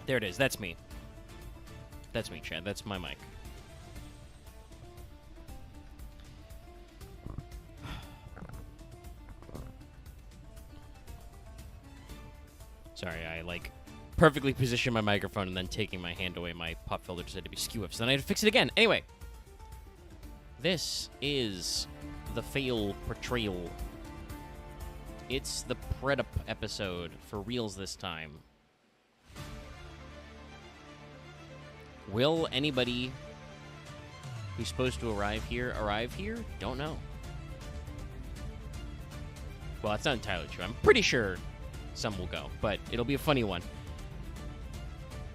There it is. That's me. That's me, Chad. That's my mic. Sorry, I, perfectly positioned my microphone and then taking my hand away, my pop filter decided to be skew up, so then I had to fix it again. Anyway, this is the fail portrayal. It's the Predape episode for reals this time. Will anybody who's supposed to arrive here? Don't know. Well, that's not entirely true. I'm pretty sure some will go, but it'll be a funny one.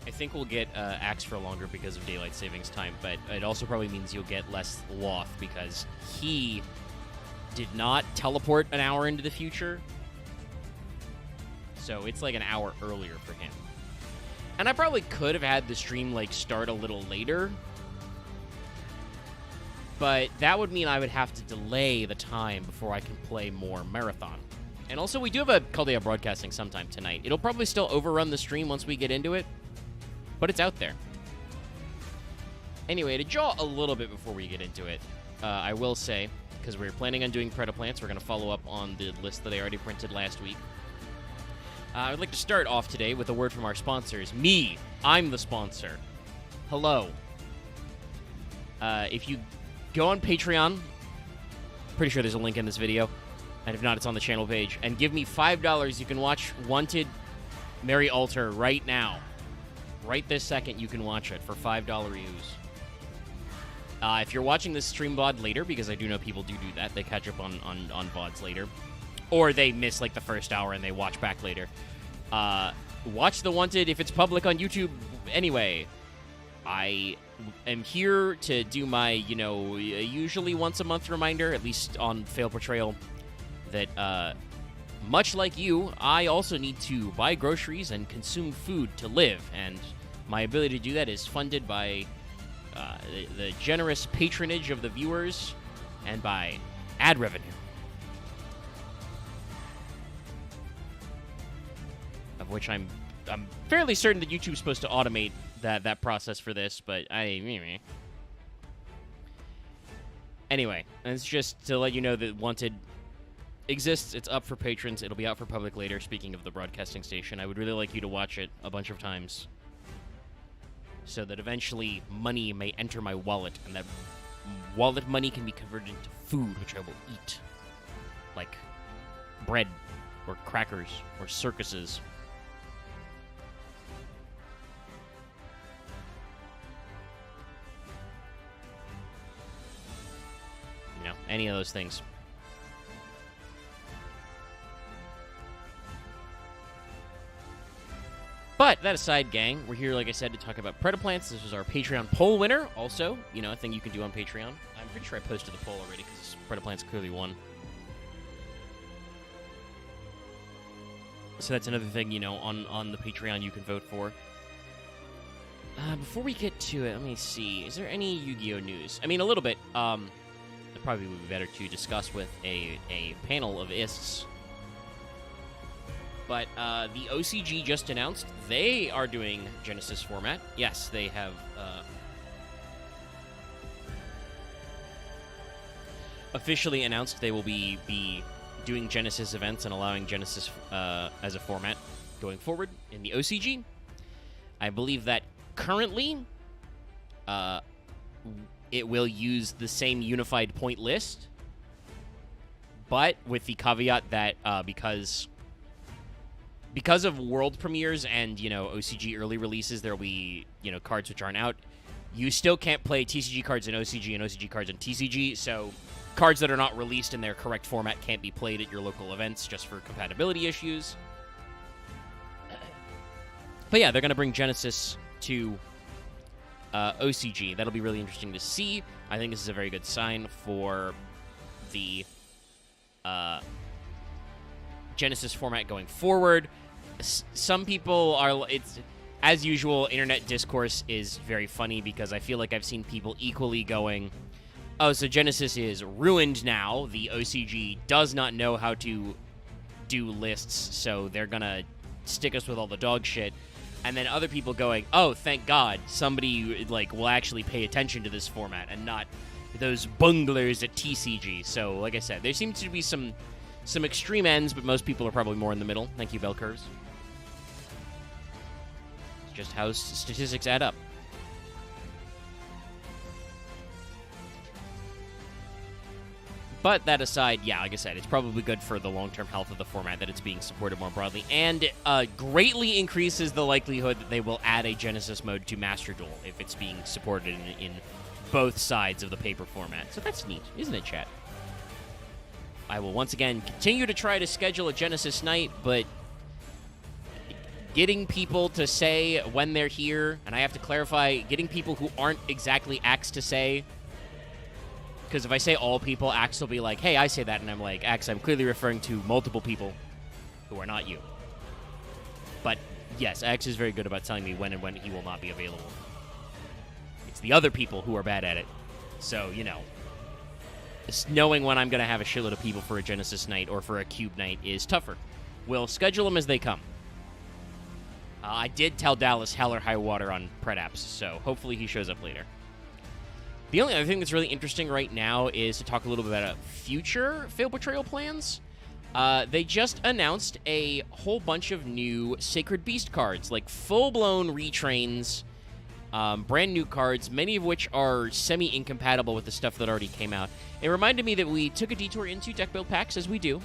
I think we'll get Axe for longer because of daylight savings time, but it also probably means you'll get less Loth because he did not teleport an hour into the future. So it's like an hour earlier for him. And I probably could have had the stream start a little later, but that would mean I would have to delay the time before I can play more Marathon. And also, we do have a Caldea broadcasting sometime tonight. It'll probably still overrun the stream once we get into it, but it's out there. Anyway, to jaw a little bit before we get into it, I will say, because we're planning on doing Predaplants, we're going to follow up on the list that I already printed last week. I would like to start off today with a word from our sponsors. Me, I'm the sponsor. Hello. If you go on Patreon, pretty sure there's a link in this video, and if not, it's on the channel page, and give me $5, you can watch Wanted Mary Alter right now. Right this second, you can watch it for $5 views. If you're watching this stream VOD later, because I do know people do that, they catch up on VODs later, or they miss the first hour and they watch back later. Watch The Wanted if it's public on YouTube. Anyway, I am here to do my, usually once a month reminder, at least on Fail Portrayal, that much like you, I also need to buy groceries and consume food to live, and my ability to do that is funded by the generous patronage of the viewers and by ad revenue. Of which I'm fairly certain that YouTube's supposed to automate that process for this, but anyway, it's just to let you know that Wanted exists. It's up for patrons. It'll be out for public later. Speaking of the broadcasting station, I would really like you to watch it a bunch of times so that eventually money may enter my wallet, and that wallet money can be converted into food, which I will eat, like bread or crackers or circuses. Any of those things. But that aside, gang, we're here, like I said, to talk about Predaplants. This was our Patreon poll winner. Also, a thing you can do on Patreon. I'm pretty sure I posted the poll already because Predaplants clearly won. So that's another thing, on the Patreon you can vote for. Before we get to it, let me see. Is there any Yu-Gi-Oh! News? I mean, a little bit. It probably would be better to discuss with a panel of ISTs. But the OCG just announced they are doing Genesis format. Yes, they have officially announced they will be doing Genesis events and allowing Genesis as a format going forward in the OCG. I believe that currently it will use the same unified point list, but with the caveat that because of world premieres and, OCG early releases, there'll be, cards which aren't out. You still can't play TCG cards in OCG and OCG cards in TCG, so cards that are not released in their correct format can't be played at your local events just for compatibility issues. But yeah, they're going to bring Genesis to OCG. That'll be really interesting to see. I think this is a very good sign for the Genesis format going forward. Some people are, it's as usual, internet discourse is very funny because I feel like I've seen people equally going, oh, so Genesis is ruined now. The OCG does not know how to do lists, so they're gonna stick us with all the dog shit. and then other people going, oh, thank God, somebody like will actually pay attention to this format and not those bunglers at TCG. So, like I said, there seems to be some extreme ends, but most people are probably more in the middle. Thank you, Bell Curves. It's just how statistics add up. But that aside, yeah, like I said, it's probably good for the long-term health of the format that it's being supported more broadly, and greatly increases the likelihood that they will add a Genesis mode to Master Duel if it's being supported in both sides of the paper format. So that's neat, isn't it, chat? I will once again continue to try to schedule a Genesis night, but getting people to say when they're here, and I have to clarify, getting people who aren't exactly Axe to say, because if I say all people, Axe will be like, hey, I say that, and I'm like, Axe, I'm clearly referring to multiple people who are not you. But yes, Axe is very good about telling me when and when he will not be available. It's the other people who are bad at it. So, you know, just knowing when I'm going to have a shitload of people for a Genesis night or for a Cube night is tougher. We'll schedule them as they come. I did tell Dallas hell or high water on Predaps, so hopefully he shows up later. The only other thing that's really interesting right now is to talk a little bit about future Fail Portrayal plans. They just announced a whole bunch of new Sacred Beast cards, like full-blown retrains, brand new cards, many of which are semi-incompatible with the stuff that already came out. It reminded me that we took a detour into deck build packs, as we do.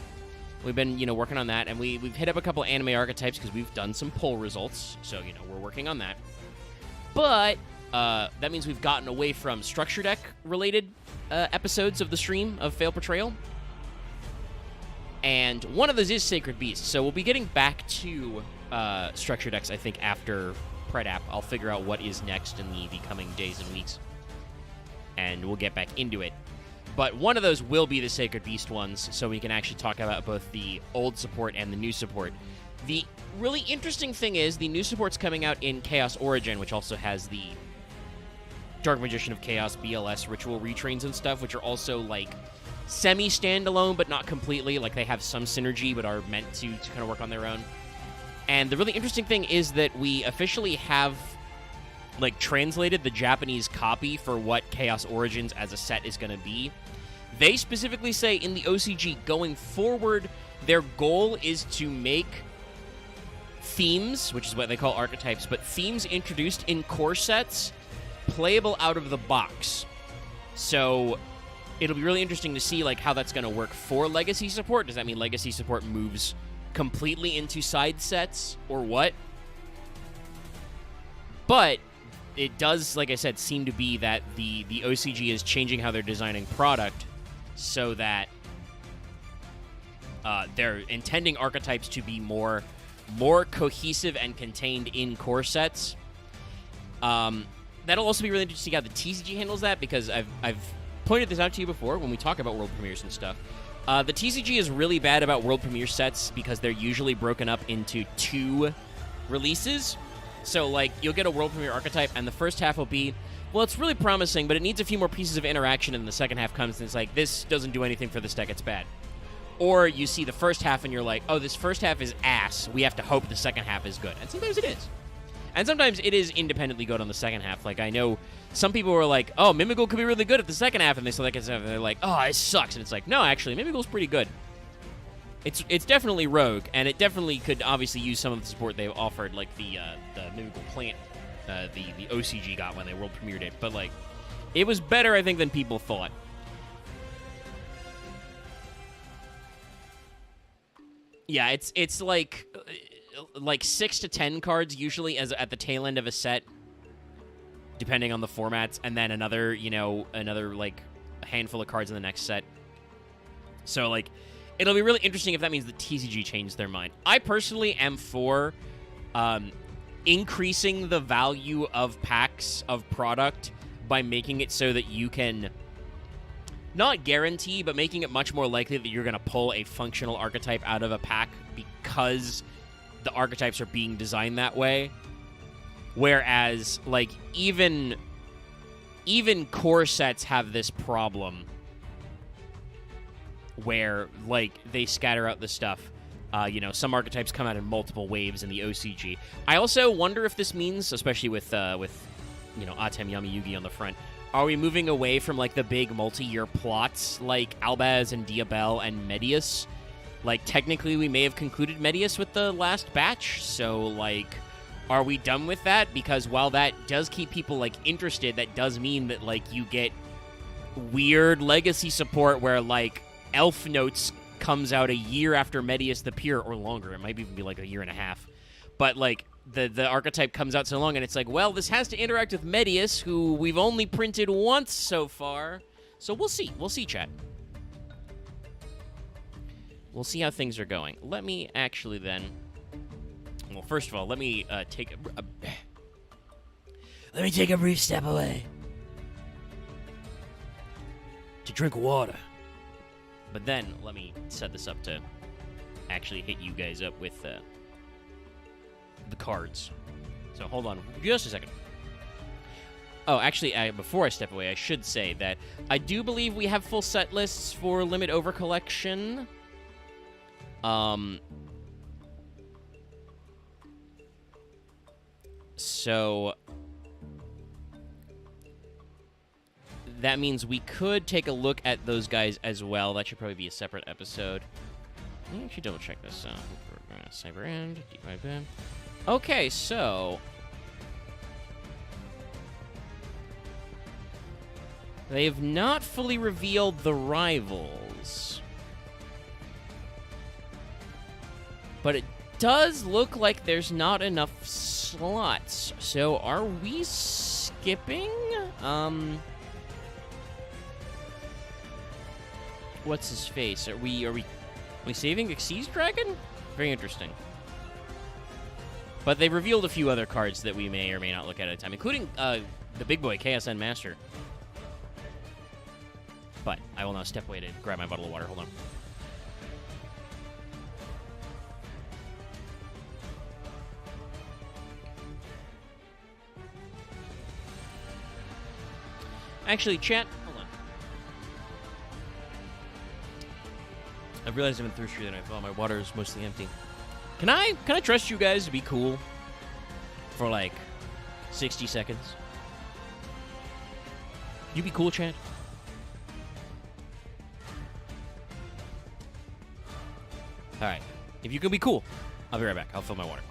We've been, working on that, and we've hit up a couple anime archetypes because we've done some poll results, so, we're working on that. But that means we've gotten away from structure deck-related episodes of the stream of Fail Portrayal. And one of those is Sacred Beast, so we'll be getting back to structure decks, I think, after Predap. I'll figure out what is next in the coming days and weeks, and we'll get back into it. But one of those will be the Sacred Beast ones, so we can actually talk about both the old support and the new support. The really interesting thing is the new support's coming out in Chaos Origin, which also has the Dark Magician of Chaos, BLS, Ritual Retrains and stuff, which are also, like, semi-standalone, but not completely. Like, they have some synergy, but are meant to kind of work on their own. And the really interesting thing is that we officially have, like, translated the Japanese copy for what Chaos Origins as a set is going to be. They specifically say in the OCG, going forward, their goal is to make themes, which is what they call archetypes, but themes introduced in core sets playable out of the box. So it'll be really interesting to see like how that's going to work for Legacy support. Does that mean Legacy support moves completely into side sets or what? But it does, like I said, seem to be that the OCG is changing how they're designing product so that they're intending archetypes to be more cohesive and contained in core sets. That'll also be really interesting how the TCG handles that, because I've pointed this out to you before when we talk about world premieres and stuff. The TCG is really bad about world premiere sets because they're usually broken up into 2 releases. So, like, you'll get a world premiere archetype, and the first half will be, well, it's really promising, but it needs a few more pieces of interaction, and the second half comes, and it's like, this doesn't do anything for this deck, it's bad. Or you see the first half, and you're like, oh, this first half is ass, we have to hope the second half is good. And sometimes it is. And sometimes it is independently good on the second half. Like, I know some people were like, oh, Mimigul could be really good at the second half, and they saw that and they're like, oh, it sucks. And it's like, no, actually, Mimigul's pretty good. It's definitely rogue, and it definitely could obviously use some of the support they've offered, like the Mimigul plant the OCG got when they world premiered it. But, like, it was better, I think, than people thought. Yeah, it's like 6 to 10 cards usually as at the tail end of a set, depending on the formats, and then another like handful of cards in the next set. So like it'll be really interesting if that means the TCG changed their mind. I personally am for increasing the value of packs of product by making it so that you can not guarantee, but making it much more likely that you're going to pull a functional archetype out of a pack because the archetypes are being designed that way. Whereas, like, even core sets have this problem where, like, they scatter out the stuff. You know, some archetypes come out in multiple waves in the OCG. I also wonder if this means, especially with you know, Atem Yami Yugi on the front, are we moving away from, like, the big multi-year plots like Albaz and Diabel and Medius? Like, technically, we may have concluded Medius with the last batch, so, like, are we done with that? Because while that does keep people, like, interested, that does mean that, like, you get weird legacy support where, like, Elf Notes comes out a year after Medius the Pure, or longer. It might even be, like, a year and a half. But, like, the archetype comes out so long, and it's like, well, this has to interact with Medius, who we've only printed once so far. So we'll see. We'll see, chat. We'll see how things are going. Let me actually then... Well, first of all, let me take let me take a brief step away to drink water. But then, let me set this up to actually hit you guys up with the cards. So hold on just a second. Oh, actually, before I step away, I should say that I do believe we have full set lists for Limit Over Collection. So that means we could take a look at those guys as well. That should probably be a separate episode. Let me actually double check this. Cyber End, D5 Okay, so they have not fully revealed the rivals, but it does look like there's not enough slots. So are we skipping? What's his face? Are we saving Xyz Dragon? Very interesting. But they revealed a few other cards that we may or may not look at a time, including the big boy, KSN Master. But I will now step away to grab my bottle of water. Hold on. Actually, chat, hold on. I've realized I've been thirstier than I thought. My water is mostly empty. Can I trust you guys to be cool for like 60 seconds? You be cool, chat? Alright. If you can be cool, I'll be right back. I'll fill my water.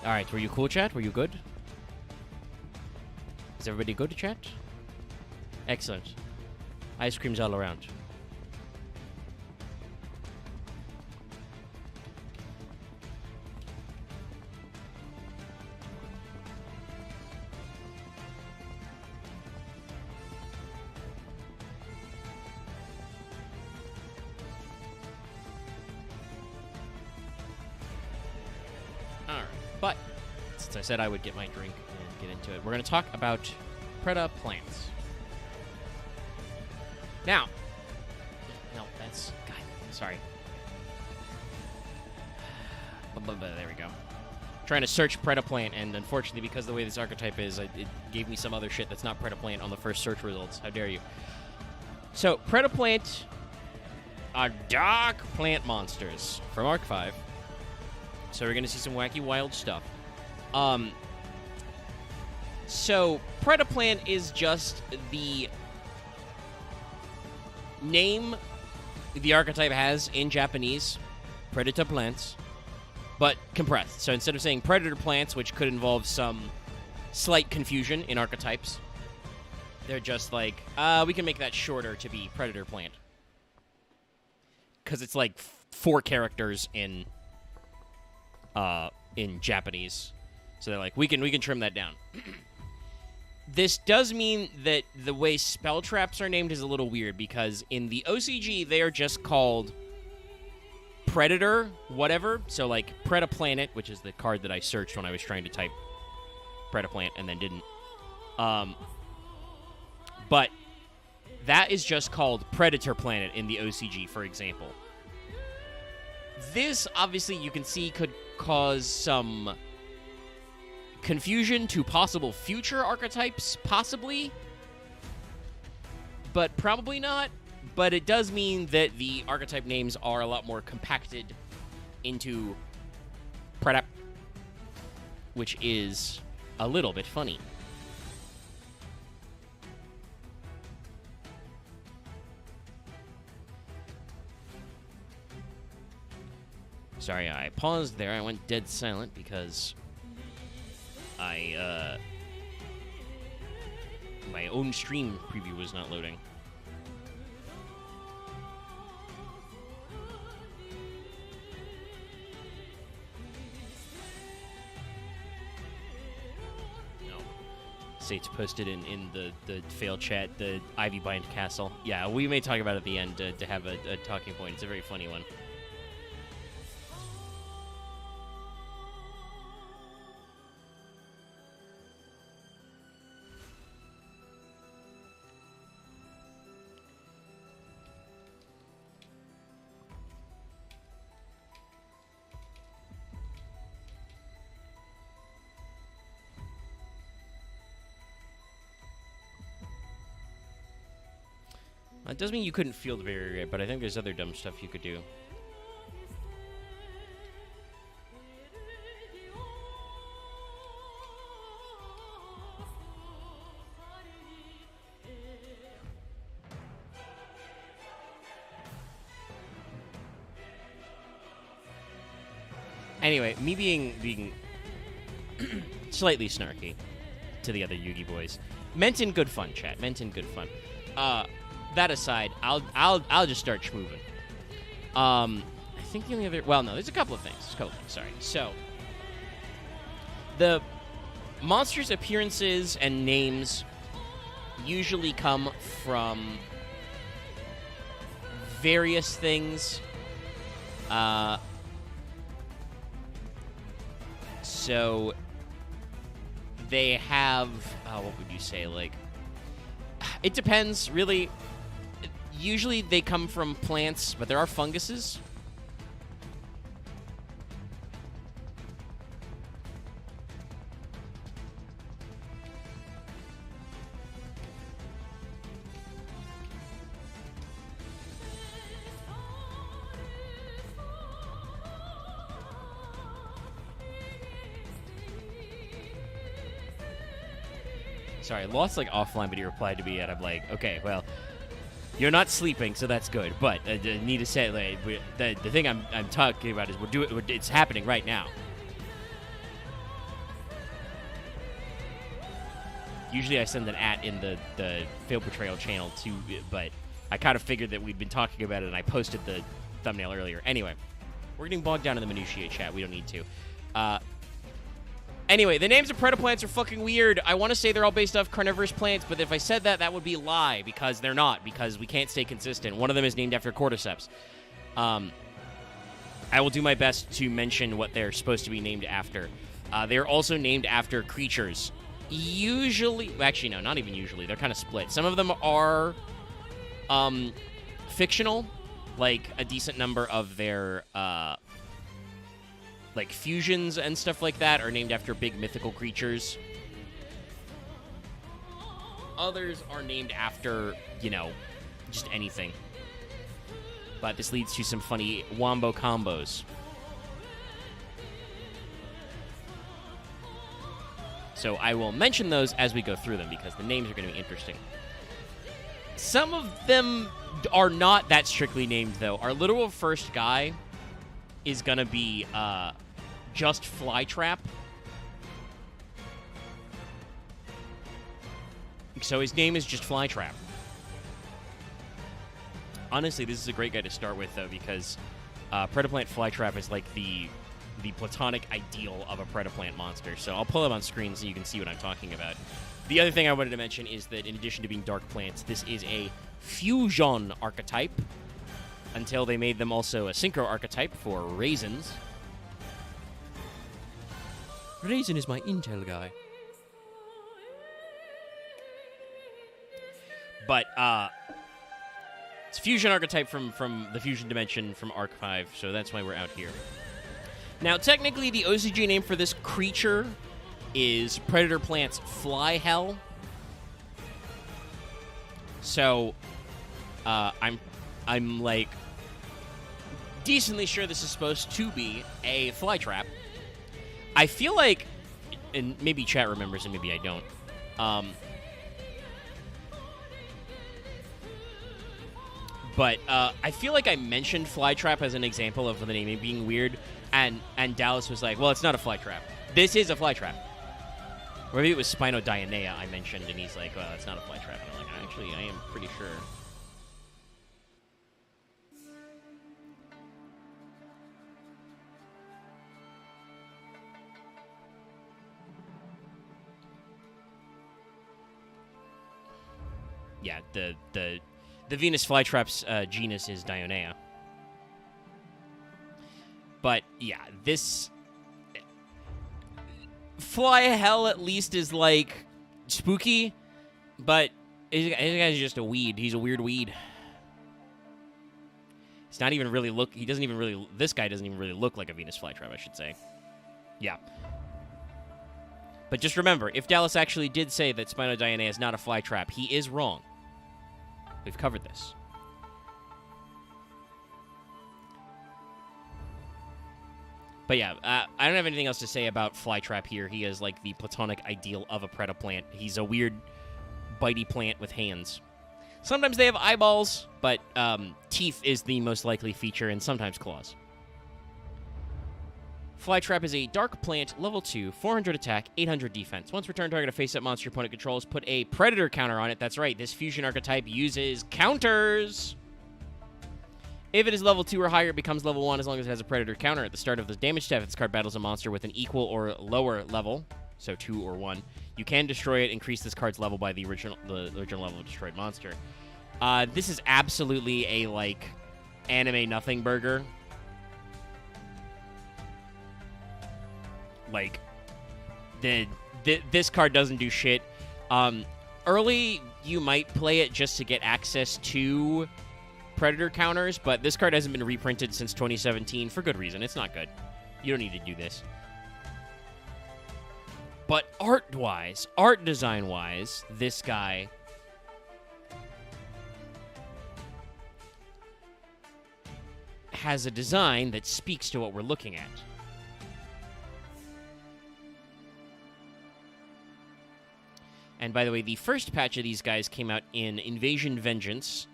Alright, were you cool, chat? Were you good? Is everybody good, chat? Excellent. Ice creams all around. But, since I said I would get my drink and get into it, we're going to talk about Preda plants. Now, no, that's... God, sorry. There we go. Trying to search Predaplant, and unfortunately, because of the way this archetype is, it gave me some other shit that's not Predaplant on the first search results. How dare you? So, Predaplant are dark plant monsters from Arc 5. So we're going to see some wacky, wild stuff. So, Predaplant is just the name the archetype has in Japanese, predator plants, but compressed. So instead of saying predator plants, which could involve some slight confusion in archetypes, they're just like, we can make that shorter to be predator plant. Because it's like 4 characters in Japanese. So they're like, we can trim that down. This does mean that the way spell traps are named is a little weird, because in the OCG, they are just called Predator whatever. So, like, Predaplanet, which is the card that I searched when I was trying to type Predaplant and then didn't. But that is just called Predator Planet in the OCG, for example. This, obviously, you can see could cause some confusion to possible future archetypes, possibly, but probably not. But it does mean that the archetype names are a lot more compacted into Predap, which is a little bit funny. Sorry, I paused there. I went dead silent because my own stream preview was not loading. No. Sate's posted in the fail chat, the Ivy Bind Castle. Yeah, we may talk about it at the end to have a talking point. It's a very funny one. It doesn't mean you couldn't feel the barrier, but I think there's other dumb stuff you could do. Anyway, me being slightly snarky to the other Yugi boys, meant in good fun, chat. Meant in good fun. That aside, I'll just start schmooving. I think the only other... Well, no, there's a couple of things. Sorry. So, the monsters' appearances and names usually come from various things. So, they have... what would you say? Like, it depends, really. Usually they come from plants, but there are funguses. Sorry, I lost like offline, but he replied to me, and I'm like, okay, well, you're not sleeping, so that's good. But I need to say, like, the thing I'm talking about is it's happening right now. Usually I send an @ in the Failed Portrayal channel too, but I kind of figured that we'd been talking about it, and I posted the thumbnail earlier. Anyway, we're getting bogged down in the minutiae, chat. We don't need to. Anyway, the names of predaplants are fucking weird. I want to say they're all based off carnivorous plants, but if I said that, that would be a lie, because they're not, because we can't stay consistent. One of them is named after cordyceps. I will do my best to mention what they're supposed to be named after. They're also named after creatures. Usually, actually, no, not even usually. They're kind of split. Some of them are fictional, like a decent number of their... like fusions and stuff like that are named after big mythical creatures. Others are named after, you know, just anything. But this leads to some funny wombo combos. So I will mention those as we go through them because the names are going to be interesting. Some of them are not that strictly named, though. Our literal first guy is going to be just Flytrap. So his name is just Flytrap. Honestly, this is a great guy to start with, though, because Predaplant Flytrap is like the platonic ideal of a Predaplant monster. So I'll pull it on screen so you can see what I'm talking about. The other thing I wanted to mention is that in addition to being Dark Plants, this is a Fusion archetype, until they made them also a Synchro archetype for Raisins. Raisin is my intel guy. But, it's Fusion archetype from the Fusion Dimension from Arc 5, so that's why we're out here. Now, technically, the OCG name for this creature is Predator Plant's Fly Hell. So, I'm like decently sure this is supposed to be a fly trap. I feel like, and maybe chat remembers and maybe I don't. But I feel like I mentioned Flytrap as an example of the name being weird, and Dallas was like, well, it's not a Flytrap. This is a Flytrap. Or maybe it was Spinodionea I mentioned, and he's like, well, it's not a Flytrap. And I'm like, actually, I am pretty sure. Yeah, the Venus Flytrap's genus is Dionea. But, yeah, this Fly Hell at least is, like, spooky, but this guy's just a weed. He's a weird weed. It's not even really look... This guy doesn't even really look like a Venus Flytrap, I should say. Yeah. But just remember, if Dallas actually did say that Spinodionea is not a Flytrap, he is wrong. We've covered this. But yeah, I don't have anything else to say about Flytrap here. He is like the platonic ideal of a Predaplant. He's a weird, bitey plant with hands. Sometimes they have eyeballs, but teeth is the most likely feature, and sometimes claws. Flytrap is a dark plant, level 2, 400 attack, 800 defense. Once returned, target a face-up monster your opponent controls. Put a predator counter on it. That's right, this fusion archetype uses counters. If it is level 2 or higher, it becomes level 1 as long as it has a predator counter. At the start of the damage step, if this card battles a monster with an equal or lower level, so 2 or 1, you can destroy it, increase this card's level by the original level of destroyed monster. This is absolutely a, like, anime nothing burger. Like, this card doesn't do shit. Early, you might play it just to get access to predator counters, but this card hasn't been reprinted since 2017 for good reason. It's not good. You don't need to do this. But art-wise, art design-wise, this guy has a design that speaks to what we're looking at. And by the way, the first patch of these guys came out in Invasion Vengeance,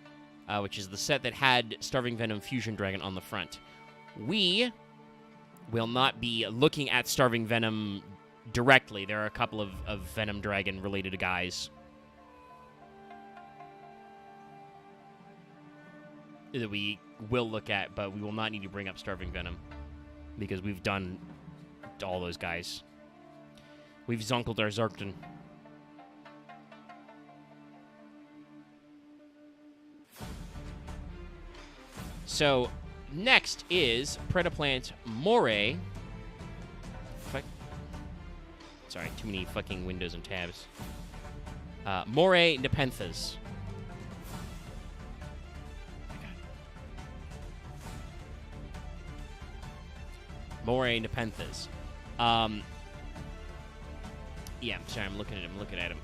which is the set that had Starving Venom Fusion Dragon on the front. We will not be looking at Starving Venom directly. There are a couple of Venom Dragon related guys that we will look at, but we will not need to bring up Starving Venom because we've done all those guys. We've zonkled our Zarkton. So, next is Predaplant Moray. Sorry, too many fucking windows and tabs. Moray Nepenthes. Moray Nepenthes. Yeah, I'm sorry, I'm looking at him.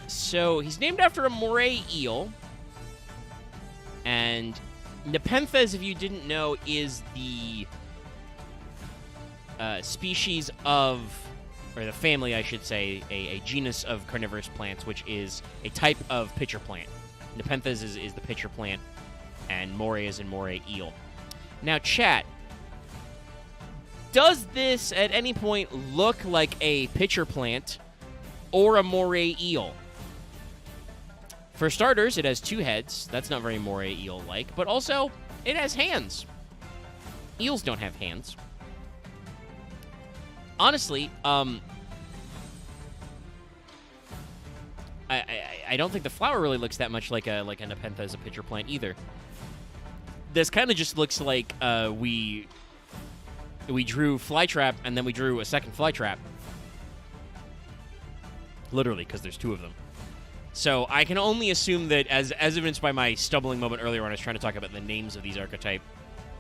So he's named after a moray eel. And Nepenthes, if you didn't know, is the species of, or the family, I should say, a genus of carnivorous plants, which is a type of pitcher plant. Nepenthes is the pitcher plant, and moray is a moray eel. Now, chat, does this at any point look like a pitcher plant or a moray eel? For starters, it has 2 heads. That's not very moray eel-like, but also it has hands. Eels don't have hands. Honestly, I don't think the flower really looks that much like a Nepenthes, a pitcher plant either. This kind of just looks like we drew flytrap and then we drew a second flytrap. Literally, because there's 2 of them. So I can only assume that, as evidenced by my stumbling moment earlier when I was trying to talk about the names of these archetype,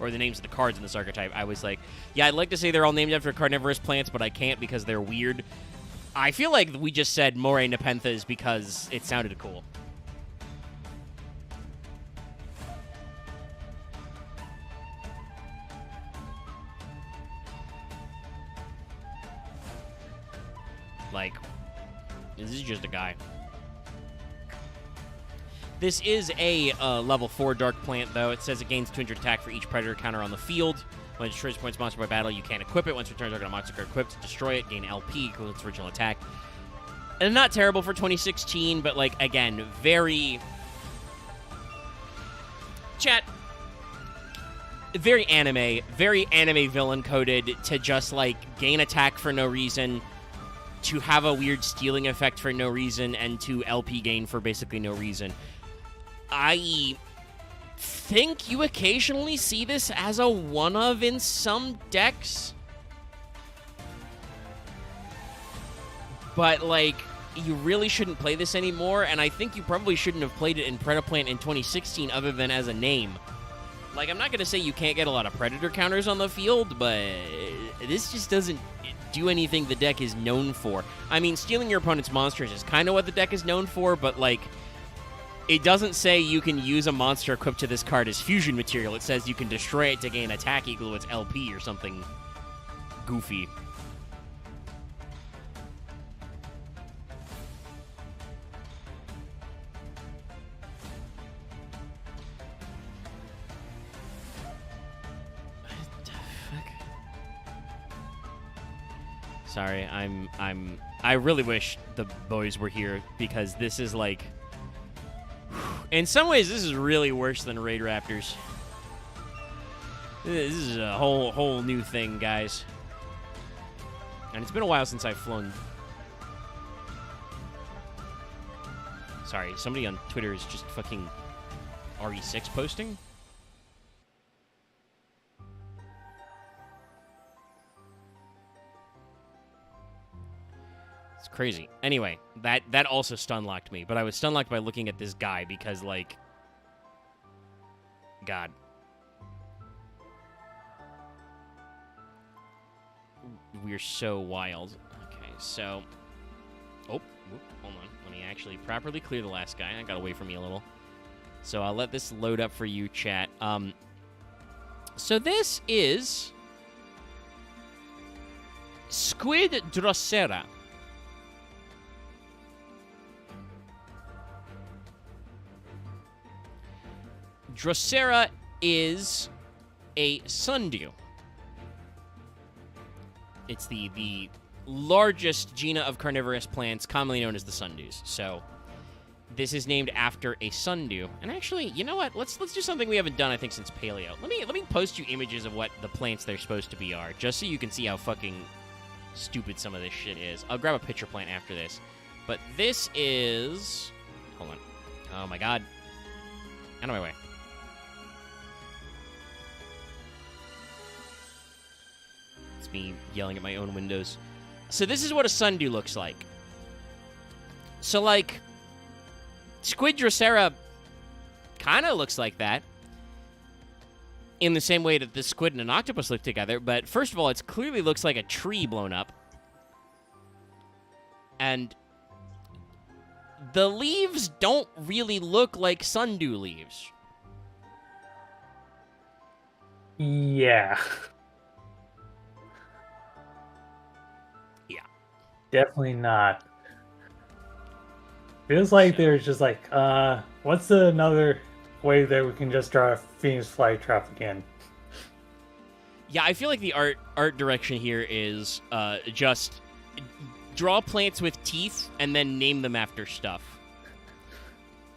or the names of the cards in this archetype, I was like, yeah, I'd like to say they're all named after carnivorous plants, but I can't because they're weird. I feel like we just said Moray Nepenthes because it sounded cool. Like, this is just a guy. This is a level 4 dark plant, though. It says it gains 200 attack for each predator counter on the field. When it destroys points monster by battle, you can't equip it. Once it returns, target a monster card equipped. Destroy it, gain LP, equal to its original attack. And not terrible for 2016, but, like, again, very... Chat. Very anime villain-coded to just, like, gain attack for no reason, to have a weird stealing effect for no reason, and to LP gain for basically no reason. I think you occasionally see this as a one-of in some decks. But, like, you really shouldn't play this anymore, and I think you probably shouldn't have played it in Predaplant in 2016 other than as a name. Like, I'm not going to say you can't get a lot of Predator counters on the field, but this just doesn't do anything the deck is known for. I mean, stealing your opponent's monsters is kind of what the deck is known for, but, like, it doesn't say you can use a monster equipped to this card as fusion material. It says you can destroy it to gain attack equal to its LP or something goofy. What the fuck? Sorry, I really wish the boys were here because this is like... In some ways, this is really worse than Raid Raptors. This is a whole new thing, guys. And it's been a while since I've flown. Sorry, somebody on Twitter is just fucking RE6 posting. It's crazy. Anyway, that also stun-locked me, but I was stun-locked by looking at this guy because, like... God. We're so wild. Okay, so... Oh, hold on. Let me actually properly clear the last guy. I got away from me a little. So I'll let this load up for you, chat. So this is... Squid Drosera. Drosera is a sundew. It's the largest genus of carnivorous plants, commonly known as the sundews. So this is named after a sundew. And actually, you know what? Let's do something we haven't done, I think, since Paleo. Let me post you images of what the plants they're supposed to be are, just so you can see how fucking stupid some of this shit is. I'll grab a picture plant after this. But this is... Hold on. Oh my god. Out of my way. It's me yelling at my own windows. So this is what a sundew looks like. So, like, Squid Drosera kind of looks like that. in the same way that the squid and an octopus look together, but first of all, it clearly looks like a tree blown up. And the leaves don't really look like sundew leaves. Yeah. Yeah. Definitely not. Feels like there's just like, what's another way that we can just draw a Phoenix flytrap again? Yeah, I feel like the art direction here is just draw plants with teeth and then name them after stuff.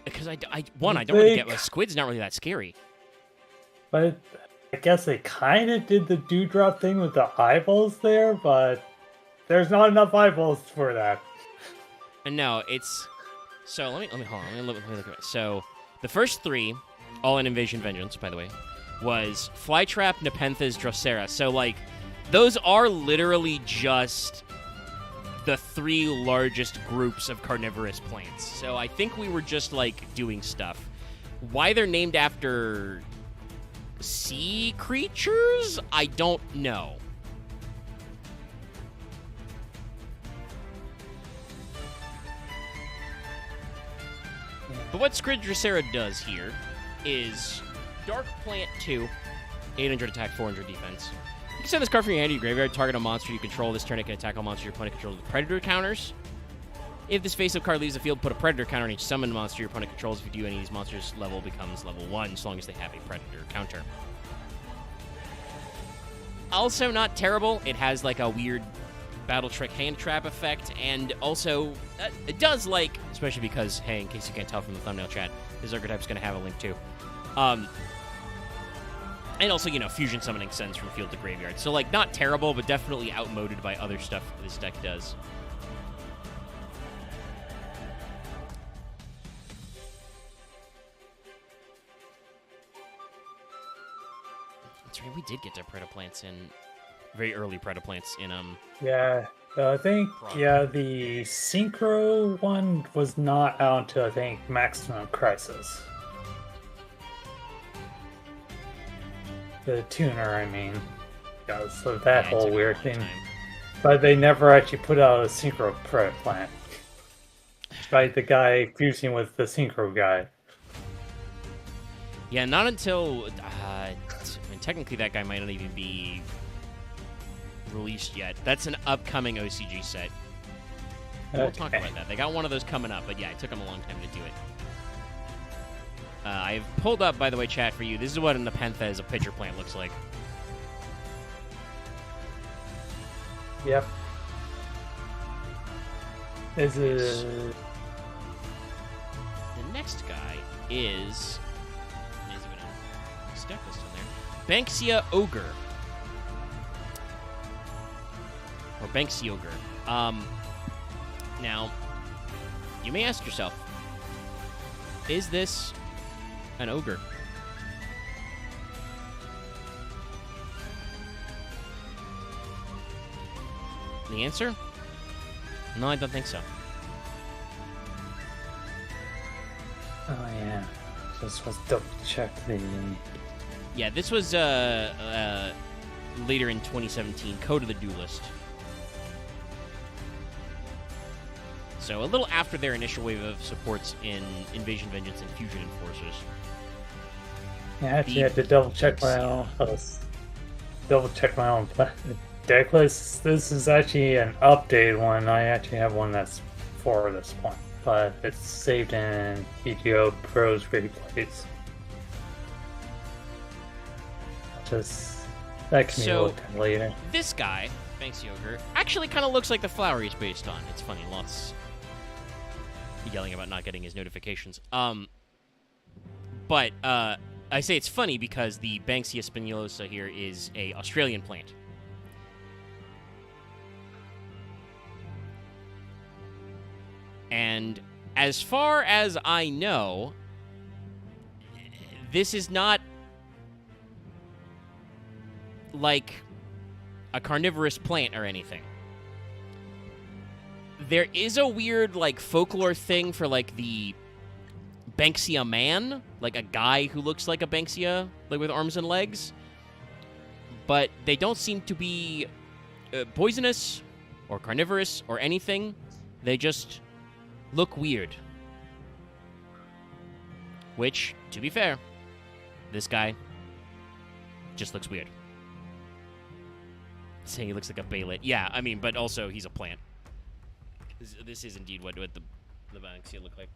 Because I don't really get, squid's not really that scary. But I guess they kind of did the dewdrop thing with the eyeballs there, but there's not enough eyeballs for that. And no, it's... So, let me hold on. Let me look at it. So, the first three, all in Invasion Vengeance, by the way, was Flytrap, Nepenthes, Drosera. So, like, those are literally just the three largest groups of carnivorous plants. So, I think we were just, like, doing stuff. Why they're named after sea creatures? I don't know. But what Squid Drosera does here is Dark Plant 2, 800 attack, 400 defense. You can send this card from your hand to your graveyard, target a monster you control. This turn it can attack all monsters your opponent controls with Predator counters. If this face-up card leaves the field, put a Predator counter on each summoned monster your opponent controls. If you do, any of these monsters' level becomes level 1, as long as they have a Predator counter. Also not terrible. It has like a weird Battle Trick hand trap effect, and also it does, like, especially because, hey, in case you can't tell from the thumbnail chat, this archetype's going to have a link too. And also, you know, fusion summoning sends from field to graveyard. So, like, not terrible, but definitely outmoded by other stuff this deck does. That's right, we did get to Predaplants in... very early Predaplants in, Yeah, I think, yeah, the Synchro one was not out until, I think, Maximum Crisis. The tuner, I mean. Yeah, so that whole weird thing. But they never actually put out a Synchro Predaplant. Despite the guy fusing with the Synchro guy. Yeah, not until, I mean, technically that guy might not even be released yet. That's an upcoming OCG set. We'll talk about that. They got one of those coming up, but yeah, it took them a long time to do it. I've pulled up, by the way, chat, for you. This is what a Nepenthe, a pitcher plant, looks like. Yep. This is... The next guy is... There's even a stack list on there. Banksia Ogre. Or Banksy Ogre. Now, you may ask yourself, is this an ogre? The answer? No, I don't think so. Oh, yeah. Just was double check the... Yeah, this was later in 2017, Code of the Duelist. So a little after their initial wave of supports in Invasion Vengeance and Fusion Enforcers. Yeah, I actually had to double check my own deck list. This is actually an updated one. I actually have one that's for this point, but it's saved in PTO Pros Replays. Just that can be looked at later. This guy, Banksy Ogre, actually kind of looks like the flower he's based on. It's funny, lots yelling about not getting his notifications. But I say it's funny because the Banksia spinosa here is a Australian plant. And as far as I know, this is not like a carnivorous plant or anything. There is a weird, like, folklore thing for, like, the Banksia man, like a guy who looks like a Banksia, like with arms and legs. But they don't seem to be poisonous or carnivorous or anything. They just look weird. Which, to be fair, this guy just looks weird. Saying he looks like a Baylet. Yeah, I mean, but also he's a plant. This is indeed what the Banksia look like.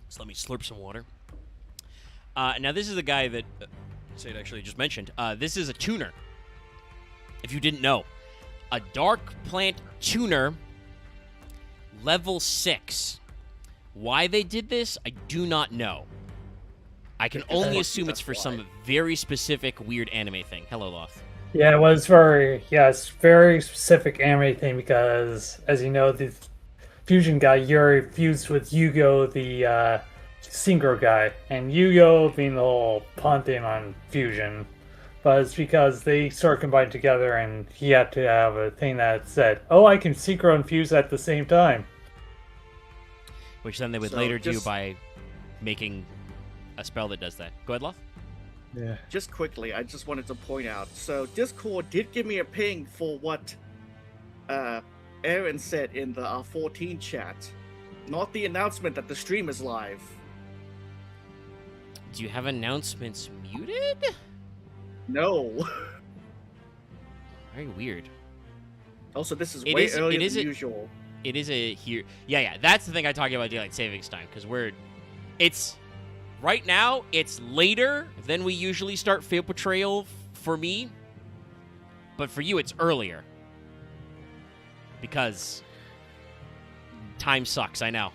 So let me slurp some water. Now, this is a guy that Sid actually just mentioned. This is a tuner. If you didn't know. A dark plant tuner, level 6. Why they did this, I do not know. I can only assume it's for some very specific weird anime thing. Hello, Loth. Yeah, it was very specific anime thing because, as you know, the fusion guy, Yuri, fused with Yugo, the synchro guy, and Yugo being the whole pun thing on fusion. But it's because they sort of combined together and he had to have a thing that said, oh, I can synchro and fuse at the same time. Which then they would later do by making a spell that does that. Go ahead, Loth. Yeah. Just quickly, I just wanted to point out. So Discord did give me a ping for what Aaron said in the 14 chat. Not the announcement that the stream is live. Do you have announcements muted? No. Very weird. Also, this is way earlier than usual. It is a here. Yeah. That's the thing I talk about daylight savings time because it's right now. It's later than we usually start field portrayal for me, but for you it's earlier because time sucks. I know.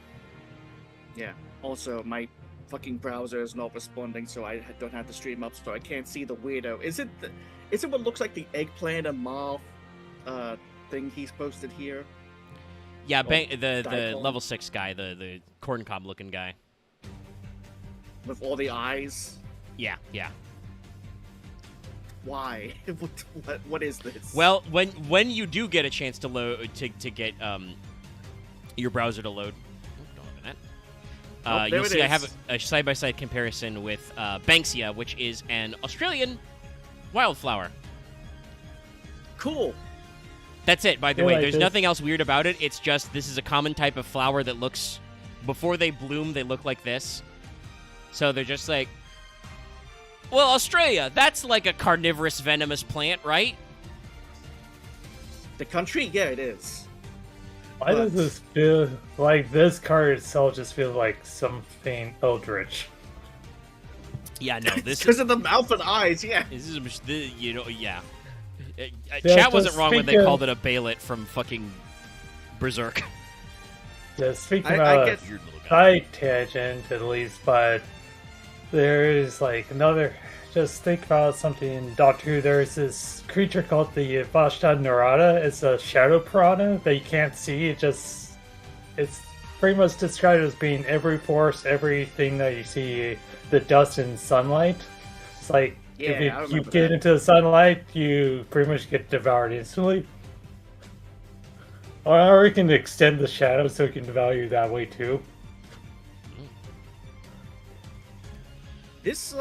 Yeah. Also, my fucking browser is not responding, so I don't have the stream up, so I can't see the weirdo. Is it what looks like the eggplant and moth thing he's posted here? Yeah, the level 6 guy, the corn cob looking guy. With all the eyes? Yeah. Why? What is this? Well, when you do get a chance to load to get your browser to load, don't open that. You'll see I have a side-by-side comparison with Banksia, which is an Australian wildflower. Cool. That's it, by the way. There's nothing else weird about it. It's just this is a common type of flower that looks... Before they bloom, they look like this. So they're just like... Well, Australia, that's like a carnivorous venomous plant, right? The country? Yeah, it is. Why does this feel like this card itself just feels like something eldritch? Yeah, no, this because of the mouth and eyes, yeah. This is, yeah. Chat wasn't wrong when they called it a Baylet from fucking Berserk. Yeah, speaking about a side tangent, at least, but there is like another. Just think about something in Doctor Who. There's this creature called the Vashta Narada. It's a shadow piranha that you can't see. It's pretty much described as being every force, everything that you see, the dust and sunlight. It's like. Yeah, if you get into the sunlight, you pretty much get devoured instantly. Or we can extend the shadow so you can devour you that way too. This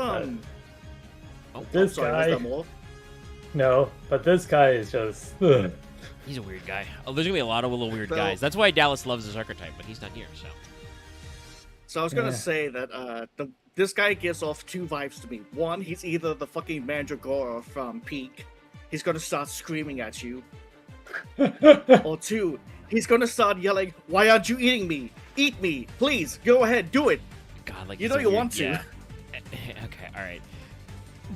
this guy. No, but this guy is just. Ugh. He's a weird guy. Oh, there's gonna be a lot of little weird guys. That's why Dallas loves his archetype, but he's not here. So I was gonna say that this guy gives off two vibes to me. One, he's either the fucking Mandragora from Peak. He's gonna start screaming at you. Or two, he's gonna start yelling, "Why aren't you eating me? Eat me, please! Go ahead, do it." God, like you know you want to. Yeah. Okay, all right.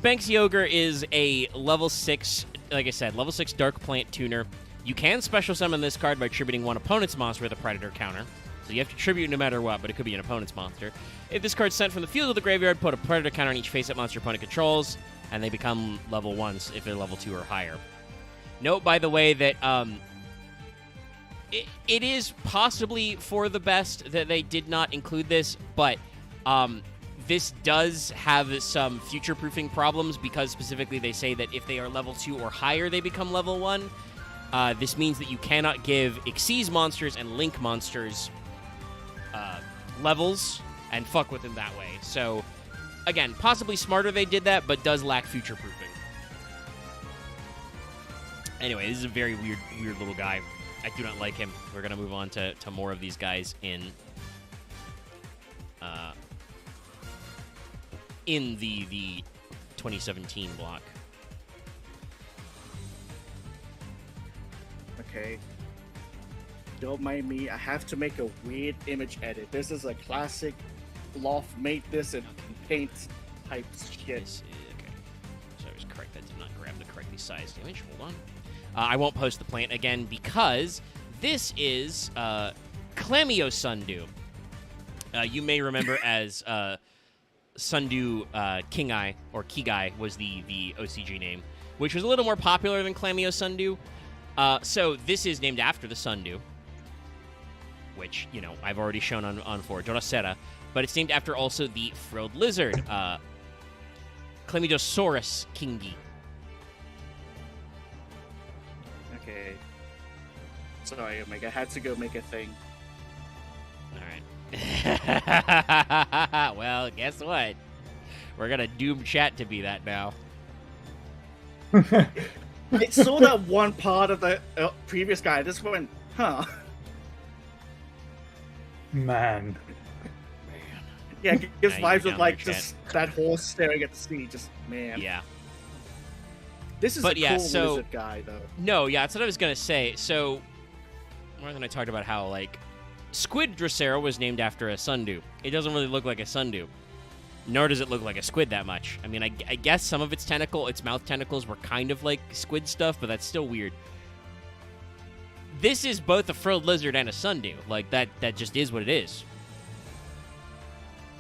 Banksia Ogre is a level 6, like I said, level 6 Dark Plant Tuner. You can special summon this card by tributing one opponent's monster with a Predator counter. So you have to tribute no matter what, but it could be an opponent's monster. If this card's sent from the field to the graveyard, put a Predator counter on each face-up monster opponent controls, and they become level 1s if they're level 2 or higher. Note, by the way, that it is possibly for the best that they did not include this, but this does have some future-proofing problems because specifically they say that if they are level 2 or higher, they become level 1. This means that you cannot give Xyz monsters and Link monsters levels and fuck with him that way. So, again, possibly smarter they did that, but does lack future-proofing. Anyway, this is a very weird little guy. I do not like him. We're going to move on to more of these guys in the 2017 block. Okay. Don't mind me. I have to make a weird image edit. This is a classic Loft made this in paint type shit. Okay. So I was correct. I did not grab the correctly sized image. Hold on. I won't post the plant again because this is Clamio Sundew. You may remember as Sundew Kingai, or Kigai was the OCG name, which was a little more popular than Clamio Sundew. So this is named after the Sundew, which, you know, I've already shown on for Doracera, but it's named after also the frilled lizard, Chlamydosaurus kingi. Okay. Sorry, Omega. I had to go make a thing. All right. Well, guess what? We're gonna doom chat to be that now. I saw that one part of the previous guy. I just went, huh? Man. Yeah, it gives vibes of like chat. just that horse staring at the sea. Just man. Yeah. This is But a yeah, cool so- lizard guy, though. No, yeah, that's what I was gonna say. So, more than I talked about how like Squid Drosera was named after a sundew. It doesn't really look like a sundew, nor does it look like a squid that much. I mean, I guess some of its mouth tentacles were kind of like squid stuff, but that's still weird. This is both a frilled lizard and a sundew. Like that just is what it is.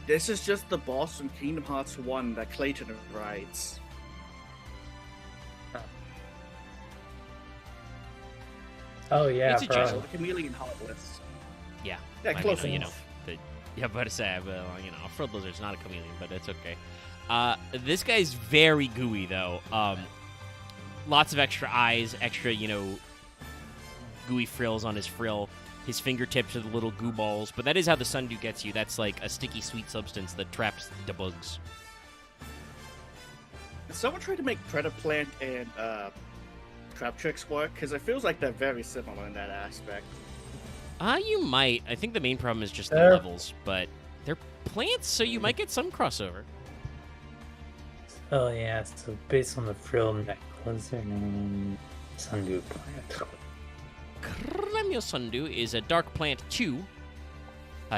This is just the boss from Kingdom Hearts 1 that Clayton rides. Oh yeah, It's a bro. Jason. The chameleon heartless. Yeah. Yeah, I close mean, you know, enough. yeah, about to say, well, you know, a frilled lizard's not a chameleon, but it's okay. This guy's very gooey though. Lots of extra eyes, extra, you know, gooey frills on his frill. His fingertips are the little goo balls, but that is how the sundew gets you. That's like a sticky, sweet substance that traps the bugs. Did someone try to make Predaplant and Trap Tricks work? Because it feels like they're very similar in that aspect. You might. I think the main problem is just the They're- levels, but they're plants, so you might get some crossover. Oh yeah, so based on the frill necklace and sundew plant. Clamio Sundew is a dark plant 2.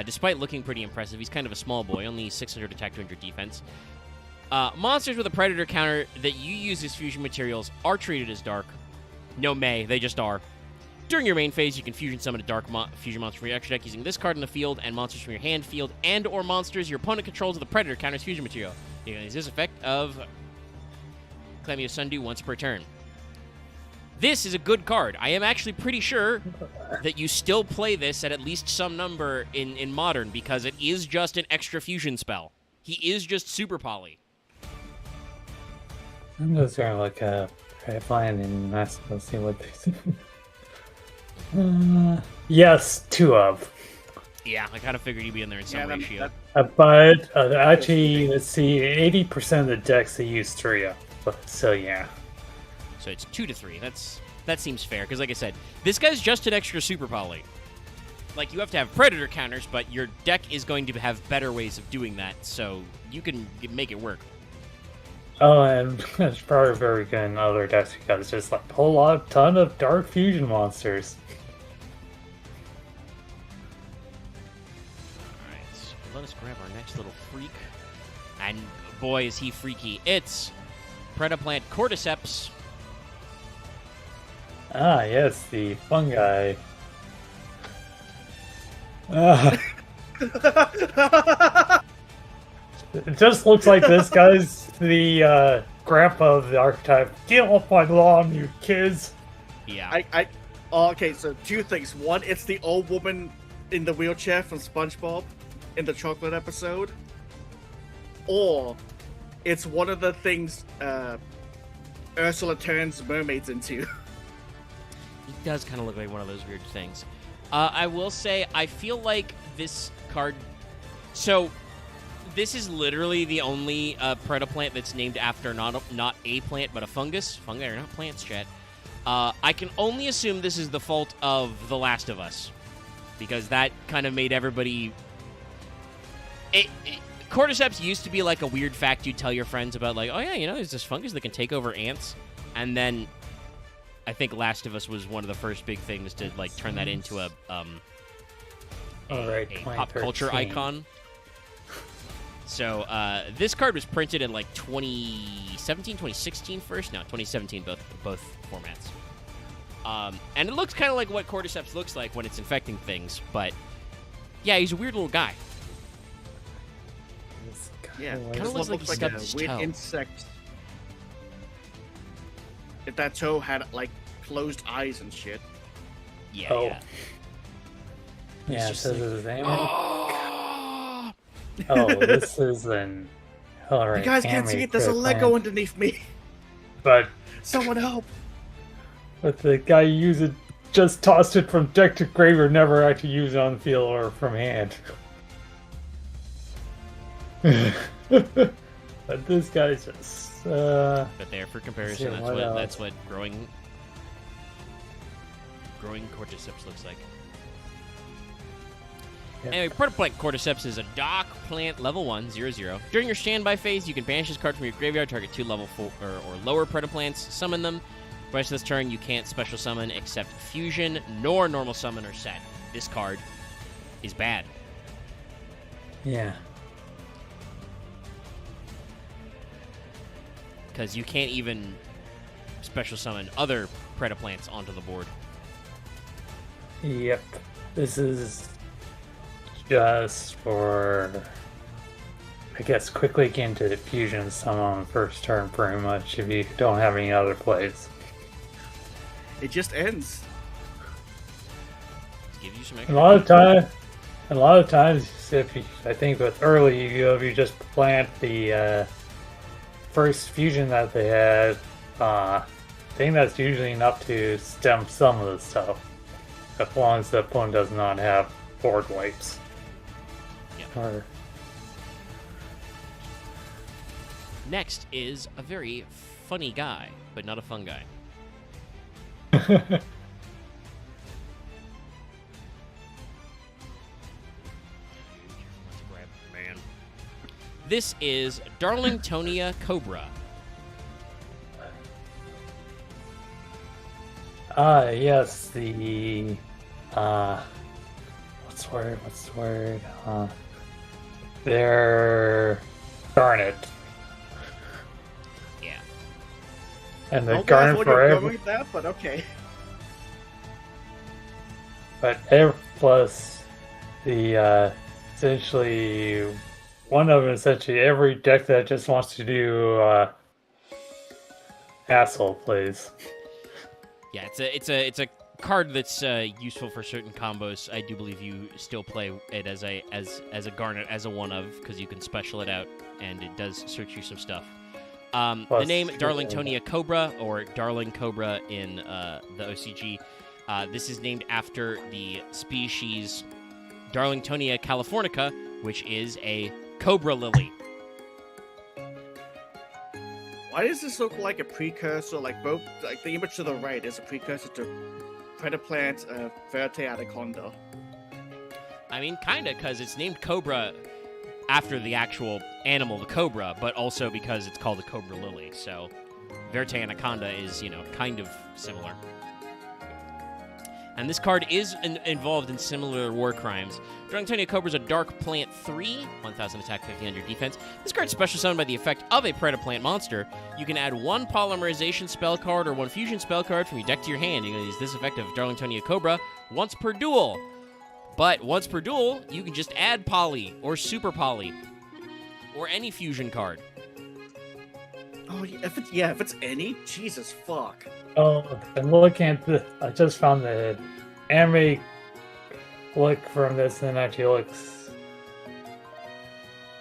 Despite looking pretty impressive, he's kind of a small boy, only 600 attack, 200 defense. Monsters with a predator counter that you use as fusion materials are treated as dark. No may, they just are. During your main phase, you can fusion summon a dark fusion monster from your extra deck using this card in the field and monsters from your hand, field, and or monsters your opponent controls with a predator counter's fusion material. You can use this effect of Clamio Sundew once per turn. This is a good card. I am actually pretty sure that you still play this at least some number in Modern because it is just an extra fusion spell. He is just super poly. I'm just gonna look up Pipeline and Massive, see what they say. Yes, 2 of. Yeah, I kind of figured you'd be in there in some ratio. But actually, let's see, 80% of the decks they use 3 of. So yeah. So it's 2 to 3. That seems fair because, like I said, this guy's just an extra super poly. Like, you have to have predator counters, but your deck is going to have better ways of doing that, so you can make it work. Oh, and it's probably very good in other decks because it's just like a whole ton of dark fusion monsters. Alright, so let us grab our next little freak. And boy, is he freaky. It's Predaplant Cordyceps. Ah, yes, the fungi. It just looks like this guy's the grandpa of the archetype. Get off my lawn, you kids! Yeah. Okay, so 2 things. One, it's the old woman in the wheelchair from SpongeBob in the chocolate episode. Or it's one of the things Ursula turns mermaids into. He does kind of look like one of those weird things. I will say, I feel like this card... So, this is literally the only Predaplant that's named after not a plant, but a fungus. Fungi are not plants, chat. I can only assume this is the fault of The Last of Us, because that kind of made everybody... Cordyceps used to be like a weird fact you'd tell your friends about, like, oh yeah, you know, there's this fungus that can take over ants. And then I think Last of Us was one of the first big things to like turn that into a pop culture icon. So this card was printed in like 2017, 2016 first? No, 2017, both formats. And it looks kind of like what Cordyceps looks like when it's infecting things, but yeah, he's a weird little guy. Yeah, kind of looks like a weird insect. If that toe had like closed eyes and shit. Yeah. Oh. Yeah, so like, this is Oh, this is an. All right, you guys can't see it. There's a Lego underneath me. But someone help! But the guy used it, just tossed it from deck to grave, or never actually used it on the field or from hand. But this guy's just. But there, for comparison, that's what growing Cordyceps looks like. Yep. Anyway, Predaplant Cordyceps is a dock plant level 1, 0/0. During your standby phase, you can banish this card from your graveyard, target 2 level 4 or lower Predaplants, summon them. For the rest of this turn, you can't special summon except Fusion, nor normal summon or set. This card is bad. Yeah. Because you can't even special summon other Predaplants onto the board. Yep. This is just for, I guess, quickly get into the fusion summon on the first turn, pretty much, if you don't have any other plays. It just ends. Give you some extra. A lot of times, I think with early Yu-Gi-Oh, if you just plant the first fusion that they had, I think that's usually enough to stem some of the stuff, as long as the opponent does not have board wipes. Yeah. Next is a very funny guy, but not a fun guy. This is Darlingtonia Cobra. Yes, the what's the word? They're Garnet. Yeah. And the Garnet forever. That, but okay. But plus the essentially one of them, essentially every deck that just wants to do asshole plays. Yeah, it's a card that's useful for certain combos. I do believe you still play it as a Garnet, as a one of, because you can special it out and it does search you some stuff. The name Darlingtonia Cobra, or Darling Cobra in the OCG. This is named after the species Darlingtonia californica, which is a cobra lily. Why does this look like a precursor? Like both, like the image to the right is a precursor to Predaplant Verte Anaconda. I mean, kinda, because it's named Cobra after the actual animal, the cobra, but also because it's called a cobra lily. So Verte Anaconda is, kind of similar. And this card is involved in similar war crimes. Darlingtonia Cobra is a Dark Plant 3, 1,000 attack, 1,500 defense. This card is special summoned by the effect of a Predaplant monster. You can add 1 Polymerization spell card or 1 Fusion spell card from your deck to your hand. You can use this effect of Darlingtonia Cobra once per duel. But once per duel, you can just add Poly or Super Poly or any Fusion card. Oh, if it's any, Jesus fuck. Oh, and looking at I just found the anime look from this, and it actually looks.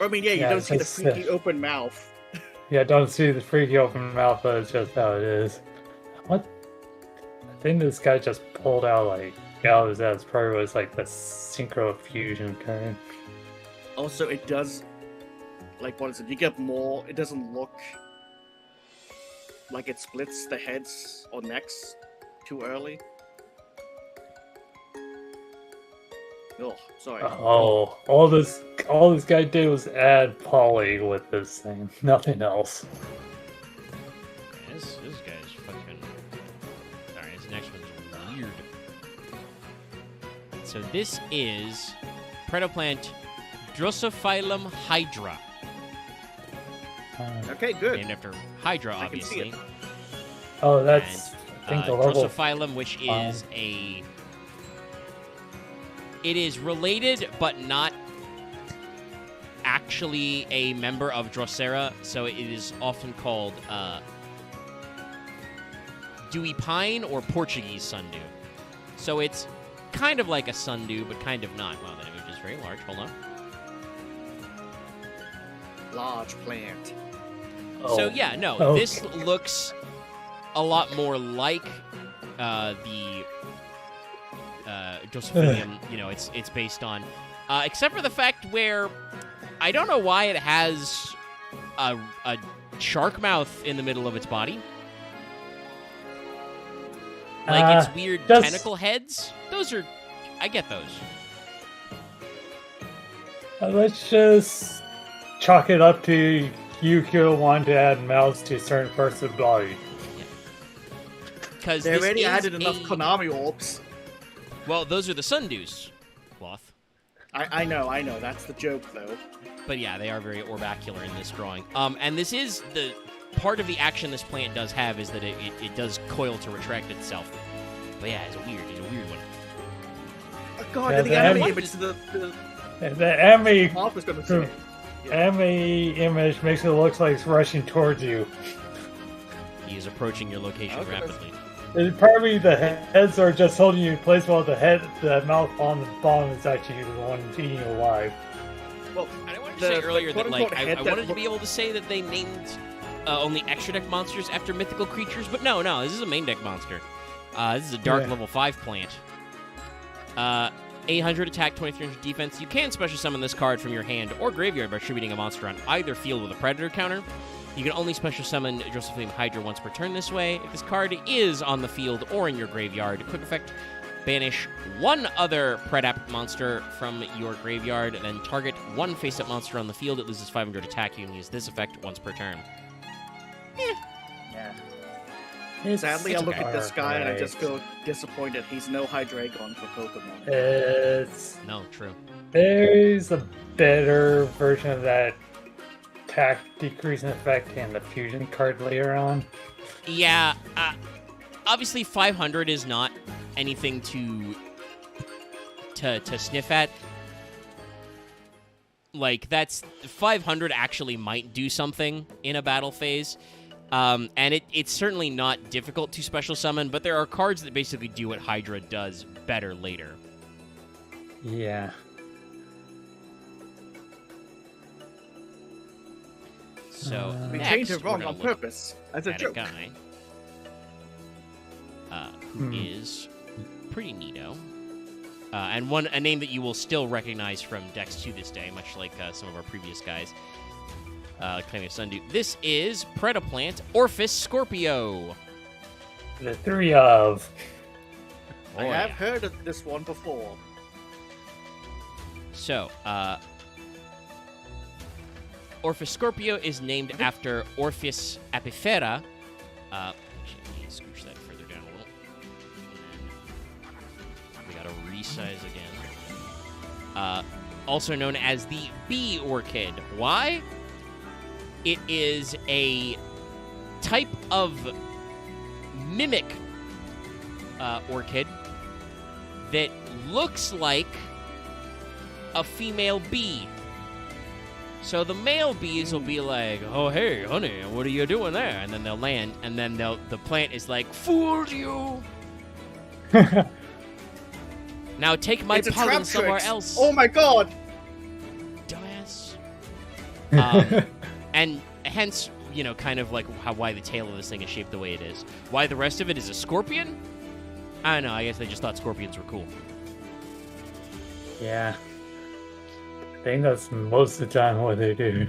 I mean, you don't see the freaky open mouth. Yeah, don't see the freaky open mouth, but it's just how it is. What? I think this guy just pulled out like out of his ass. Probably was like the synchro fusion kind. Also, it does, like, what is it? You get more. It doesn't look like it splits the heads or necks too early. Oh, sorry. Oh, all this guy did was add poly with this thing. Nothing else. This guy's fucking. Alright, this next one's weird. So this is Predoplant Drosophilum hydra. Okay, good. Named after Hydra, obviously. Oh, that's I think the level. Drosophilum, which is a. It is related, but not actually a member of Drosera, so it is often called dewy pine or Portuguese sundew. So it's kind of like a sundew, but kind of not. Wow, that image is very large. Hold on. Large plant. Oh. So yeah, no, Okay. this looks a lot more like the Drosophilium, it's based on, except for the fact where I don't know why it has a shark mouth in the middle of its body. Like its weird tentacle heads. I get those. Let's just chalk it up to Yu-Gi-Oh! Want to add mouths to certain parts of the body. Because they already added enough Konami orbs. Well, those are the sundews, Cloth. I know. That's the joke, though. But yeah, they are very orbacular in this drawing. And this is the part of the action this plant does have is that it does coil to retract itself. But yeah, it's a weird one. Oh god, Yeah, the enemy image, the enemy Moth was gonna say. enemy image makes it look like it's rushing towards you. He is approaching your location rapidly. Probably the heads are just holding you in place while the mouth on the bottom is actually the one eating you alive. Well, I wanted to say earlier that I wanted to be able to say that they named only extra deck monsters after mythical creatures, but no, this is a main deck monster. This is a dark level 5 plant. 800 attack, 2300 defense. You can special summon this card from your hand or graveyard by attributing a monster on either field with a predator counter. You can only special summon Drosophilium Hydra once per turn this way. If this card is on the field or in your graveyard, quick effect, banish one other Predap monster from your graveyard, then target one face-up monster on the field. It loses 500 attack. You can use this effect once per turn. Yeah. Sadly, I look at this guy and I just feel disappointed. He's no Hydreigon for Pokemon. No, true. There's a better version of that attack decreasing effect and the fusion card later on. Yeah, obviously 500 is not anything to sniff at. Like, that's 500 actually might do something in a battle phase. And it's certainly not difficult to special summon, but there are cards that basically do what Hydra does better later. Yeah. So We next, changed it we're wrong gonna on look purpose. As a at joke. a guy who is pretty neato. And a name that you will still recognize from decks to this day, much like some of our previous guys. Claiming a Sundew. This is Predoplant Orphis Scorpio. The three of. I have heard of this one before. So, Orphis Scorpio is named after Orpheus Epifera. Actually, let me scooch that further down a little. We gotta resize again. Also known as the bee orchid. Why? It is a type of mimic orchid that looks like a female bee. So the male bees will be like, "Oh, hey, honey, what are you doing there?" And then they'll land, and then the plant is like, "Fooled you." Now take my pollen somewhere else. Oh my god! Dumbass. And hence, kind of like why the tail of this thing is shaped the way it is. Why the rest of it is a scorpion? I don't know. I guess they just thought scorpions were cool. Yeah. I think that's most of the time what they do.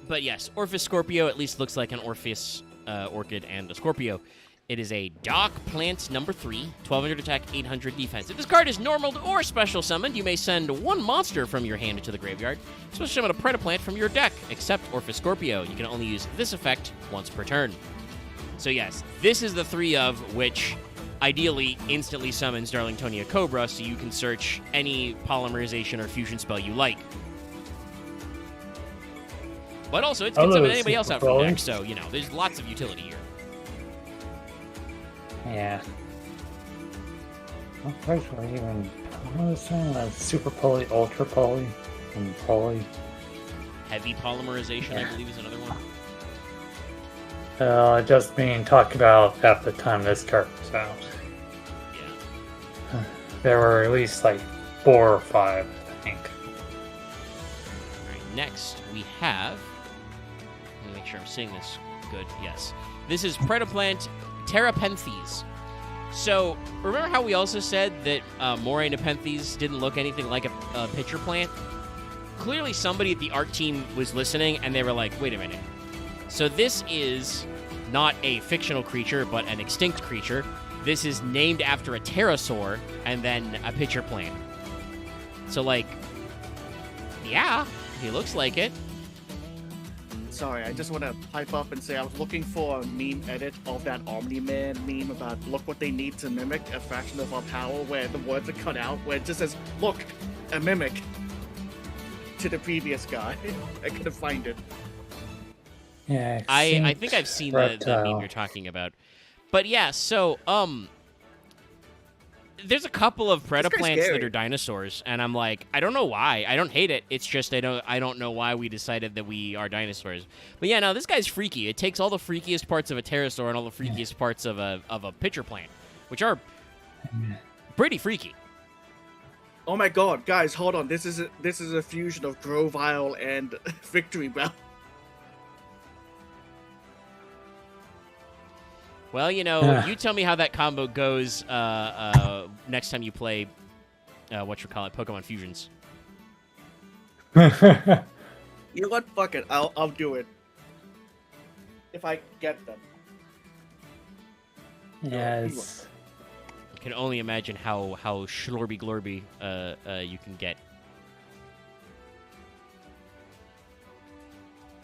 But yes, Orphis Scorpio at least looks like an Orpheus Orchid and a Scorpio. It is a Dock Plant number 3, 1200 attack, 800 defense. If this card is normal or special summoned, you may send one monster from your hand into the graveyard. Special summon a Predaplant from your deck, except Orphis Scorpio. You can only use this effect once per turn. So yes, this is the 3 of which ideally instantly summons Darlingtonia Cobra, so you can search any polymerization or fusion spell you like. But also, it can summon anybody else out from deck, so, you know, there's lots of utility here. Yeah. What price were even... What was that? Super Poly, Ultra Poly, and Poly. Heavy polymerization, I believe, is another one. Just being talked about at the time this card was out. Yeah. There were at least like 4 or 5, I think. Alright, next we have... Let me make sure I'm seeing this good. Yes. This is Predaplant Terrapenthes. So, remember how we also said that Moray Nepenthes didn't look anything like a pitcher plant? Clearly somebody at the art team was listening, and they were like, wait a minute. So this is not a fictional creature, but an extinct creature. This is named after a pterosaur, and then a pitcher plant. So, like, yeah, he looks like it. Sorry, I just want to pipe up and say I was looking for a meme edit of that Omni-Man meme about look what they need to mimic a fraction of our power, where the words are cut out, where it just says, look, a mimic to the previous guy. I couldn't find it. Yeah, I think I've seen the meme you're talking about. But yeah, so, there's a couple of Predaplants that are dinosaurs, and I'm like, I don't know why. I don't hate it. It's just I don't know why we decided that we are dinosaurs. But yeah, no, this guy's freaky. It takes all the freakiest parts of a pterosaur and all the freakiest parts of a pitcher plant, which are pretty freaky. Oh my god, guys, hold on. This is a fusion of Grovile and Victory Bell. Well, you know, you tell me how that combo goes next time you play, Pokemon Fusions. You know what? Fuck it. I'll do it. If I get them. Yes. I can only imagine how schlorby glorby you can get.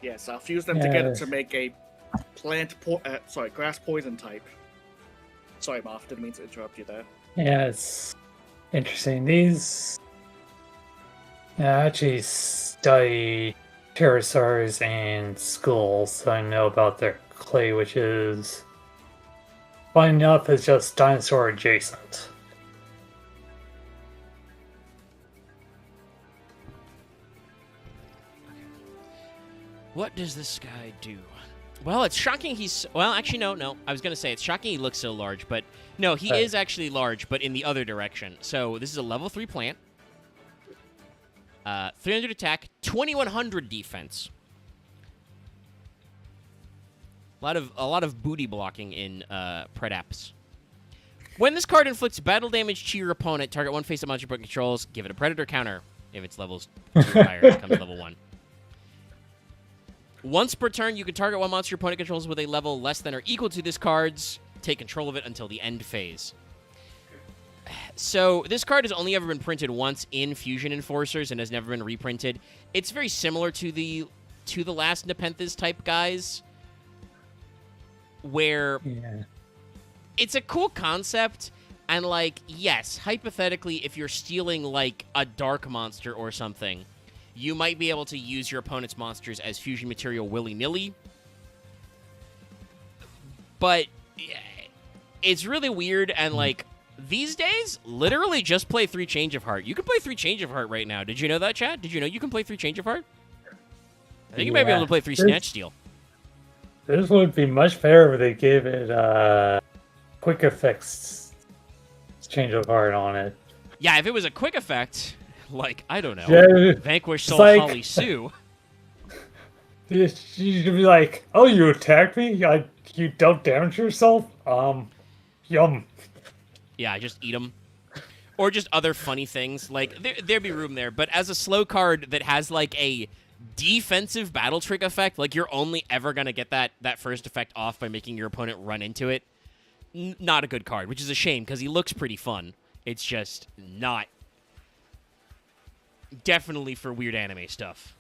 Yes, I'll fuse them together to make a grass poison type. Sorry, Moff, didn't mean to interrupt you there. Yeah, it's interesting. These actually study pterosaurs and skulls, so I know about their clay, which is fine enough is just dinosaur adjacent. What does this guy do? Well, it's shocking he's... Well, actually, no. I was going to say, it's shocking he looks so large, but... No, he is actually large, but in the other direction. So, this is a level 3 plant. 300 attack, 2100 defense. A lot of booty blocking in Predaps. When this card inflicts battle damage to your opponent, target one face-up monster opponent controls, give it a Predator counter. If it's levels 2 or higher, it becomes level 1. Once per turn, you can target one monster your opponent controls with a level less than or equal to this card's. Take control of it until the end phase. So, this card has only ever been printed once in Fusion Enforcers and has never been reprinted. It's very similar to the last Nepenthes type guys, where it's a cool concept, and, like, yes, hypothetically, if you're stealing, like, a dark monster or something, you might be able to use your opponent's monsters as fusion material willy-nilly. But it's really weird, and, like, these days, literally just play 3 Change of Heart. You can play 3 Change of Heart right now. Did you know that, chat? Did you know you can play 3 Change of Heart? I think you might be able to play 3 Snatch Steal. This would be much fairer if they gave it quick effects Change of Heart on it. Yeah, if it was a quick effect... Like, I don't know, Vanquish Soul Holly Sue. You'd be like, "Oh, you attacked me? You don't damage yourself? Yum." Yeah, just eat them. Or just other funny things. Like, there'd be room there. But as a slow card that has, like, a defensive battle trick effect, like, you're only ever going to get that first effect off by making your opponent run into it. Not a good card, which is a shame, because he looks pretty fun. It's just not... Definitely for weird anime stuff.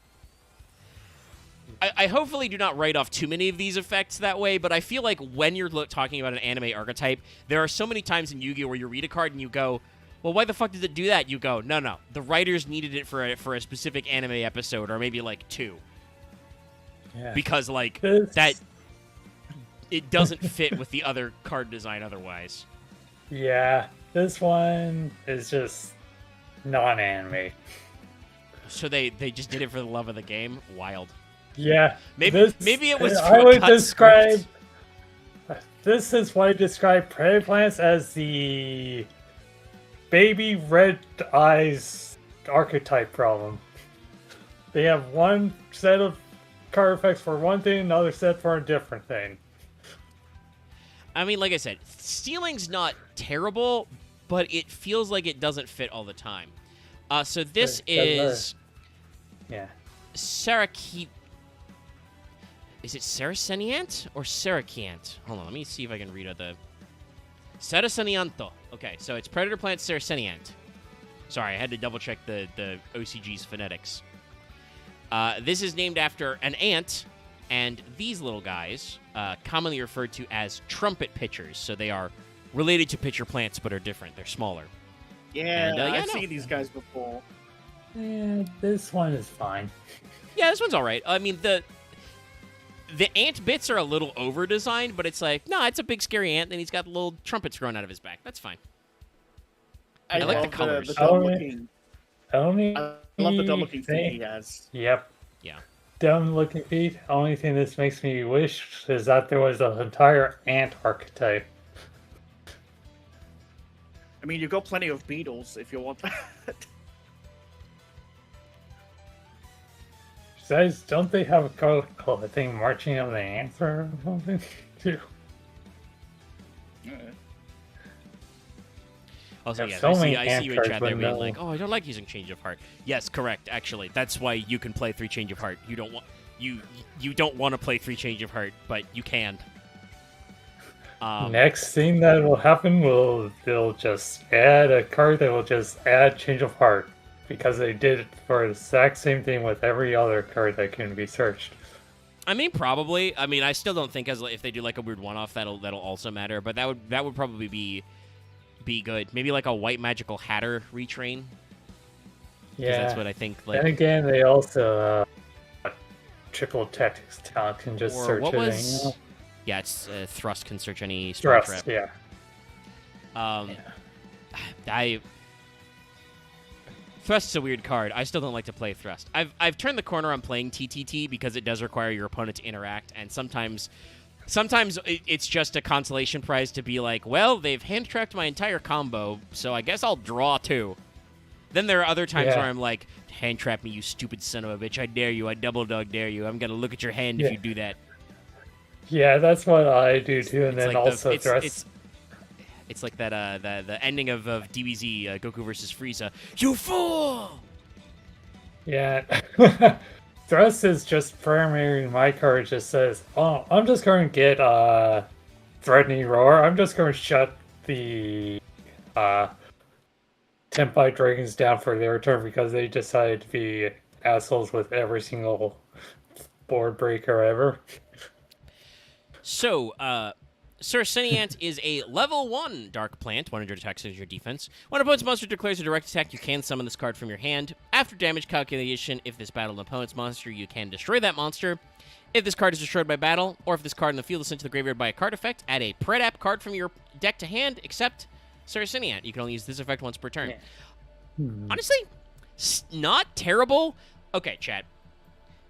I hopefully do not write off too many of these effects that way, but I feel like when you're talking about an anime archetype, there are so many times in Yu-Gi-Oh! Where you read a card and you go, well, why the fuck does it do that? You go, no. The writers needed it for a specific anime episode, or maybe, like, 2. Yeah. Because, like, that... It doesn't fit with the other card design otherwise. Yeah, this one is just non-anime. So they just did it for the love of the game? Wild. Yeah. Maybe it was I would describe... Script. This is why I describe Prey Plants as the baby red eyes archetype problem. They have one set of card effects for one thing, another set for a different thing. I mean, like I said, stealing's not terrible, but it feels like it doesn't fit all the time. So this is... Yeah. Saraki... Is it Saraceniant or Sarakiant? Hold on, let me see if I can read out the... Saracenianto. Okay, so it's Predator Plant Saraceniant. Sorry, I had to double-check the OCG's phonetics. This is named after an ant, and these little guys, commonly referred to as trumpet pitchers. So they are related to pitcher plants, but are different. They're smaller. Yeah, I've seen these guys before. Yeah, this one is fine. Yeah, this one's all right. I mean, the ant bits are a little over-designed, but it's like, no, it's a big scary ant, and he's got little trumpets growing out of his back. That's fine. I like the colors. I love the dumb-looking feet he has. Yep. Yeah. Dumb-looking feet. Only thing this makes me wish is that there was an entire ant archetype. I mean, you got plenty of beetles if you want that. Besides, don't they have a called a thing marching of the ants or something too? Also, yes, I see you in chat there being like, "Oh, I don't like using Change of Heart." Yes, correct. Actually, that's why you can play 3 Change of Heart. You don't want to play 3 Change of Heart, but you can. Next thing that will happen they'll just add a card that will just add Change of Heart, because they did it for the exact same thing with every other card that can be searched. I mean, probably. I mean, I still don't think if they do like a weird one-off, that'll also matter. But that would probably be good. Maybe like a White Magical Hatter retrain. Yeah, that's what I think. Like, and again, they also triple tactics talent can just search what anything. Was... Yeah, it's Thrust can search any Thrust. Trap. Yeah. Thrust's a weird card. I still don't like to play Thrust. I've turned the corner on playing TTT because it does require your opponent to interact, and sometimes it's just a consolation prize to be like, well, they've hand-trapped my entire combo, so I guess I'll draw 2. Then there are other times where I'm like, hand-trap me, you stupid son of a bitch. I dare you. I double dog dare you. I'm going to look at your hand if you do that. Yeah, that's what I do too, and it's then like also Thrust. It's like that the ending of DBZ, Goku versus Frieza. You fool! Yeah. Thrust is just primary. My card just says, oh, I'm just going to get Threatening Roar. I'm just going to shut the Tenpai Dragons down for their turn because they decided to be assholes with every single board breaker ever. So, Saraceniant is a level 1 Dark Plant, 100 attacks as your defense. When an opponent's monster declares a direct attack, you can summon this card from your hand. After damage calculation, if this battled an opponent's monster, you can destroy that monster. If this card is destroyed by battle, or if this card in the field is sent to the graveyard by a card effect, add a Predap card from your deck to hand, except Saraceniant. You can only use this effect once per turn. Yeah. Honestly, not terrible. Okay, chat.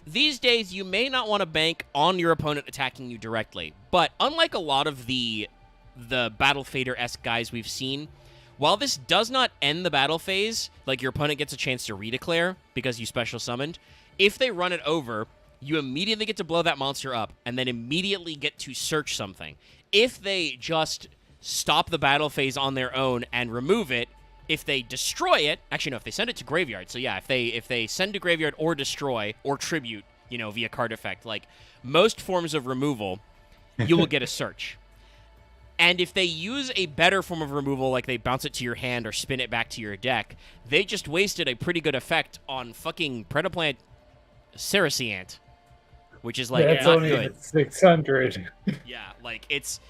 These days, you may not want to bank on your opponent attacking you directly, but unlike a lot of the Battle Fader-esque guys we've seen, while this does not end the battle phase, like your opponent gets a chance to redeclare because you special summoned, if they run it over, you immediately get to blow that monster up, and then immediately get to search something. If they just stop the battle phase on their own and remove it, if they destroy it, actually no, if they send it to graveyard, so yeah, if they send to graveyard or destroy or tribute, via card effect, like most forms of removal, you will get a search. And if they use a better form of removal, like they bounce it to your hand or spin it back to your deck, they just wasted a pretty good effect on fucking Predaplant Cerisiant, which is like that's not only good. 600. Yeah, like it's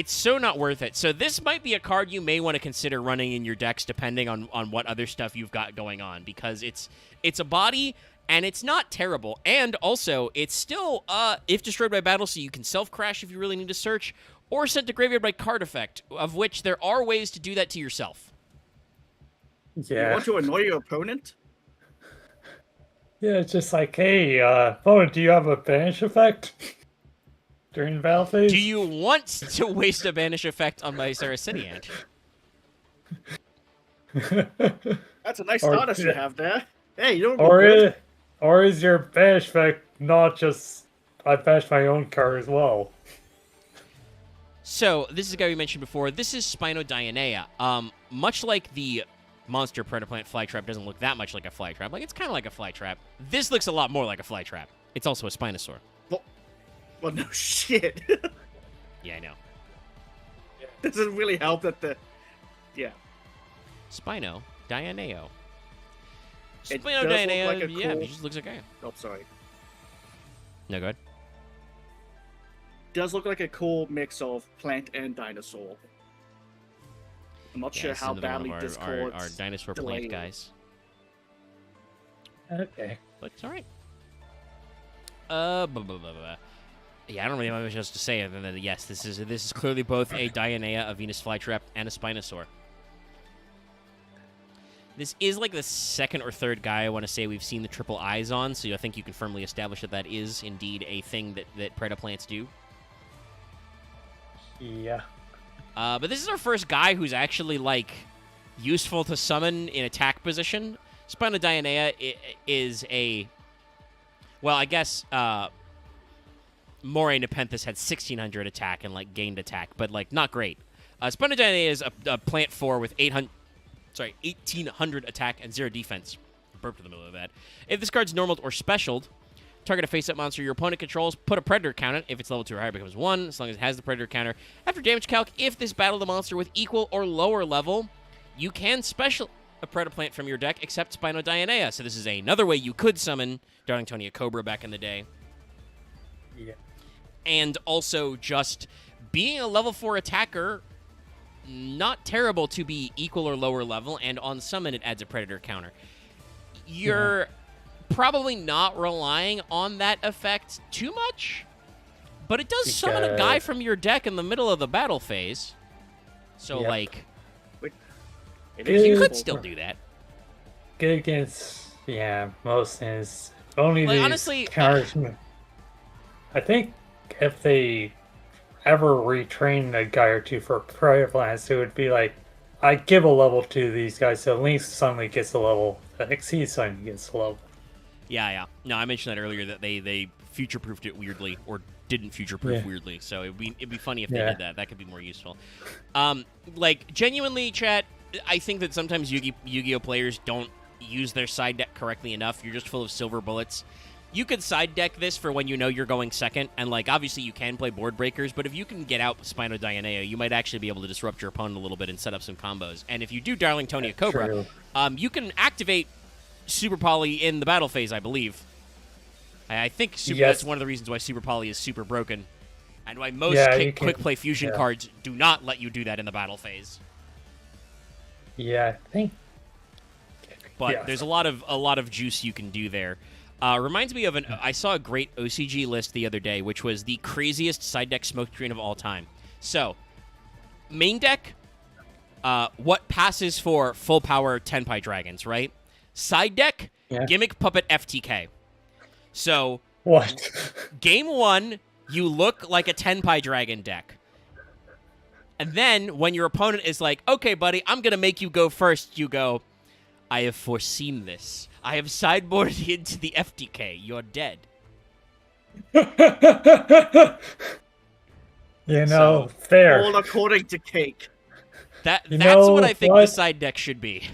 so not worth it. So this might be a card you may want to consider running in your decks, depending on what other stuff you've got going on, because it's a body and it's not terrible, and also it's still if destroyed by battle, so you can self crash if you really need to search, or sent to graveyard by card effect, of which there are ways to do that to yourself. Yeah. You want to annoy your opponent? Yeah, it's just like, hey, do you have a banish effect during the battle phase? Do you want to waste a banish effect on my Saracenian? That's a nice thought you have there. Hey, you don't. Or is your banish effect not just I bash my own card as well? So, this is a guy we mentioned before. This is Spinodionea. Much like the monster Predaplant Flytrap doesn't look that much like a Flytrap. Like, it's kind of like a Flytrap. This looks a lot more like a Flytrap. It's also a Spinosaur. Well, no shit. Yeah, I know. Doesn't really help that the... Yeah. Spinodioneo. It Spinodionea, does look like a yeah, cool- it just looks okay. Oh, sorry. No, go ahead. Does look like a cool mix of plant and dinosaur. I'm not sure this is how another one badly of Discord's our dinosaur delayed. plant guys. Okay. But it's alright. Yeah, I don't really have much else to say other than that, yes, this is clearly both a Dionea, a Venus Flytrap, and a Spinosaur. This is like the second or third guy I want to say we've seen the triple eyes on, so I think you can firmly establish that is indeed a thing that Predaplants do. Yeah. But this is our first guy who's actually, like, useful to summon in attack position. Spinodionea is a... Well, I guess Moray Nepenthes had 1,600 attack and, like, gained attack, but, like, not great. Spinodionea is a plant 4 with 1,800 attack and 0 defense. Burped in the middle of that. If this card's normaled or specialed, target a face-up monster your opponent controls, put a Predator counter. If it's level 2 or higher, it becomes 1, as long as it has the Predator counter. After damage calc, if this battled a monster with equal or lower level, you can special a Predaplant from your deck, except Spinodionea. So this is another way you could summon Darlingtonia Cobra back in the day. Yeah. And also just being a level 4 attacker, not terrible to be equal or lower level, and on summon it adds a Predator counter. You're probably not relying on that effect too much, but it does summon a guy from your deck in the middle of the battle phase. So, like, you could still do that. Good against, most things. Only like, these honestly, counters. I think if they ever retrain a guy or two for Predaplants, it would be like, I give a level to these guys, so Link suddenly gets a level, Exceed suddenly gets a level. Yeah. No, I mentioned that earlier that they future-proofed it weirdly, or didn't future-proof weirdly. So it'd be funny if they did that. That could be more useful. Like, genuinely, chat, I think that sometimes Yu-Gi-Oh players don't use their side deck correctly enough. You're just full of silver bullets. You could side deck this for when you know you're going second, and, like, obviously you can play board breakers, but if you can get out Spinodionea, you might actually be able to disrupt your opponent a little bit and set up some combos. And if you do Darlingtonia Cobra, you can activate Super Poly in the battle phase, I believe. I think that's one of the reasons why Super Poly is super broken, and why most quick play fusion cards do not let you do that in the battle phase. Yeah, I think. But there's a lot of juice you can do there. Reminds me of I saw a great OCG list the other day, which was the craziest side deck smoke screen of all time. So, main deck, what passes for full power Tenpai Dragons, right? Side deck, Gimmick Puppet FTK. So, what? Game 1, you look like a Tenpai Dragon deck. And then, when your opponent is like, okay, buddy, I'm going to make you go first, you go, I have foreseen this. I have sideboarded into the FTK. You're dead. Fair. All according to Cake. That's what I think the side deck should be.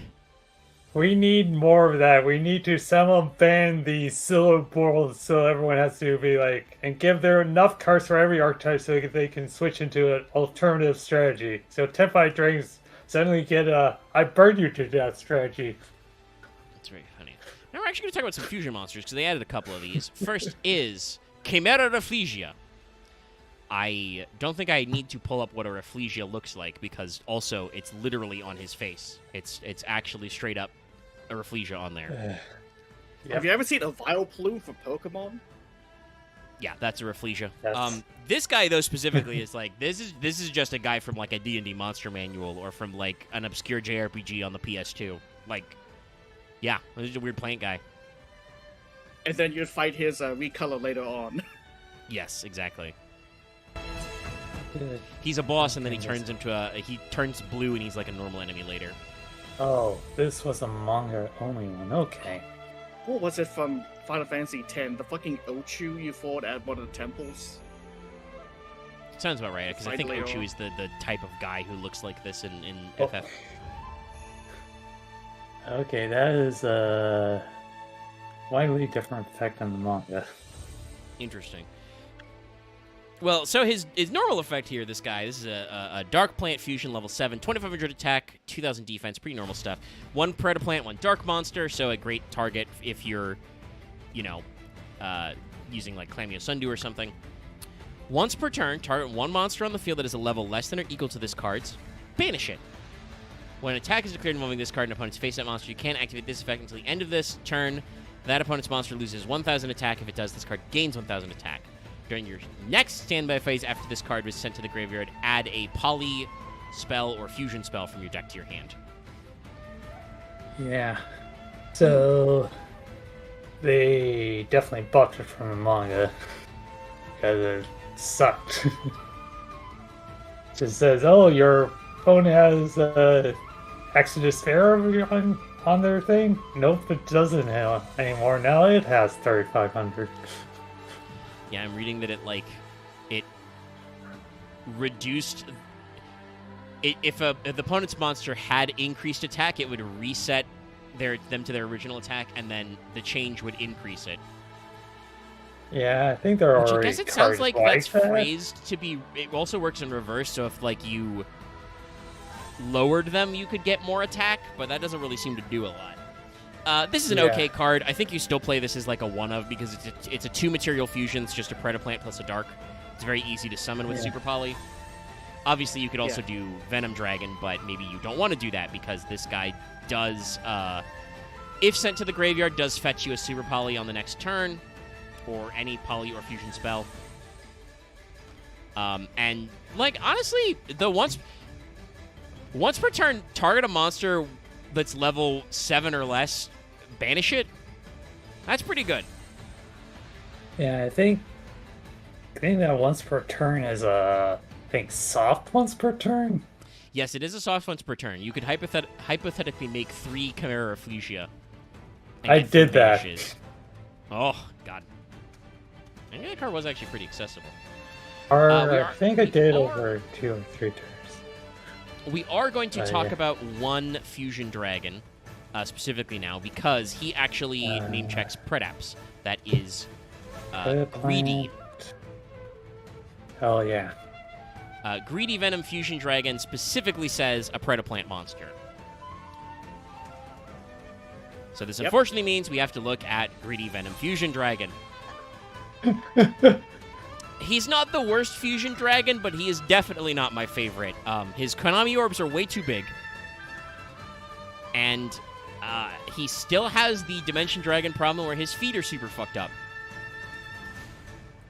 We need more of that. We need to somehow ban the solo board so everyone has to be like, and give there enough cards for every archetype so they can switch into an alternative strategy. So 10-5 Dragons suddenly get a I burn you to death strategy. That's very funny. Now we're actually going to talk about some fusion monsters because they added a couple of these. First is Chimera Rafflesia. I don't think I need to pull up what a Rafflesia looks like because also it's literally on his face. It's actually straight up a Rafflesia on there. Yep. Have you ever seen a Vileplume for Pokemon? Yeah, that's a Rafflesia. Yes. This guy though specifically is like this is just a guy from like a D&D monster manual or from like an obscure JRPG on the PS2. Like, yeah, this is a weird plant guy. And then you'd fight his recolor later on. Yes, exactly. He's a boss, and then he turns he turns blue, and he's like a normal enemy later. Oh, this was a manga only one. Okay. What was it from Final Fantasy X? The fucking Ochu you fought at one of the temples? Sounds about right, because I think Ochu is the type of guy who looks like this in FF. Okay, that is a widely different effect on the manga. Interesting. Well, so his normal effect here, this is a Dark Plant Fusion level 7, 2500 attack, 2000 defense, pretty normal stuff. 1 Predaplant, 1 Dark Monster, so a great target if you're, using like Clamio Sundew or something. Once per turn, target 1 monster on the field that is a level less than or equal to this card's. Banish it. When an attack is declared involving this card and opponent's face that monster, you can't activate this effect until the end of this turn. That opponent's monster loses 1000 attack. If it does, this card gains 1000 attack. During your next standby phase after this card was sent to the graveyard, add a poly spell or fusion spell from your deck to your hand. Yeah. So they definitely buffed it from the manga because it sucked. Just says, oh, your opponent has Exodus Fair on their thing. Nope, it doesn't anymore. Now it has 3500. Yeah, I'm reading that it reduced. If the opponent's monster had increased attack, it would reset them to their original attack, and then the change would increase it. Yeah, I think there are. Which I guess it sounds like that's phrased to be. It also works in reverse. So if you lowered them, you could get more attack, but that doesn't really seem to do a lot. This is an okay card. I think you still play this as like a one-of because it's a 2-material fusion. It's just a Predaplant plus a Dark. It's very easy to summon with Super Poly. Obviously, you could also do Venom Dragon, but maybe you don't want to do that because this guy does, if sent to the graveyard, does fetch you a Super Poly on the next turn, or any Poly or Fusion spell. And, like, honestly, once per turn, target a monster that's level 7 or less, banish it. That's pretty good. Yeah, I think that once per turn is soft once per turn. Yes, it is a soft once per turn. You could hypothetically make 3 Chimera Rafflesia. I did that. Oh, God. I knew that card was actually pretty accessible. I think I did over 2 or 3 turns. We are going to talk about one Fusion Dragon, specifically now, because he actually name checks Predaps. That is Greedy. Oh, yeah. Greedy Venom Fusion Dragon specifically says a Predaplant monster. So this unfortunately means we have to look at Greedy Venom Fusion Dragon. He's not the worst Fusion Dragon, but he is definitely not my favorite. His Konami Orbs are way too big. And he still has the Dimension Dragon problem where his feet are super fucked up.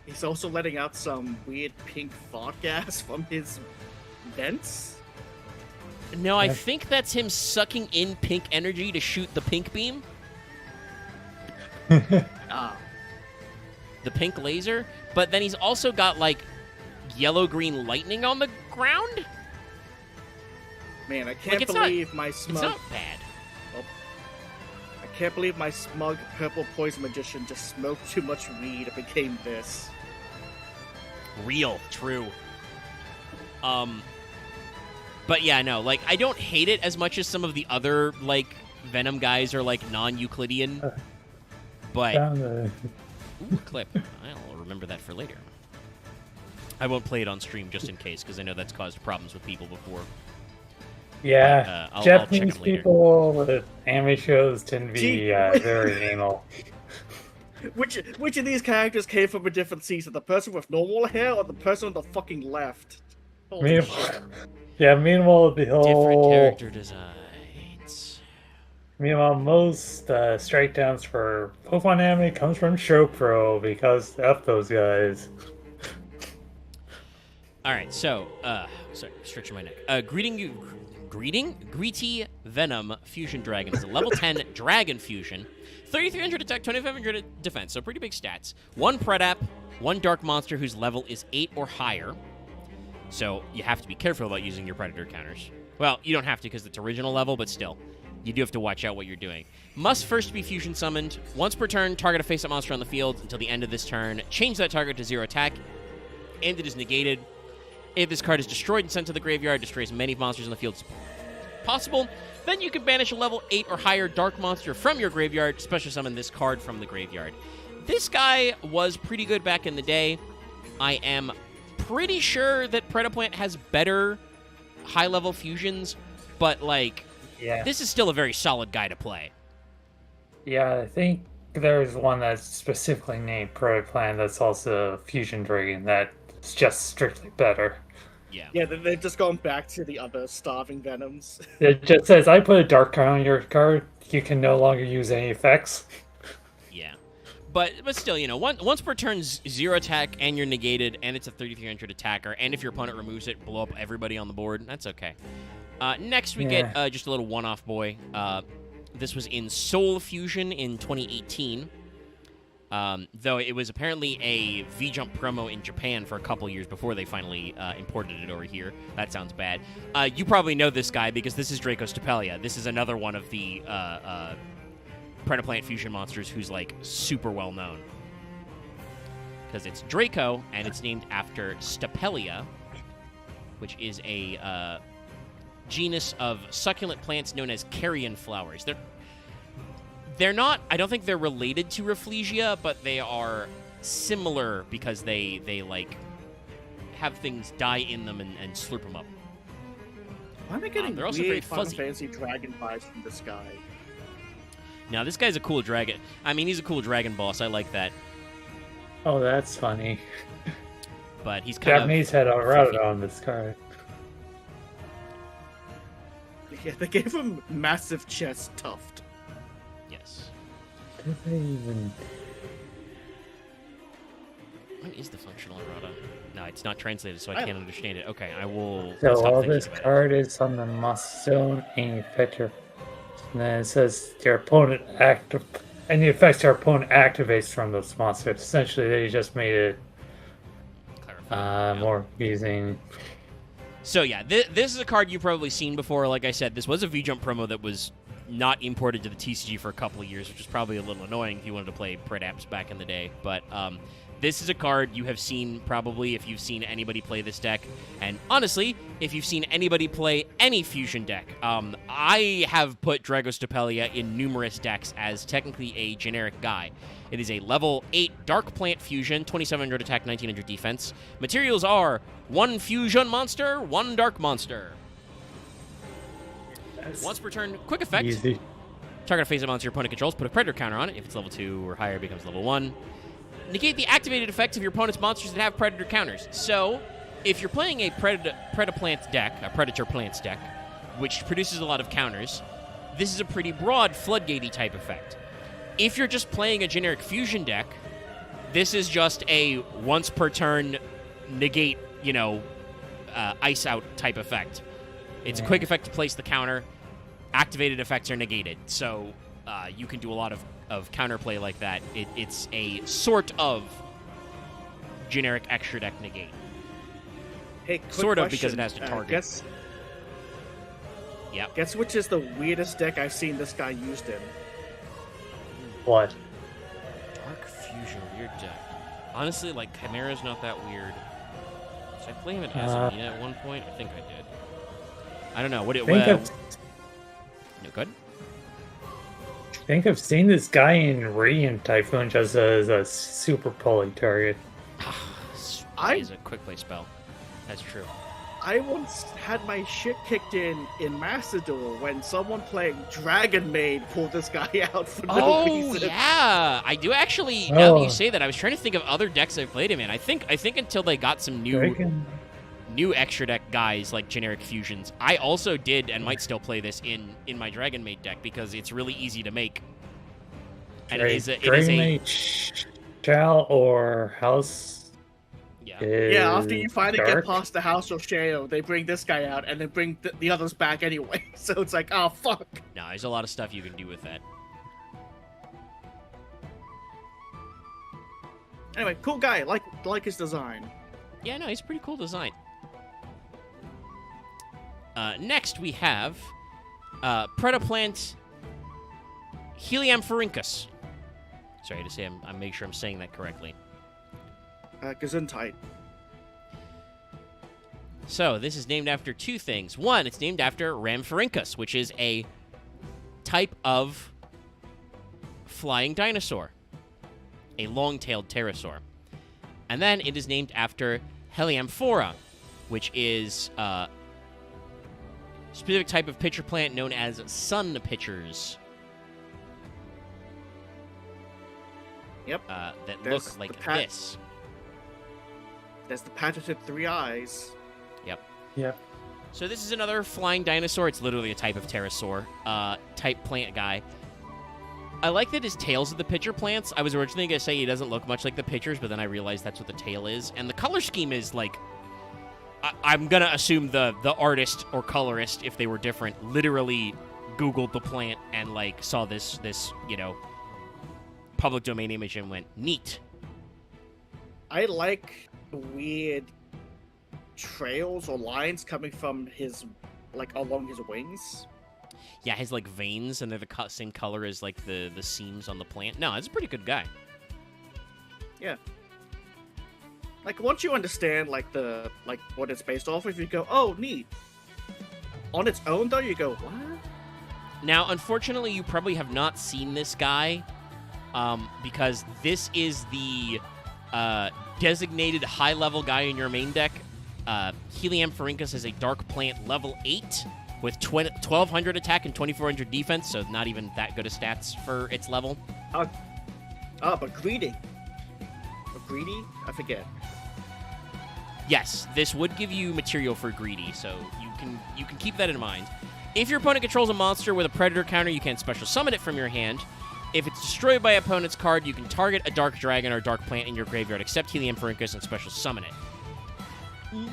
He's also letting out some weird pink fog gas from his vents. No, I think that's him sucking in pink energy to shoot the pink beam. The pink laser. But then he's also got, like, yellow-green lightning on the ground? Man, I can't believe my smug... It's not bad. Oh, I can't believe my smug purple poison magician just smoked too much weed and became this. Real, true. But yeah, no, like, I don't hate it as much as some of the other, like, Venom guys are, like, non-Euclidean. But... Ooh, clip. I'll remember that for later. I won't play it on stream just in case, because I know that's caused problems with people before. Yeah, but, Japanese people with anime shows tend to be very anal. Which of these characters came from a different season? The person with normal hair or the person on the fucking left? Meanwhile, the whole... Different character designs. Meanwhile, most strike downs for Pokemon anime comes from Shopro, because F those guys. Alright, so, sorry, stretching my neck. Greedy Venom Fusion Dragon is a level 10 Dragon Fusion. 3,300 attack, 2,500 defense, so pretty big stats. 1 Predap, 1 Dark Monster whose level is 8 or higher. So you have to be careful about using your Predator counters. Well, you don't have to because it's original level, but still. You do have to watch out what you're doing. Must first be Fusion summoned. Once per turn, target a face-up monster on the field until the end of this turn. Change that target to 0 attack, and it is negated. If this card is destroyed and sent to the graveyard, destroys many monsters on the field as possible. Then you can banish a level 8 or higher Dark Monster from your graveyard, special summon this card from the graveyard. This guy was pretty good back in the day. I am pretty sure that Predaplant has better high-level fusions, but, like, this is still a very solid guy to play. Yeah, I think there's one that's specifically named Predaplant that's also a Fusion Dragon that's just strictly better. Yeah, they've just gone back to the other starving Venoms. It just says, I put a dark card on your card, you can no longer use any effects. Yeah. But still, you know, once per turn, 0 attack, and you're negated, and it's a 3,300 attacker, and if your opponent removes it, blow up everybody on the board. That's okay. Next, we get just a little one-off boy. This was in Soul Fusion in 2018. Though it was apparently a V-Jump promo in Japan for a couple years before they finally imported it over here. That sounds bad. You probably know this guy because this is Draco Stapelia. This is another one of the Predaplant fusion monsters who's, like, super well-known. Because it's Draco, and it's named after Stapelia, which is a genus of succulent plants known as carrion flowers. They're not, I don't think they're related to Rafflesia, but they are similar because they like, have things die in them and slurp them up. Why am I getting they're also very Final fuzzy. Fantasy dragon vibes from this guy? Now, this guy's a cool dragon. I mean, he's a cool dragon boss. I like that. Oh, that's funny. But he's kind Japanese had a route on this card. Yeah, they gave him massive chest tuft. Yes. Did they even... What is the functional errata? No, it's not translated, so I can't understand it. Okay, I will. So all this card is on the must zone any effector. And then it says your opponent any effects your opponent activates from those monsters. Essentially, they just made it more confusing. So yeah, this is a card you've probably seen before. Like I said, this was a V-Jump promo that was not imported to the TCG for a couple of years, which is probably a little annoying if you wanted to play Predaps back in the day. But this is a card you have seen probably if you've seen anybody play this deck. And honestly, if you've seen anybody play any fusion deck. I have put Drago Stapelia in numerous decks as technically a generic guy. It is a level 8 Dark Plant Fusion, 2,700 attack, 1,900 defense. Materials are 1 Fusion Monster, 1 Dark Monster. Once per turn, quick effect. Easy. Target a face-up monster your opponent controls, put a Predator counter on it. If it's level 2 or higher, it becomes level 1. Negate the activated effects of your opponent's monsters that have Predator counters. So, if you're playing a Predaplant deck, a Predator Plants deck, which produces a lot of counters, this is a pretty broad Floodgatey type effect. If you're just playing a generic fusion deck, this is just a once per turn negate, ice out type effect. It's a quick effect to place the counter. Activated effects are negated, so you can do a lot of counterplay like that. It's a sort of generic extra deck negate. Hey, quick sort of question. Because it has to target. Guess which is the weirdest deck I've seen this guy used in? What? Dark Fusion, weird deck. Honestly, like, Chimera's not that weird. Did I play him as a Nina at one point? I think I did. I don't know. What it was. No good? I think I've seen this guy in Radiant Typhoon just as a super poly target. Is a quick play spell. That's true. I once had my shit kicked in Master Duel when someone playing Dragon Maid pulled this guy out for no reason. Oh, yeah. I do actually, now that you say that, I was trying to think of other decks I've played him in. I think until they got some new extra deck guys like generic fusions, I also did and might still play this in my Dragon Maid deck because it's really easy to make. And Dragon Maid Shell or House. Yeah, after you finally get past the House of Sheo, they bring this guy out and then bring the others back anyway. So it's like, oh, fuck. No, there's a lot of stuff you can do with that. Anyway, cool guy. Like his design. Yeah, no, he's a pretty cool design. Next, we have Predaplant Heliamphorinchus. Sorry to say, I'm make sure I'm saying that correctly. Gesundheit. So, this is named after two things. One, it's named after Rhamphorhynchus, which is a type of flying dinosaur. A long-tailed pterosaur. And then it is named after Heliamphora, which is a specific type of pitcher plant known as sun pitchers. Yep. That look like this. There's the patented 3 eyes. Yep. So this is another flying dinosaur. It's literally a type of pterosaur, type plant guy. I like that his tails are the pitcher plants. I was originally going to say he doesn't look much like the pitchers, but then I realized that's what the tail is. And the color scheme is like... I'm going to assume the artist or colorist, if they were different, literally Googled the plant and, like, saw this public domain image and went, neat. I like the weird trails or lines coming from his, like, along his wings. Yeah, his, like, veins, and they're the same color as, like, the seams on the plant. No, it's a pretty good guy. Yeah. Like, once you understand, like, what it's based off of, you go, oh, neat. On its own, though, you go, what? Now, unfortunately, you probably have not seen this guy, because this is the designated high-level guy in your main deck. Heliamphorinchus is a dark plant level 8 with 1,200 attack and 2,400 defense, so not even that good of stats for its level. But greedy. Greedy? I forget. Yes, this would give you material for greedy, so you can keep that in mind. If your opponent controls a monster with a predator counter, you can special summon it from your hand. If it's destroyed by opponent's card, you can target a dark dragon or dark plant in your graveyard, except Heliamphorinchus, and special summon it.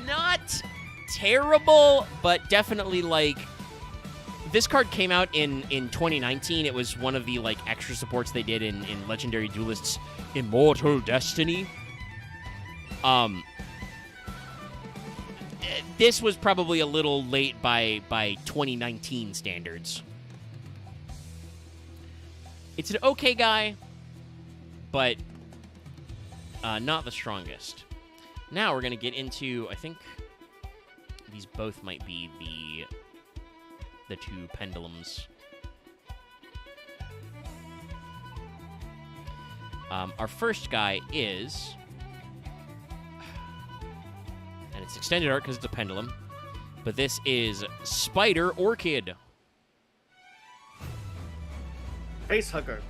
Not terrible, but definitely, like... This card came out in 2019. It was one of the, like, extra supports they did in Legendary Duelist's Immortal Destiny. This was probably a little late by 2019 standards. It's an okay guy, but not the strongest. Now we're going to get into, I think these both might be the two pendulums. Our first guy is, and it's extended art because it's a pendulum, but this is Spider Orchid. Face hugger.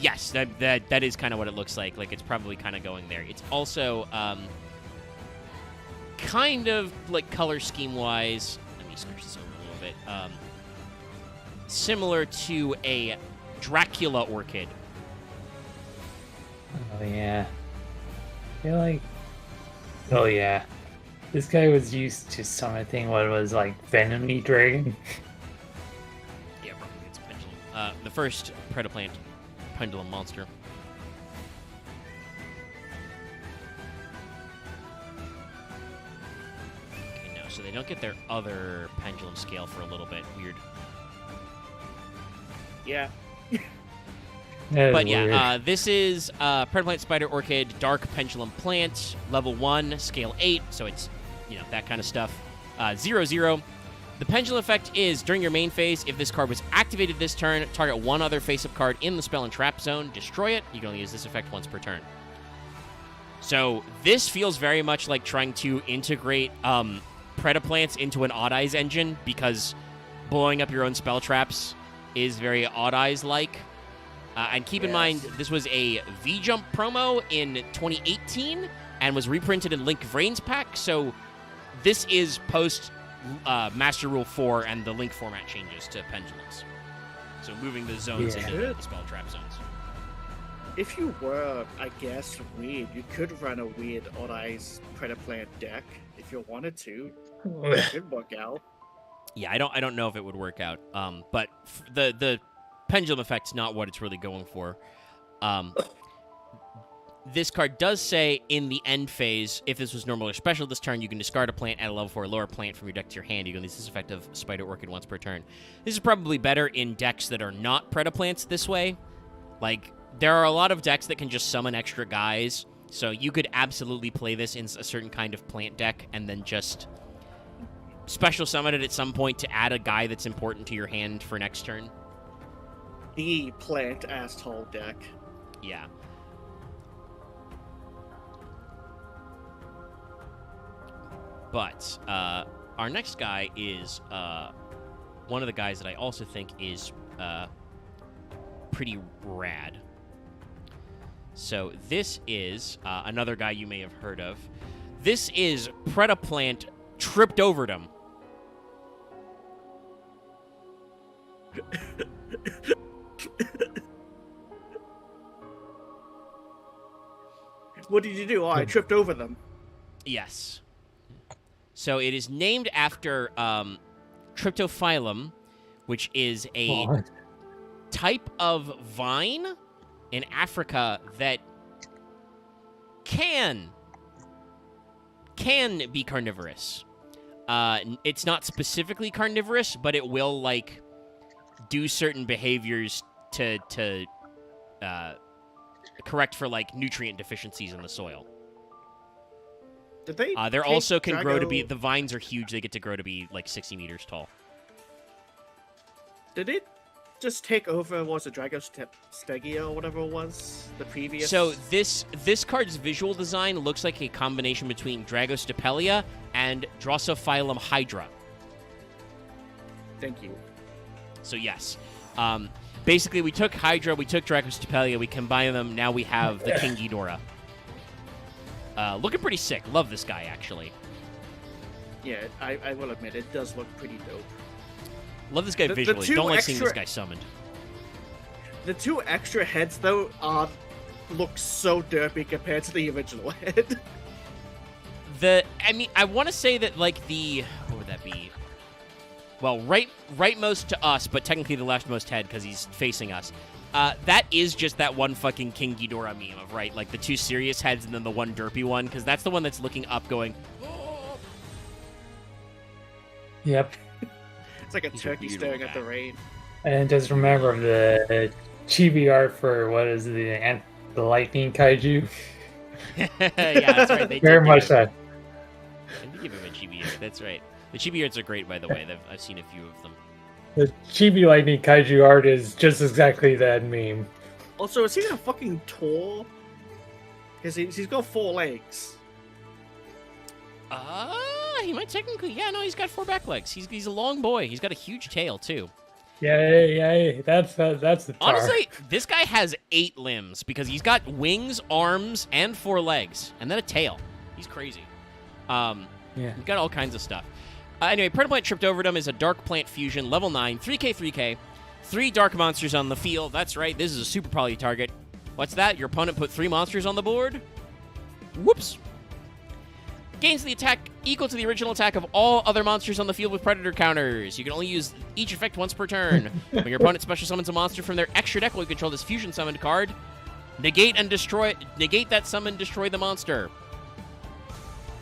Yes, that is kind of what it looks like. Like, it's probably kind of going there. It's also kind of, like, color scheme-wise, let me switch this over a little bit, similar to a Dracula Orchid. Oh, yeah. I feel like... Oh, yeah. This guy was used to something what was, like, Venomy Dragon. Yeah, probably it's a pendulum. The first Predaplant pendulum monster. Okay, no, so they don't get their other pendulum scale for a little bit. Weird. Yeah. But yeah, this is Predaplant, Spider Orchid, Dark Pendulum Plant, level 1, scale 8, so it's, that kind of stuff. 0/0. The Pendulum effect is, during your main phase, if this card was activated this turn, target one other face-up card in the spell and trap zone, destroy it. You can only use this effect once per turn. So this feels very much like trying to integrate Predaplants into an Odd Eyes engine, because blowing up your own spell traps is very Odd Eyes-like. And keep in mind, this was a V-Jump promo in 2018 and was reprinted in Link Vrains pack, so this is post Master Rule 4 and the Link format changes to Pendulums. So moving the zones into the spell trap zones. If you were, I guess, weird, you could run a weird Odd Eyes Predaplant deck if you wanted to. It could work out. Yeah, I don't know if it would work out. But the Pendulum effect's not what it's really going for. This card does say, in the end phase, if this was normal or special this turn, you can discard a plant, add a level 4 lower plant from your deck to your hand. You can use this effect of Spider Orchid once per turn. This is probably better in decks that are not Predaplants this way. Like, there are a lot of decks that can just summon extra guys, so you could absolutely play this in a certain kind of plant deck and then just special summon it at some point to add a guy that's important to your hand for next turn. The plant asshole deck. Yeah. But our next guy is one of the guys that I also think is pretty rad. So this is another guy you may have heard of. This is Predaplant Tripped Overdom. What did you do? Oh, I tripped over them. Yes. So it is named after Triptophyllum, which is a type of vine in Africa that can be carnivorous. It's not specifically carnivorous, but it will, like, do certain behaviors to correct for, like, nutrient deficiencies in the soil. Did they? They're also can grow to be. The vines are huge. They get to grow to be like 60 meters tall. Did it just take over? What was it, Dragostegia or whatever it was? The previous. So this card's visual design looks like a combination between Dragostepelia and Drosophilum hydra. Thank you. So yes, basically we took Hydra, we took Dragostepelia, we combined them. Now we have the King Ghidorah. Looking pretty sick. Love this guy, actually. Yeah, I will admit, it does look pretty dope. Love this guy visually. Don't like seeing this guy summoned. The two extra heads, though, look so derpy compared to the original head. I want to say that, like, what would that be? Well, rightmost to us, but technically the leftmost head because he's facing us. That is just that one fucking King Ghidorah meme of, right, like the two serious heads and then the one derpy one, because that's the one that's looking up going, oh. Yep. It's like a turkey staring at the rain. And just remember the chibi art for, what is the lightning kaiju? Yeah, that's right. They Very much that. They give him a chibi art, that's right. The chibi arts are great, by the way. I've seen a few of them. The chibi lightning kaiju art is just exactly that meme. Also, is he a fucking tall? Because he's got 4 legs. He might technically. Yeah, no, he's got 4 back legs. He's a long boy. He's got a huge tail too. Yeah. That's the tar. Honestly, this guy has 8 limbs because he's got wings, arms, and 4 legs, and then a tail. He's crazy. Yeah, he's got all kinds of stuff. Anyway, Predaplant Tripped Overdom is a Dark Plant Fusion, level 9, 3k, 3 dark monsters on the field. That's right, this is a super poly target. What's that? Your opponent put 3 monsters on the board? Whoops. Gains the attack equal to the original attack of all other monsters on the field with predator counters. You can only use each effect once per turn. When your opponent special summons a monster from their extra deck while you control this fusion summoned card, negate that summon, destroy the monster.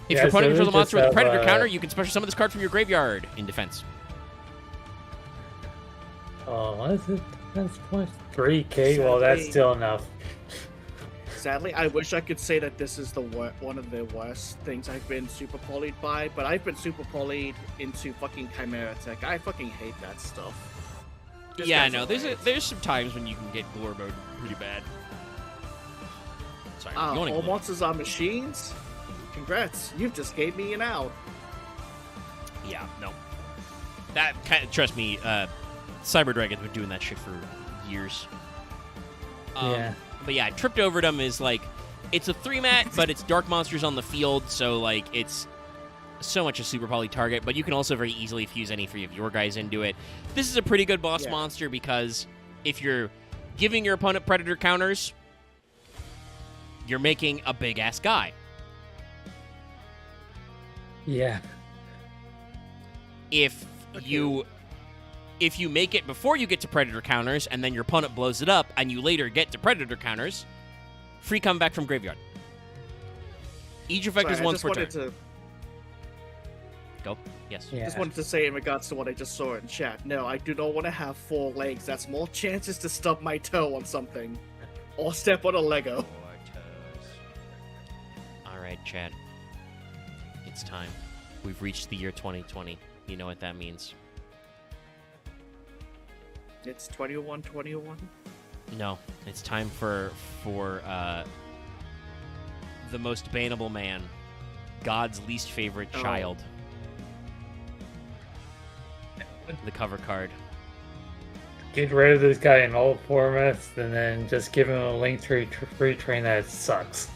If your opponent controls a monster with a predator counter, you can special summon this card from your graveyard in defense. Oh, what is it? That's 3K. Well, that's still enough. Sadly, I wish I could say that this is one of the worst things I've been super polyed by, but I've been super polyed into fucking Chimera Tech. I fucking hate that stuff. Yeah, I know. There's some times when you can get Glore mode pretty bad. Sorry, all monsters are machines? Congrats, you've just gave me an out. Yeah, no. That trust me, Cyber Dragon's been doing that shit for years. Yeah. But yeah, Tripped Overdom is like, it's a 3-mat, but it's dark monsters on the field, so like it's so much a super poly target, but you can also very easily fuse any 3 of your guys into it. This is a pretty good boss monster because if you're giving your opponent predator counters, you're making a big-ass guy. Yeah. If you make it before you get to predator counters and then your opponent blows it up and you later get to predator counters, free comeback from graveyard. Each effect is once per turn. Go. Yes. Yeah. Just wanted to say in regards to what I just saw in chat, no, I do not want to have 4 legs. That's more chances to stub my toe on something. Or step on a Lego. Alright, chat. It's time. We've reached the year 2020. You know what that means. It's 2001. No, it's time for the most bannable man, God's least favorite child. The cover card. Get rid of this guy in all formats, and then just give him a link to retrain that sucks.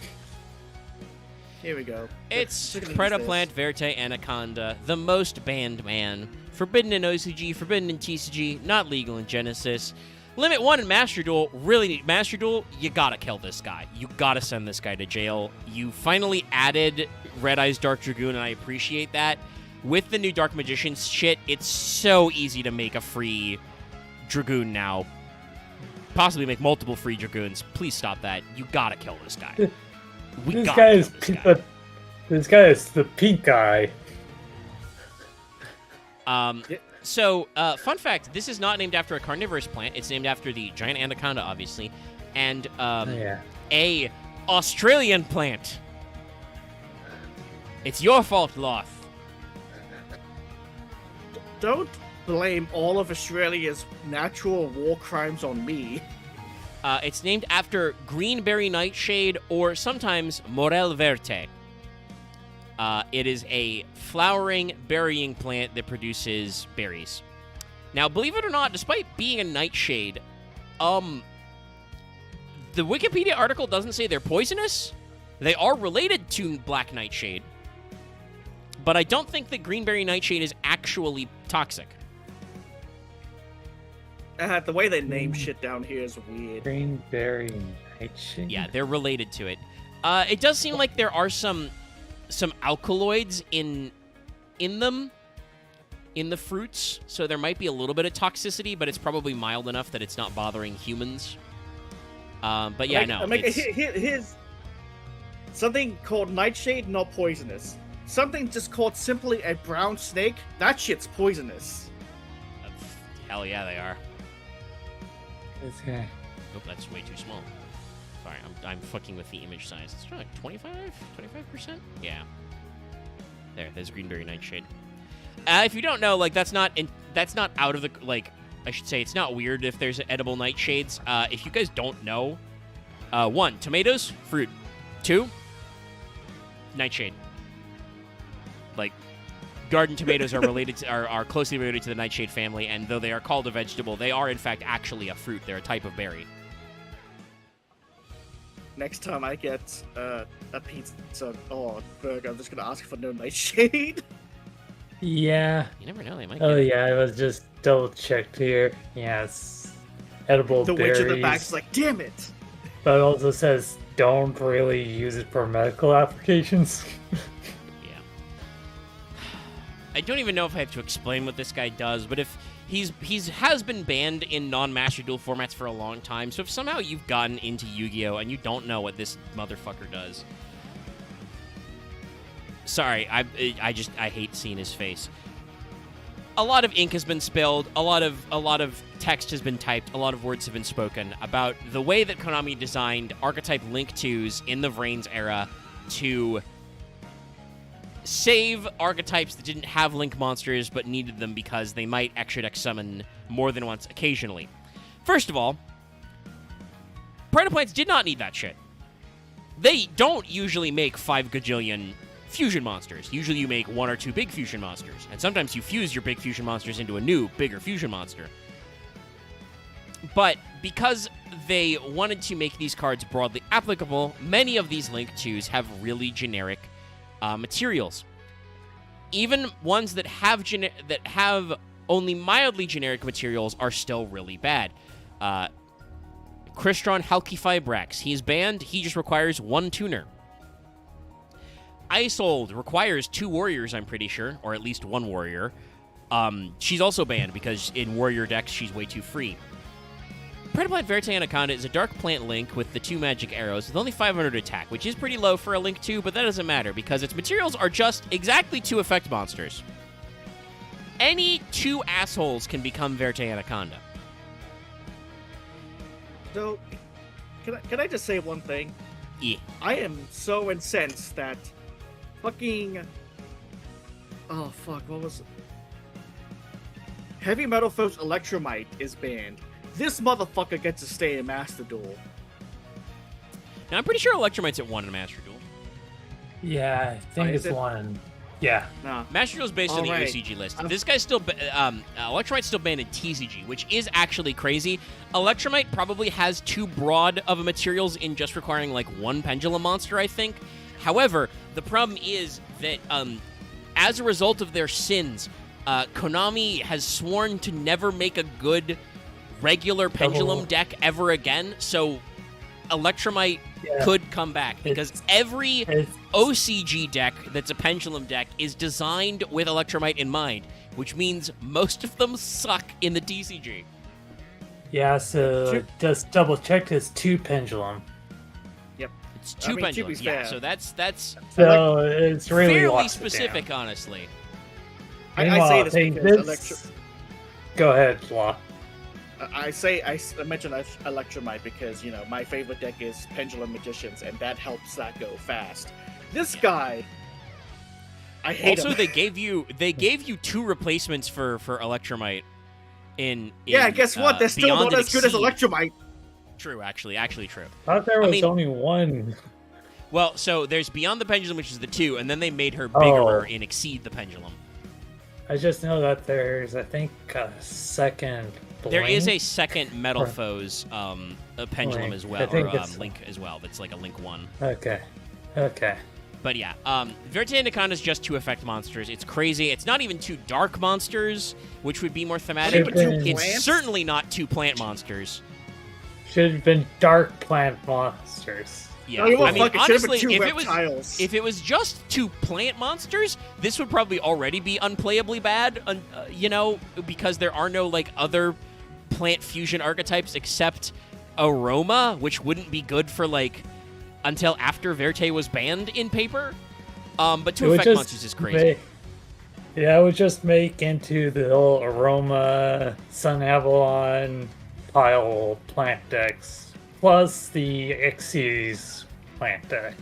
Here we go. It's Predaplant Verte Anaconda, the most banned man. Forbidden in OCG, forbidden in TCG, not legal in Genesis. Limit 1 in Master Duel. Really, Master Duel, you gotta kill this guy. You gotta send this guy to jail. You finally added Red Eyes Dark Dragoon, and I appreciate that. With the new Dark Magicians shit, it's so easy to make a free Dragoon now. Possibly make multiple free Dragoons. Please stop that. You gotta kill this guy. This guy is the pink guy. So, fun fact, this is not named after a carnivorous plant. It's named after the giant anaconda, obviously. And, a Australian plant. It's your fault, Loth. Don't blame all of Australia's natural war crimes on me. It's named after Greenberry Nightshade, or sometimes Morel Verte. It is a flowering berrying plant that produces berries. Now, believe it or not, despite being a nightshade, the Wikipedia article doesn't say they're poisonous. They are related to black nightshade, but I don't think that Greenberry Nightshade is actually toxic. The way they name shit down here is weird. Greenberry Nightshade? Yeah, they're related to it. It does seem like there are some alkaloids in them, in the fruits, so there might be a little bit of toxicity, but it's probably mild enough that it's not bothering humans. But yeah, here's something called Nightshade, not poisonous. Something just called simply a brown snake, that shit's poisonous. Hell yeah, they are. Okay. Nope, that's way too small. Sorry, I'm fucking with the image size. It's like 25%? Yeah. There's Greenberry Nightshade. If you don't know, like, that's not out of the, like, I should say, it's not weird if there's edible nightshades. If you guys don't know, 1, tomatoes, fruit. 2, nightshade. Like, garden tomatoes are closely related to the nightshade family, and though they are called a vegetable, they are in fact actually a fruit. They're a type of berry. Next time I get a pizza or burger, I'm just gonna ask for no nightshade. Yeah. You never know, they might. Oh yeah, I was just double checked here. Yes, edible the berries. The witch in the back is like, damn it. But it also says don't really use it for medical applications. I don't even know if I have to explain what this guy does, but if has been banned in non-Master Duel formats for a long time, so if somehow you've gotten into Yu-Gi-Oh! And you don't know what this motherfucker does, sorry, I hate seeing his face. a lot of ink has been spilled, a lot of text has been typed, a lot of words have been spoken about the way that Konami designed archetype Link 2s in the Vrains era to save archetypes that didn't have Link monsters but needed them because they might extra deck summon more than once occasionally. First of all, Predaplants did not need that shit. They don't usually make 5 gajillion fusion monsters. Usually you make 1 or 2 big fusion monsters, and sometimes you fuse your big fusion monsters into a new, bigger fusion monster. But because they wanted to make these cards broadly applicable, many of these Link 2s have really generic materials. Even ones that have only mildly generic materials are still really bad. Crystron Halkifibrax. He's banned. He just requires 1 tuner. Isold requires 2 warriors, I'm pretty sure, or at least 1 warrior. She's also banned because in warrior decks she's way too free. Predaplant Verte Anaconda is a dark plant Link with the 2 magic arrows with only 500 attack, which is pretty low for a Link 2, but that doesn't matter because its materials are just exactly 2 effect monsters. Any 2 assholes can become Verte Anaconda. So, can I just say one thing? Yeah. I am so incensed that fucking... Oh, fuck, what was it? Heavy Metal Foes Electromite is banned. This motherfucker gets to stay in Master Duel. Now, I'm pretty sure Electromite's at 1 in Master Duel. Yeah, I think it's 1. Yeah. Nah. Master Duel's based on the right. OCG list. This guy's still... Electromite's still banned in TCG, which is actually crazy. Electromite probably has too broad of a materials in just requiring, like, 1 Pendulum monster, I think. However, the problem is that, as a result of their sins, Konami has sworn to never make a good regular Pendulum deck ever again, so Electromite could come back, because every OCG deck that's a Pendulum deck is designed with Electromite in mind, which means most of them suck in the TCG. Yeah, so just double check his 2 Pendulum. Yep. It's 2 Pendulums, yeah, so that's so it's really fairly specific, honestly. I say this because Go ahead, Law. I mentioned Electromite because, you know, my favorite deck is Pendulum Magicians, and that helps that go fast. This guy, I hate him. Also, they gave you 2 replacements for Electromite. Guess what? They're still not as good as Electromite. True, actually true. I thought there was only 1. Well, so there's Beyond the Pendulum, which is the 2, and then they made her bigger in Exceed the Pendulum. I just know that there's, I think, a second Blink? There is a second Metal Foes Pendulum Link. as well, or Link as well, that's like a Link 1. Okay. But yeah, Verte Anaconda is just 2 effect monsters. It's crazy. It's not even 2 dark monsters, which would be more thematic. It's certainly not 2 plant monsters. Should have been dark plant monsters. Yeah, I mean, honestly, if it was just 2 plant monsters, this would probably already be unplayably bad, you know, because there are no, like, other plant fusion archetypes except Aroma, which wouldn't be good for, like, until after Verte was banned in paper. But 2 effect monsters is crazy. It would just make into the little Aroma, Sun Avalon pile plant decks, plus the Xyz plant deck.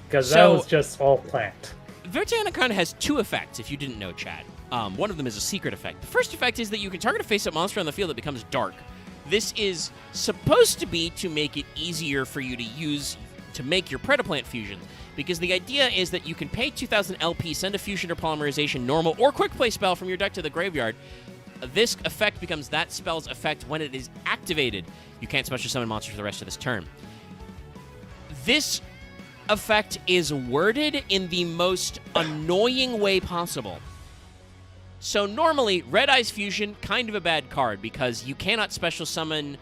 Because that was just all plant. Verte Anaconda has 2 effects, if you didn't know, Chad. One of them is a secret effect. The first effect is that you can target a face-up monster on the field that becomes dark. This is supposed to be to make it easier for you to use to make your Predaplant fusions, because the idea is that you can pay 2,000 LP, send a fusion or polymerization normal or quick play spell from your deck to the graveyard. This effect becomes that spell's effect when it is activated. You can't special summon monsters for the rest of this turn. This effect is worded in the most annoying way possible. So normally, Red Eyes Fusion, kind of a bad card, because you cannot special summon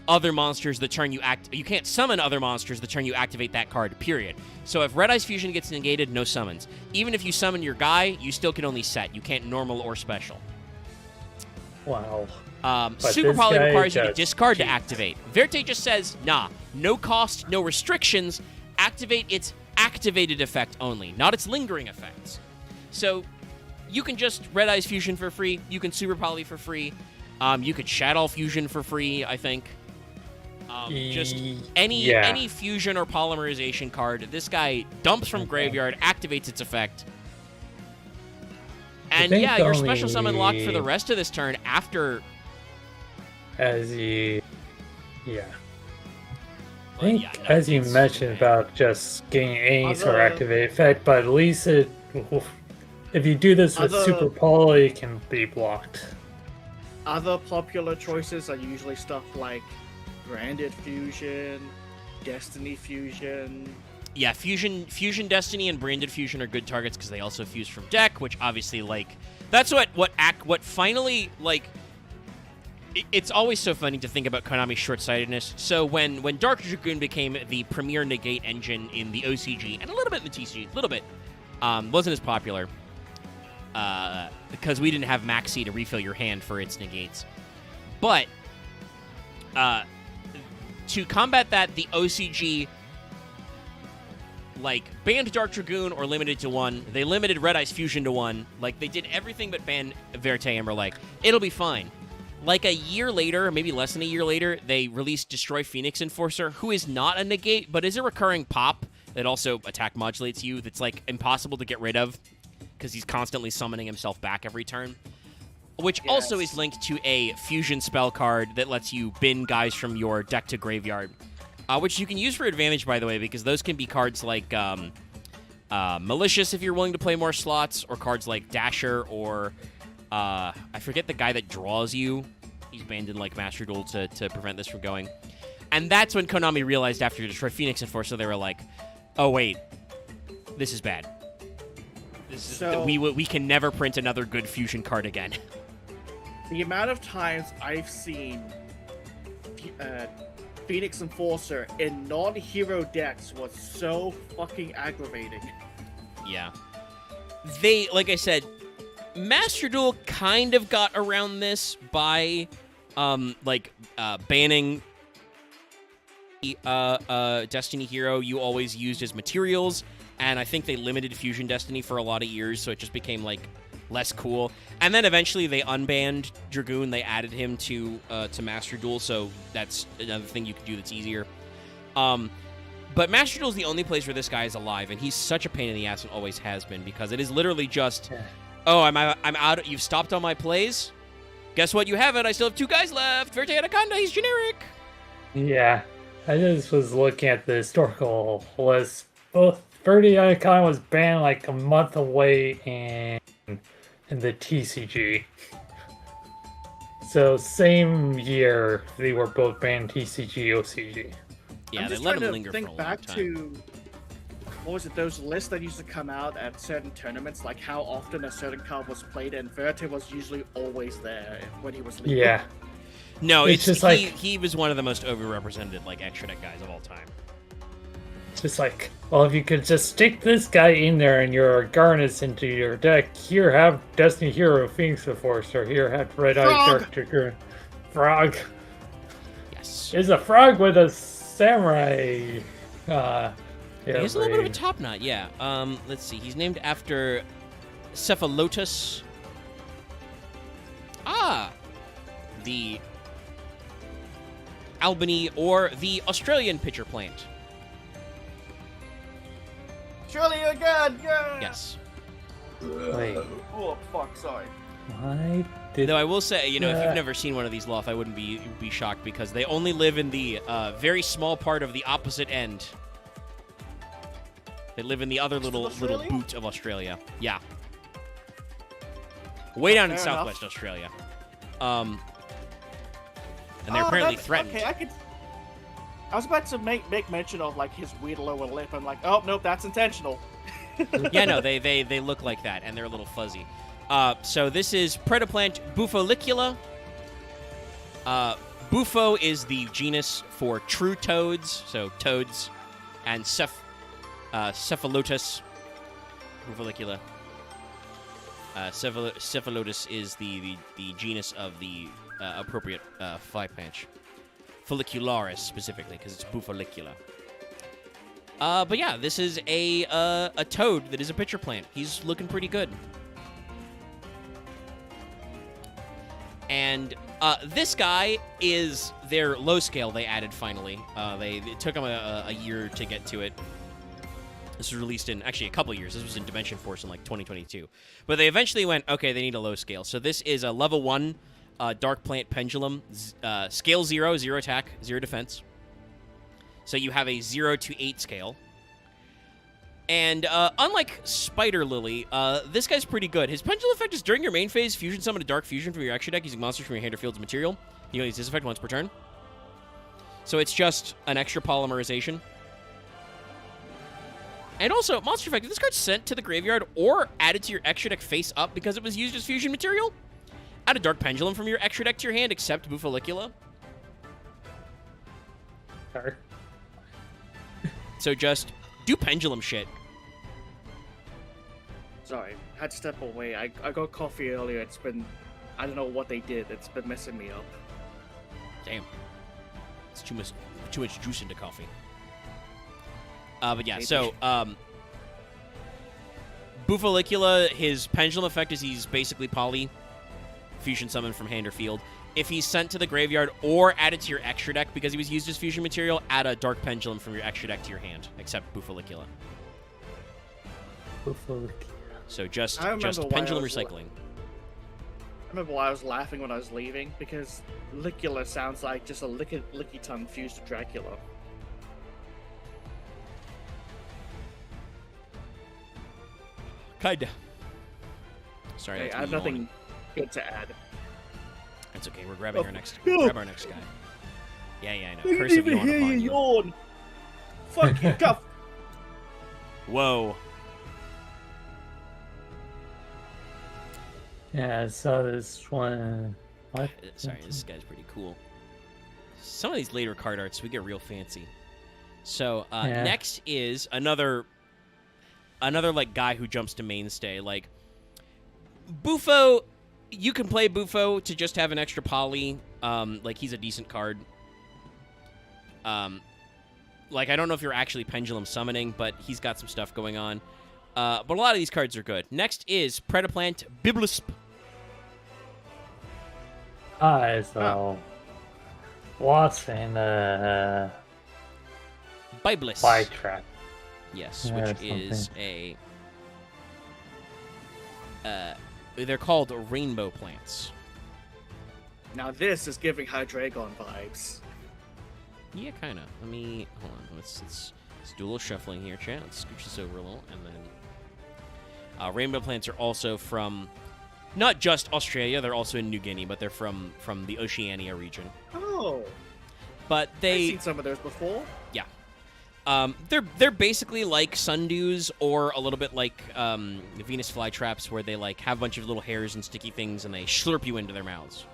other monsters the turn you you can't summon other monsters the turn you activate that card, period. So if Red Eyes Fusion gets negated, no summons. Even if you summon your guy, you still can only set. You can't normal or special. Wow. Super Poly requires you to discard to activate. Verte just says, nah, no cost, no restrictions, activate its activated effect only, not its lingering effects. So you can just Red Eyes Fusion for free. You can Super Poly for free. You could Shadow Fusion for free, I think. Just any fusion or polymerization card. This guy dumps from graveyard, activates its effect. And yeah, your special summon locked for the rest of this turn after... As you mentioned about just getting any sort of activate effect, but at least if you do this with Super Poly, it can be blocked. Other popular choices are usually stuff like Branded Fusion, Destiny Fusion. Yeah, Fusion Destiny and Branded Fusion are good targets because they also fuse from deck, which obviously, like, that's what finally, like, it's always so funny to think about Konami's short-sightedness. So when Dark Dragoon became the premier negate engine in the OCG, and a little bit in the TCG, a little bit, wasn't as popular, because we didn't have Maxi to refill your hand for its negates. But, to combat that, the OCG, like, banned Dark Dragoon or limited to 1. They limited Red Eyes Fusion to 1. Like, they did everything but ban Verte and were like, it'll be fine. Like, a year later, maybe less than a year later, they released Destroy Phoenix Enforcer, who is not a negate, but is a recurring pop that also attack modulates you that's, like, impossible to get rid of because he's constantly summoning himself back every turn. Which also is linked to a fusion spell card that lets you bin guys from your deck to graveyard. Which you can use for advantage, by the way, because those can be cards like Malicious if you're willing to play more slots, or cards like Dasher, or I forget the guy that draws you. He's banned in like Master Duel to prevent this from going. And that's when Konami realized after Destroy Phoenix Enforcer, they were like, oh wait, this is bad. We can never print another good fusion card again. The amount of times I've seen Phoenix Enforcer in non-hero decks was so fucking aggravating. Yeah. Like I said, Master Duel kind of got around this by, banning Destiny Hero you always used as materials, and I think they limited Fusion Destiny for a lot of years, so it just became, like, less cool. And then eventually they unbanned Dragoon. They added him to Master Duel, so that's another thing you can do that's easier. But Master Duel is the only place where this guy is alive, and he's such a pain in the ass and always has been, because it is literally just, oh, I'm out. You've stopped all my plays. Guess what? You haven't. I still have 2 guys left. Verte Anaconda, he's generic. Yeah, I just was looking at the historical list. Both Verte Anaconda was banned like a month away in the TCG. So same year they were both banned TCG, OCG. Yeah, they let them linger for a long time. Think back to, what was it, those lists that used to come out at certain tournaments, like how often a certain card was played, and Verte was usually always there when he was leaving. Yeah. No, it's just like he was one of the most overrepresented like extra deck guys of all time. It's just like, well, if you could just stick this guy in there and your Garnets into your deck, here have Destiny Hero Phoenix Enforcer, here have Red Eye Dark Dragoon. Frog. Yes. It's a frog with a samurai. He's a little bit of a top knot, yeah. Let's see. He's named after Cephalotus. The Albany or the Australian pitcher plant. Australia again! Yeah! Yes. Wait. Oh, fuck, sorry. Why did... Though I will say, you know, if you've never seen one of these Loth, I wouldn't be shocked because they only live in the very small part of the opposite end. They live in the other little boot of Australia. Yeah. Way down in southwest Australia. And they're apparently threatened. Okay, I was about to make mention of like his weird lower lip. I'm like, oh nope, that's intentional. Yeah, no, they look like that, and they're a little fuzzy. So this is Predaplant Bufolicula. Bufo is the genus for true toads, so toads, and Cephalotus Bufolicula. Cephalotus is the genus of the appropriate fly patch. Follicularis specifically, because it's Bufolicula. But yeah, this is a toad that is a pitcher plant. He's looking pretty good. And this guy is their low scale they added finally. It took them a year to get to it. This was released in, actually, a couple years. This was in Dimension Force in, like, 2022. But they eventually went, okay, they need a low scale. So this is a level 1 Dark Plant Pendulum. Scale 0, 0 attack, 0 defense. So you have a 0 to 8 scale. And unlike Spider Lily, this guy's pretty good. His pendulum effect is during your main phase, fusion summon a Dark Fusion from your extra deck using monsters from your hand or field as material. You can use this effect once per turn. So it's just an extra polymerization. And also, monster effect, if this card's sent to the graveyard or added to your extra deck face up because it was used as fusion material, add a Dark Pendulum from your extra deck to your hand, except Bufolicula. Sorry. So just do pendulum shit. Sorry, I had to step away. I got coffee earlier. It's been... I don't know what they did. It's been messing me up. Damn. It's too much juice into coffee. But yeah, so, Bufolicula, his pendulum effect is he's basically poly, fusion summon from hand or field. If he's sent to the graveyard or added to your extra deck because he was used as fusion material, add a Dark Pendulum from your extra deck to your hand, except Bufolicula. So just pendulum recycling. I remember why I was laughing when I was leaving, because Licula sounds like just a licky tongue fused to Dracula. Kinda. Sorry, I have nothing good to add. That's okay. We're grabbing our next. Grab our next guy. Yeah, I know. Curse of yawn upon you. Yawn. Fuck you, Cuff. Whoa. Yeah, I saw this one. What? Sorry, this guy's pretty cool. Some of these later card arts, we get real fancy. So next is another like guy who jumps to mainstay. Like Bufo, you can play Bufo to just have an extra poly. Like he's a decent card. Like I don't know if you're actually pendulum summoning, but he's got some stuff going on. But a lot of these cards are good. Next is Predaplant Biblisp. So Wasp and Biblis. Fly Trap. Yes, which is a... they're called rainbow plants. Now this is giving Hydreigon vibes. Yeah, kind of. Let me... Hold on. Let's do a little shuffling here, chat. Let's scooch this over a little, and then... rainbow plants are also from... Not just Australia, they're also in New Guinea, but they're from the Oceania region. Oh. But they... I've seen some of those before. Yeah. They're basically like sundews, or a little bit like Venus flytraps, where they like have a bunch of little hairs and sticky things, and they slurp you into their mouths.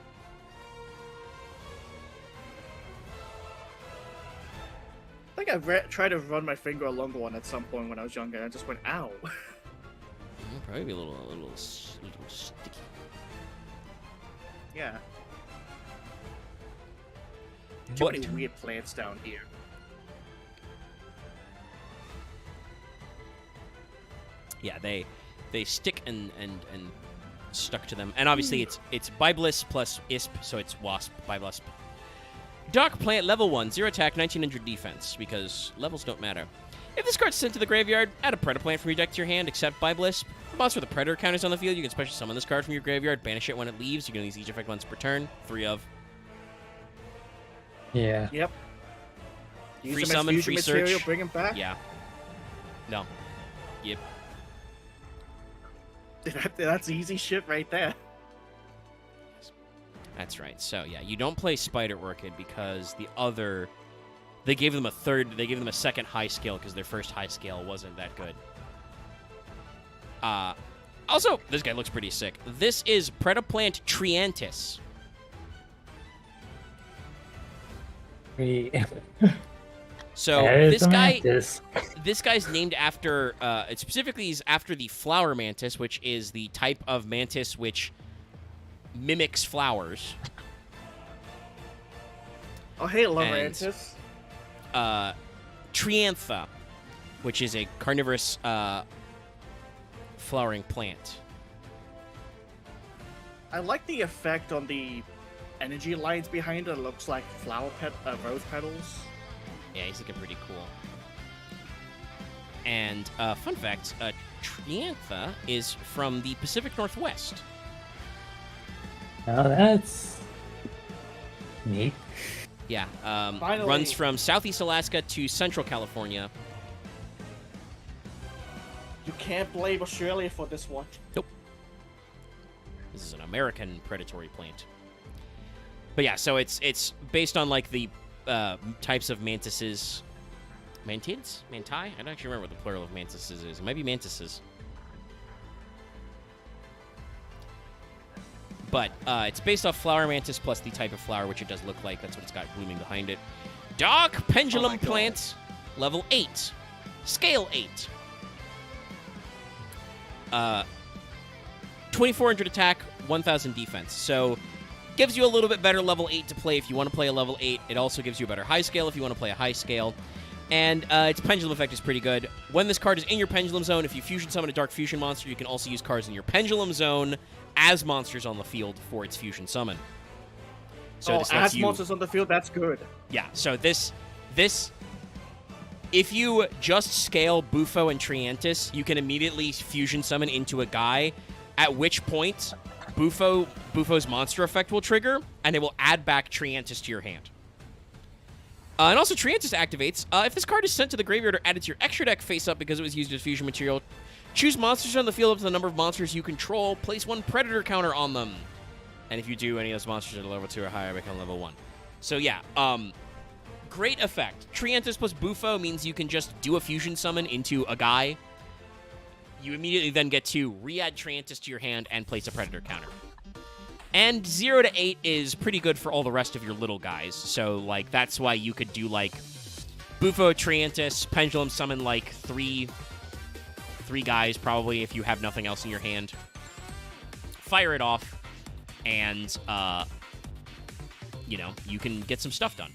I think I tried to run my finger along one at some point when I was younger, and I just went, ow. Probably be a little sticky. Yeah. Too many weird plants down here. Yeah, they stick and stuck to them. And obviously it's Biblis plus Isp, so it's Wasp, Biblisp. Dark Plant level 1, 0 attack, 1900 defense, because levels don't matter. If this card's sent to the graveyard, add a Predaplant from your deck to your hand, except Biblisp. For monster with a Predator counters on the field, you can special summon this card from your graveyard, banish it when it leaves. You can use each effect once per turn, 3 of. Yeah. Yep. Free summon, free material, search. Bring him back? Yeah. No. Yep. That's easy shit right there. That's right. So, yeah, you don't play Spider Orchid because the other... They gave them a second high scale because their first high scale wasn't that good. Also, this guy looks pretty sick. This is Predaplant Triantis. So this guy's named after it specifically is after the flower mantis, which is the type of mantis which mimics flowers. Oh, hey, love mantis. Triantha, which is a carnivorous flowering plant. I like the effect on the energy lines behind it. It looks like rose petals. Yeah, he's looking pretty cool. And fun fact, Triantha is from the Pacific Northwest. Now that's neat. Yeah, runs from Southeast Alaska to Central California. You can't blame Australia for this one. Nope. This is an American predatory plant. But yeah, so it's based on like the types of mantises. Mantids? Manti? I don't actually remember what the plural of mantises is. It might be mantises. But it's based off flower mantis plus the type of flower, which it does look like. That's what it's got blooming behind it. Dark pendulum plant, level 8. Scale 8. 2400 attack, 1000 defense. So gives you a little bit better level 8 to play if you want to play a level 8. It also gives you a better high scale if you want to play a high scale. And its pendulum effect is pretty good. When this card is in your pendulum zone, if you fusion summon a dark fusion monster, you can also use cards in your pendulum zone as monsters on the field for its fusion summon. So this lets as monsters on the field, that's good. Yeah, so this if you just scale Bufo and Triantis, you can immediately fusion summon into a guy, at which point Bufo's monster effect will trigger, and it will add back Triantis to your hand. And also, Triantis activates. If this card is sent to the graveyard or added to your extra deck face-up because it was used as fusion material, choose monsters on the field up to the number of monsters you control. Place 1 Predator counter on them. And if you do, any of those monsters at level 2 or higher become level 1. So yeah, great effect. Triantis plus Bufo means you can just do a fusion summon into a guy. You immediately then get to re-add Triantis to your hand and place a Predator counter. And 0 to 8 is pretty good for all the rest of your little guys. So, like, that's why you could do, like, Bufo, Triantis, Pendulum summon, like, three guys, probably, if you have nothing else in your hand. Fire it off, and, you know, you can get some stuff done.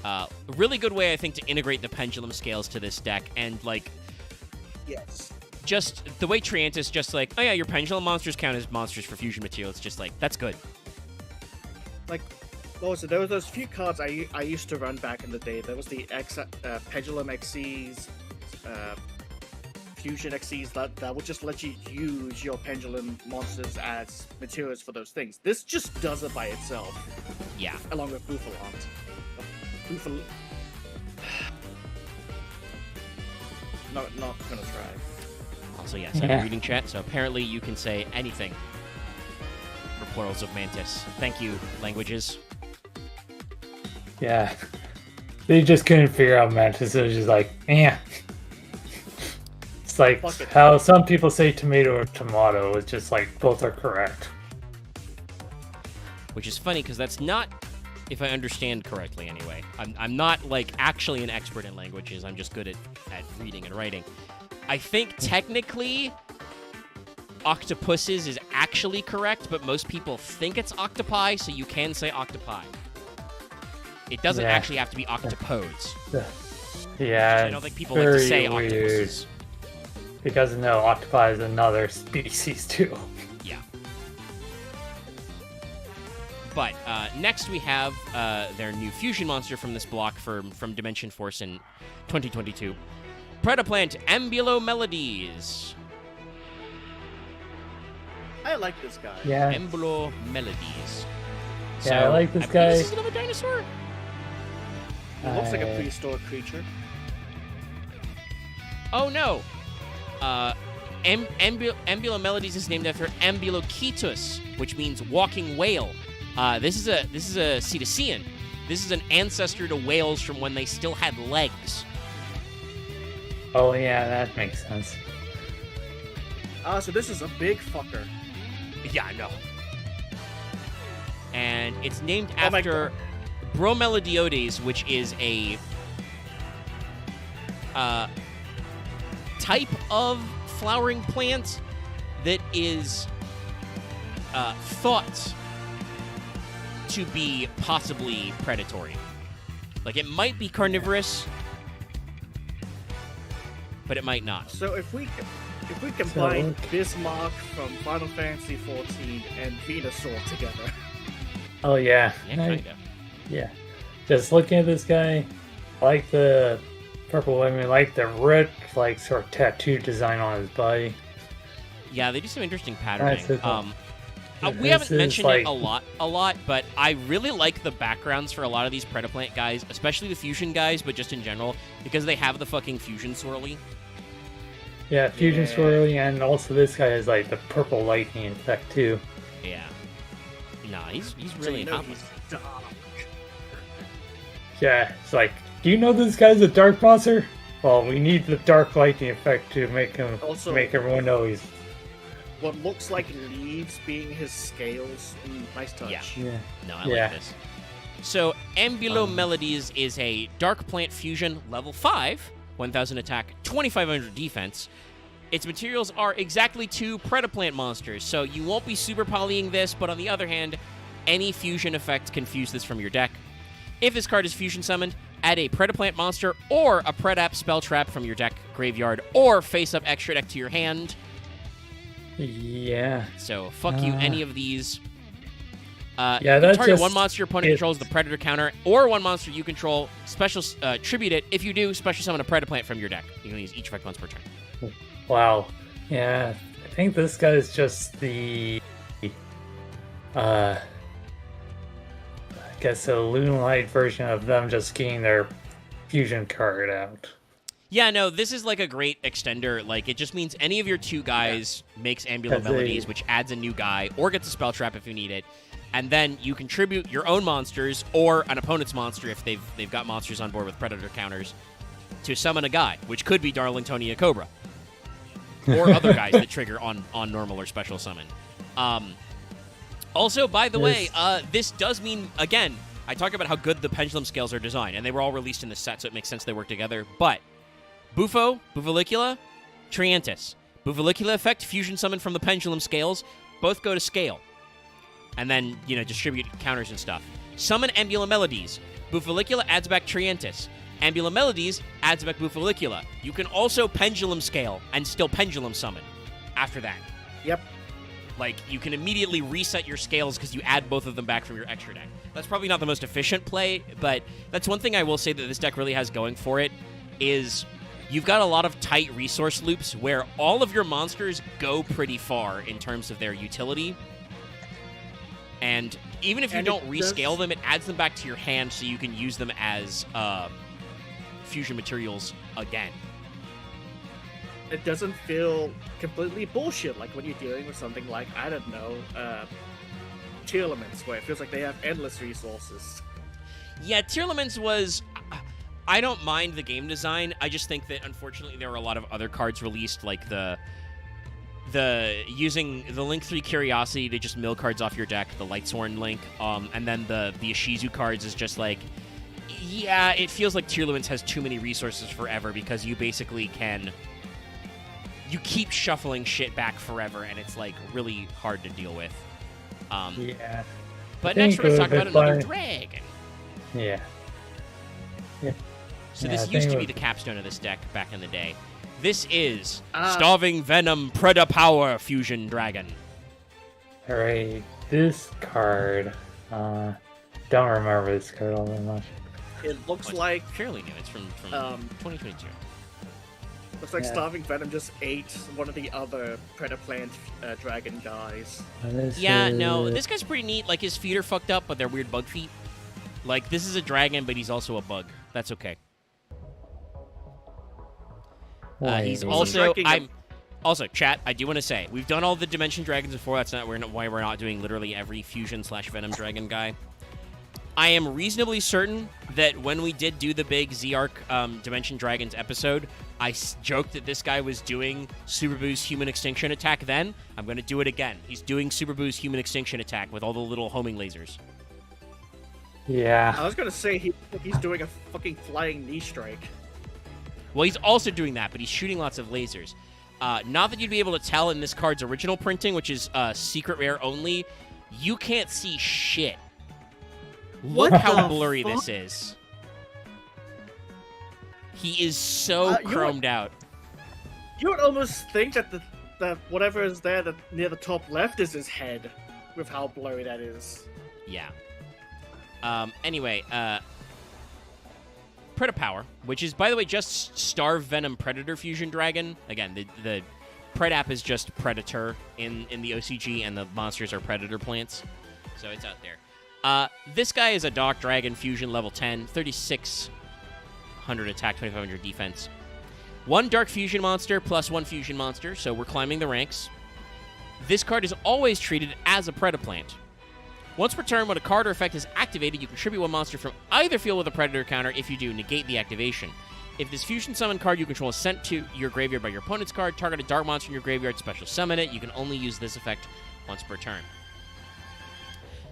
A really good way, I think, to integrate the Pendulum scales to this deck, and, like... Yes. Just the way Triantis, just like, oh yeah, your pendulum monsters count as monsters for fusion material. It's just like, that's good. Like, what was it? There were those few cards I used to run back in the day. There was the Pendulum XCs, Fusion XCs that would just let you use your pendulum monsters as materials for those things. This just does it by itself. Yeah. Along with Buffalant. Buffalo. Not gonna try. Also, yes, I'm reading chat, so apparently you can say anything for plurals of mantis. Thank you, languages. Yeah. They just couldn't figure out mantis. It was just like, eh. It's like how some people say tomato or tomato. It's just like both are correct. Which is funny, because that's not, if I understand correctly anyway. I'm not, like, actually an expert in languages. I'm just good at reading and writing. I think technically octopuses is actually correct, but most people think it's octopi, so you can say octopi. It doesn't actually have to be octopodes. Yeah, I don't think people like to say weird. octopuses. Because no, octopi is another species too. Yeah. But next we have their new fusion monster from this block from Dimension Force in 2022. Predaplant Ambulo Melodies. I like this guy. Yeah. Ambulo Melodies. So, I like this guy. This is another dinosaur? It looks like a prehistoric creature. Oh no! Ambulo Melodies is named after Ambulocetus, which means walking whale. This is a Cetacean. This is an ancestor to whales from when they still had legs. Oh yeah, that makes sense. So this is a big fucker. Yeah, I know. And it's named after Bromelodiodes, which is a type of flowering plant that is thought to be possibly predatory. Like, it might be carnivorous, but it might not. So if we If we combine Bismarck from Final Fantasy XIV and Venusaur together. Oh yeah. Yeah, kinda. Yeah. Just looking at this guy, I like the purple women, I like the red like sort of tattoo design on his body. Yeah, they do some interesting patterning. That's We haven't mentioned it a lot, but I really like the backgrounds for a lot of these Predaplant guys, especially the fusion guys, but just in general, because they have the fucking fusion swirly. Yeah, fusion swirly, and also this guy has like the purple lightning effect too. Yeah. Nah, he's really hot. Yeah, it's like, do you know this guy's a dark monster? Well, we need the dark lightning effect to make him make everyone know he's. What looks like leaves being his scales. Nice touch. Yeah. No, I like this. So, Ambulo Melodies is a Dark Plant Fusion, level 5, 1000 attack, 2500 defense. Its materials are exactly 2 Predaplant monsters, so you won't be super polying this, but on the other hand, any fusion effect can fuse this from your deck. If this card is fusion summoned, add a Predaplant monster or a Predap spell trap from your deck, graveyard, or face-up extra deck to your hand. Yeah. So, fuck you, any of these. Yeah, that's target one monster your opponent controls the Predator counter, or one monster you control, special tribute it. If you do, special summon a Predaplant from your deck. You can use each effect once per turn. Wow. Yeah, I think this guy is just the... I guess a Lunalight version of them just getting their fusion card out. Yeah, no, this is like a great extender. Like, it just means any of your 2 guys makes Ambulo Melodies, which adds a new guy, or gets a spell trap if you need it. And then you contribute your own monsters, or an opponent's monster if they've got monsters on board with Predator counters, to summon a guy, which could be Darlingtonia Cobra. Or other guys that trigger on normal or special summon. Also, by the way, this does mean, again, I talked about how good the pendulum scales are designed, and they were all released in this set, so it makes sense they work together, but... Bufo, Buvalicula, Triantis. Buvalicula effect, fusion summon from the pendulum scales. Both go to scale. And then, distribute counters and stuff. Summon Ambula Melodies. Buvalicula adds back Triantis. Ambula Melodies adds back Buvalicula. You can also pendulum scale and still pendulum summon after that. Yep. Like, you can immediately reset your scales because you add both of them back from your extra deck. That's probably not the most efficient play, but that's one thing I will say that this deck really has going for it, is... You've got a lot of tight resource loops where all of your monsters go pretty far in terms of their utility. And even if you don't rescale them, it adds them back to your hand so you can use them as fusion materials again. It doesn't feel completely bullshit like when you're dealing with something like, I don't know, Tearlaments, where it feels like they have endless resources. Yeah, Tearlaments was... I don't mind the game design. I just think that, unfortunately, there were a lot of other cards released, like the using the Link 3 Curiosity to just mill cards off your deck, the Lightsworn Link, and then the Ishizu cards is just like, yeah, it feels like Tearlaments has too many resources forever because you basically you keep shuffling shit back forever, and it's like really hard to deal with. Yeah. But next we're going to talk about another dragon. Yeah. Yeah. So this used to be the capstone of this deck back in the day. This is Starving Venom Predapower Fusion Dragon. Alright, this card, don't remember this card all that much. It looks like... fairly new, it's from 2022. Looks like Starving Venom just ate one of the other Predaplant dragon guys. No, this guy's pretty neat. Like, his feet are fucked up, but they're weird bug feet. Like, this is a dragon, but he's also a bug. That's okay. He's also... Also, chat, I do want to say, we've done all the Dimension Dragons before. That's not why we're not doing literally every Fusion/Venom Dragon guy. I am reasonably certain that when we did do the big Z-Arc Dimension Dragons episode, I joked that this guy was doing Super Boo's Human Extinction Attack then. I'm going to do it again. He's doing Super Boo's Human Extinction Attack with all the little homing lasers. Yeah. I was going to say he's doing a fucking flying knee strike. Well, he's also doing that, but he's shooting lots of lasers. Not that you'd be able to tell in this card's original printing, which is secret rare only. You can't see shit. Look how blurry this is. He is so chromed out. You would almost think that that whatever is there that near the top left is his head, with how blurry that is. Yeah. Anyway, Predapower, which is, by the way, just Starve Venom Predator Fusion Dragon. Again, the Predap is just Predator in the OCG, and the monsters are Predator plants. So it's out there. This guy is a Dark Dragon Fusion level 10, 3600 attack, 2500 defense. 1 Dark Fusion monster plus 1 Fusion monster, so we're climbing the ranks. This card is always treated as a Predaplant. Once per turn, when a card or effect is activated, you contribute 1 monster from either field with a Predator counter. If you do, negate the activation. If this Fusion Summon card you control is sent to your graveyard by your opponent's card, target a Dark monster in your graveyard, special summon it. You can only use this effect once per turn.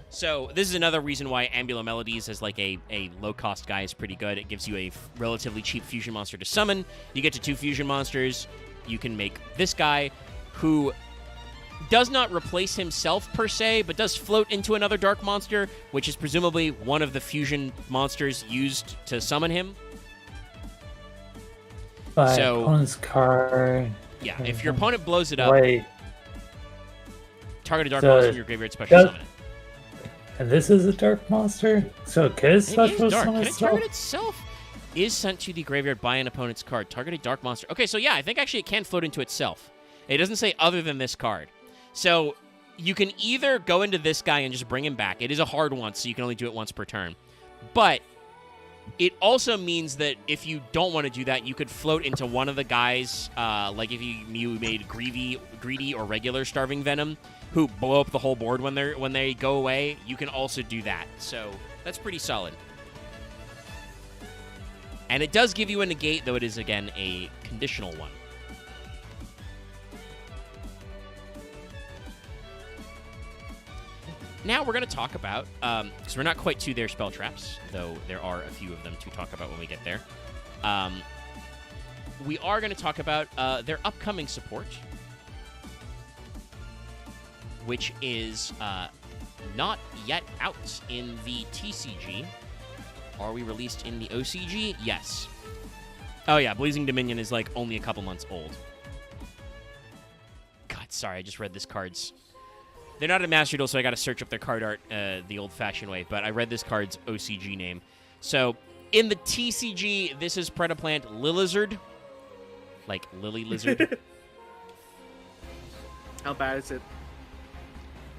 So this is another reason why Ambular Melodies as like a low-cost guy is pretty good. It gives you a relatively cheap Fusion monster to summon. You get to 2 Fusion monsters. You can make this guy, who does not replace himself per se, but does float into another Dark monster, which is presumably one of the Fusion monsters used to summon him. So, opponent's card. Yeah, if your opponent blows it up, target a Dark so monster in your graveyard, special summon it. And this is a Dark monster? So it can special summon Can it itself? target itself? Is sent to the graveyard by an opponent's card. Target a Dark monster. Okay, so yeah, I think actually it can float into itself. It doesn't say other than this card. So you can either go into this guy and just bring him back. It is a hard one, so you can only do it once per turn. But it also means that if you don't want to do that, you could float into one of the guys, like if you made greedy or regular Starving Venom, who blow up the whole board when they go away. You can also do that. So that's pretty solid. And it does give you a negate, though it is, again, a conditional one. Now we're going to talk about, because we're not quite to their spell traps, though there are a few of them to talk about when we get there. We are going to talk about their upcoming support, which is not yet out in the TCG. Are we released in the OCG? Yes. Oh yeah, Blazing Dominion is like only a couple months old. God, sorry, I just read this card's... They're not a Master Duel, so I got to search up their card art the old-fashioned way, but I read this card's OCG name. So, in the TCG, this is Predaplant Lilizard. Like Lily Lizard. How bad is it?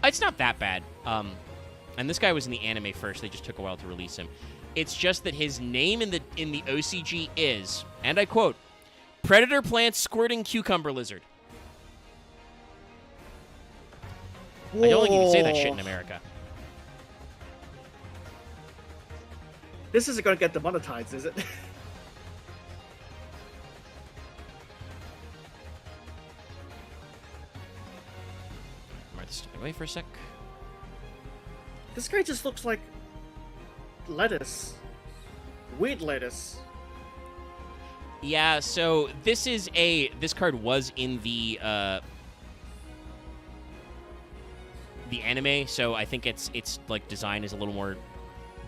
It's not that bad. And this guy was in the anime first. They just took a while to release him. It's just that his name in the OCG is, and I quote, Predator Plant Squirting Cucumber Lizard. Whoa. I don't think you can say that shit in America. This isn't going to get demonetized, is it? Martha, step away for a sec. This guy just looks like lettuce. Weird lettuce. Yeah, so this card was in the anime, so I think its like design is a little more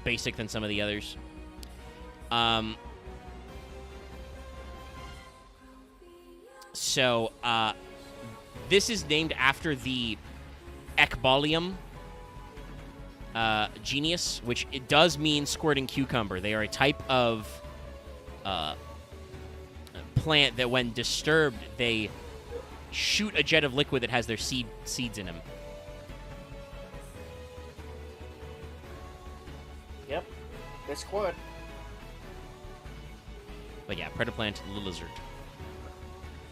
basic than some of the others. So this is named after the Ekbolium genius, which it does mean squirting cucumber. They are a type of plant that, when disturbed, they shoot a jet of liquid that has their seeds in them. Yep, they squirt. But yeah, Predaplant Lilizard.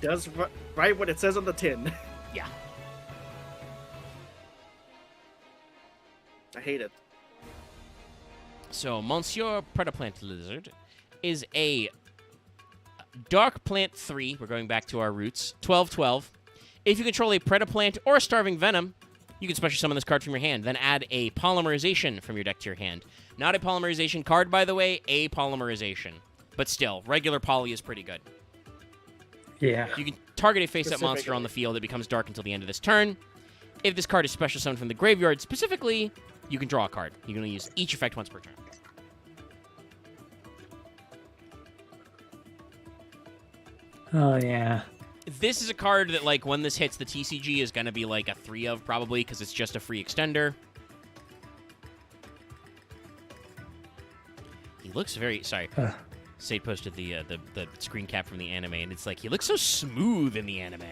Does right what it says on the tin. Yeah. I hate it. So, Monsieur Predaplant Lizard is a Dark Plant 3. We're going back to our roots. 12/12. If you control a Predaplant or a Starving Venom, you can special summon this card from your hand. Then add a Polymerization from your deck to your hand. Not a Polymerization card, by the way. A Polymerization. But still, regular Poly is pretty good. Yeah. You can target a face-up monster on the field. It becomes dark until the end of this turn. If this card is special summoned from the graveyard, specifically, you can draw a card. You can only use each effect once per turn. Oh, yeah. This is a card that, like, when this hits the TCG is going to be, like, a 3 of, probably, because it's just a free extender. He looks very... Sorry. Sade posted the screen cap from the anime, and it's like, he looks so smooth in the anime.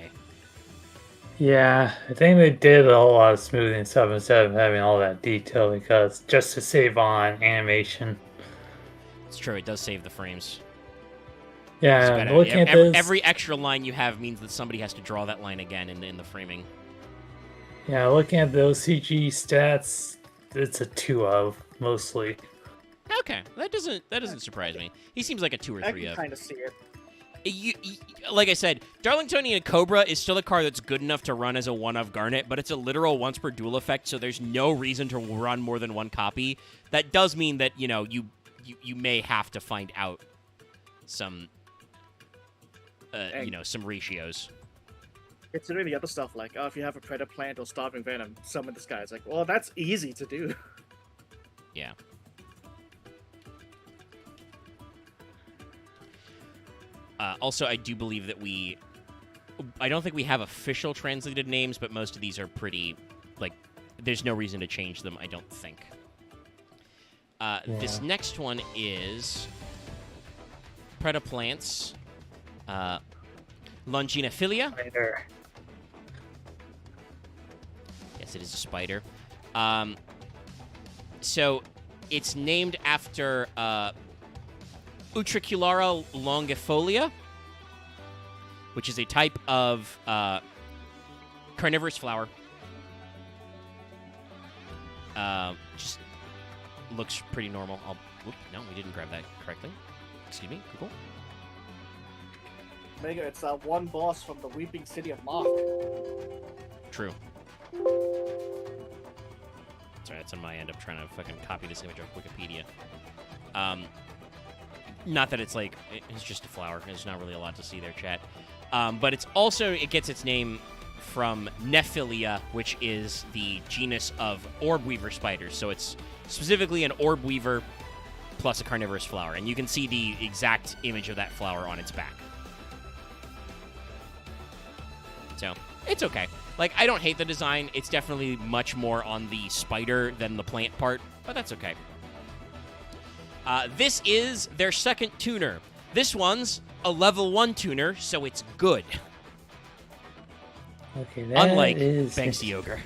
Yeah, I think they did a whole lot of smoothing stuff instead of having all that detail, because just to save on animation. It's true, it does save the frames. Yeah, looking at this... Every extra line you have means that somebody has to draw that line again in the framing. Yeah, looking at those CG stats, it's a 2 of, mostly. Okay, that doesn't surprise me. He seems like a 2 or 3 of. I can kind of see it. Like I said, Darlingtonian Cobra is still a card that's good enough to run as a 1 of Garnet, but it's a literal once per duel effect, so there's no reason to run more than 1 copy. That does mean that, you know, you may have to find out some, you know, some ratios. Considering the other stuff, like, oh, if you have a Predator Plant or Starving Venom, summon this guy. It's like, well, that's easy to do. Yeah. Also, I do believe that I don't think we have official translated names, but most of these are pretty, like, there's no reason to change them, I don't think. Yeah. This next one is Predaplants, Longinophilia. Spider. Yes, it is a spider. So, it's named after, Utriculara longifolia, which is a type of carnivorous flower. Just looks pretty normal. No, we didn't grab that correctly. Excuse me. Google. Mega, it's one boss from the Weeping City of Mark. True. Sorry, that's on my end. I'm trying to fucking copy this image off Wikipedia. Not that it's like, it's just a flower. There's not really a lot to see there, chat. But it's also, it gets its name from Nephilia, which is the genus of orb weaver spiders. So it's specifically an orb weaver plus a carnivorous flower. And you can see the exact image of that flower on its back. So, it's okay. Like, I don't hate the design. It's definitely much more on the spider than the plant part, but that's okay. This is their second tuner. This one's a level 1 tuner, so it's good. Okay, that unlike is... Banksy Ogre.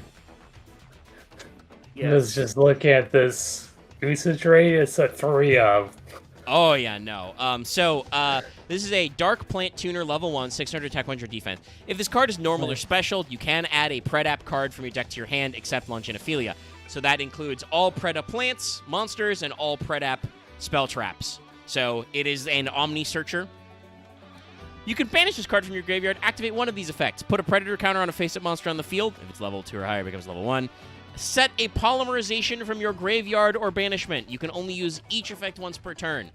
Yes. Let's just look at this usage rate. It's a 3 of. Oh, yeah, no. This is a Dark Plant Tuner, level 1, 600 attack, 100 defense. If this card is normal or special, you can add a Predap card from your deck to your hand, except Longinophilia. So that includes all Preda plants, monsters, and all Predap spell traps. So it is an Omni Searcher. You can banish this card from your graveyard, activate one of these effects. Put a Predator counter on a face-up monster on the field. If it's level 2 or higher, it becomes level 1. Set a polymerization from your graveyard or banishment. You can only use each effect once per turn.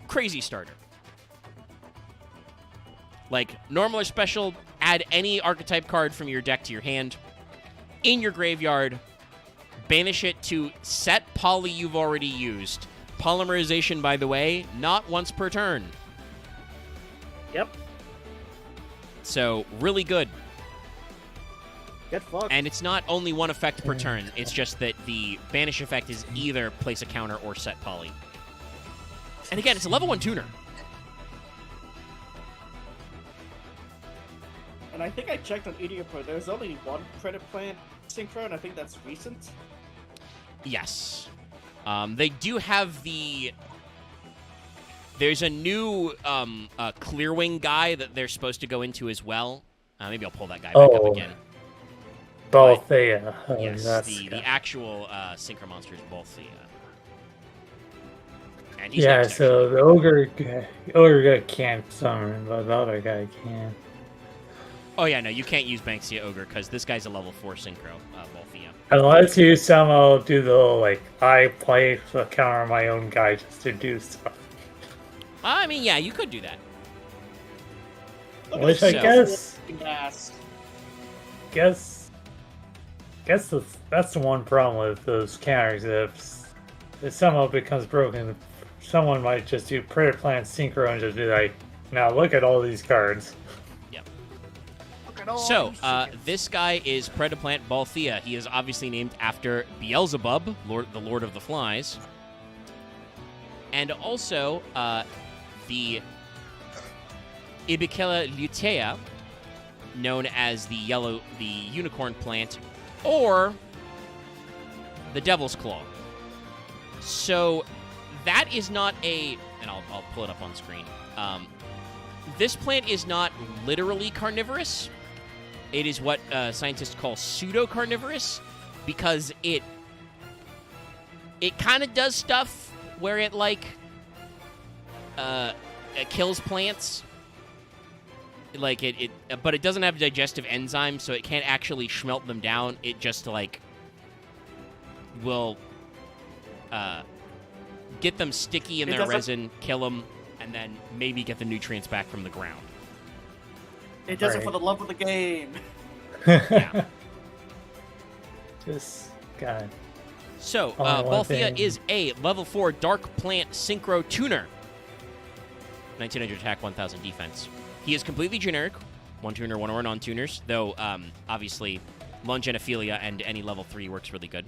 Crazy starter. Like, normal or special, add any archetype card from your deck to your hand. In your graveyard, banish it to set poly you've already used. Polymerization, by the way, not once per turn. Yep. So, really good. Get fucked. And it's not only one effect per turn. It's just that the banish effect is either place a counter or set poly. And again, it's a level 1 tuner. And I think I checked on Idiot Pro. There's only one Predator Plant synchro, and I think that's recent. Yes. They do have there's a new Clearwing guy that they're supposed to go into as well. Maybe I'll pull that guy back up again. Balthea. Yes, the actual synchro monster is Balthea. And he's next, so the ogre guy can't summon, but the other guy can. Oh yeah, no, you can't use Banksia Ogre because this guy's a level 4 synchro, Balthea. Unless you somehow do the like I play the counter on my own guy just to do stuff. I mean, yeah, you could do that. Which I guess that's the one problem with those counters. If somehow becomes broken, someone might just do Predator Plant Synchro and just be like, now look at all these cards. Yep. So, this guy is Predaplant Balthea. He is obviously named after Beelzebub, the Lord of the Flies. And also, the Ibicella lutea, known as the unicorn plant, or the Devil's Claw. So, that is not and I'll pull it up on screen. This plant is not literally carnivorous. It is what scientists call pseudo-carnivorous, because it kind of does stuff where it, like, it kills plants. Like, but it doesn't have digestive enzymes, so it can't actually smelt them down. It just, like, will get them sticky in their resin, kill them, and then maybe get the nutrients back from the ground. It does it for the love of the game. Yeah. Just God. So, Balthea is a level 4 Dark Plant Synchro Tuner. 1900 attack, 1000 defense. He is completely generic. 1 tuner, 1 or non-tuners, though obviously Longenophilia and any level 3 works really good.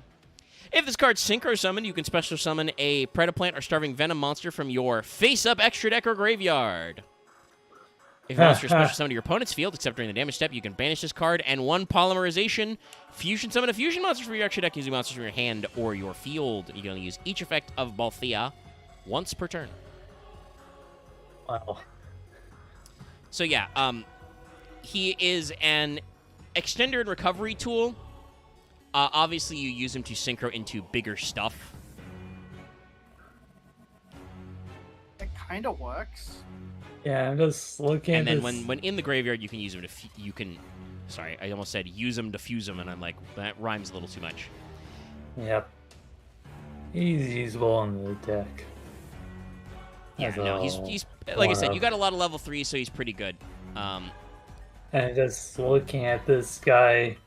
If this card's Synchro Summon, you can special summon a Predaplant or Starving Venom monster from your face-up extra deck or graveyard. If a monster is special summoned to your opponent's field, except during the damage step, you can banish this card and 1 Polymerization. Fusion summon a fusion monster from your extra deck using monsters from your hand or your field. You can only use each effect of Balthea once per turn. Wow. So yeah, he is an extender and recovery tool. Obviously, you use him to synchro into bigger stuff. It kind of works. Yeah, I'm just looking at And then when in the graveyard, you can use him to... Sorry, I almost said use him to fuse him, and I'm like, that rhymes a little too much. Yep. He's usable in the deck. Yeah, no, he's like I said, you got a lot of level 3, so he's pretty good. And just looking at this guy,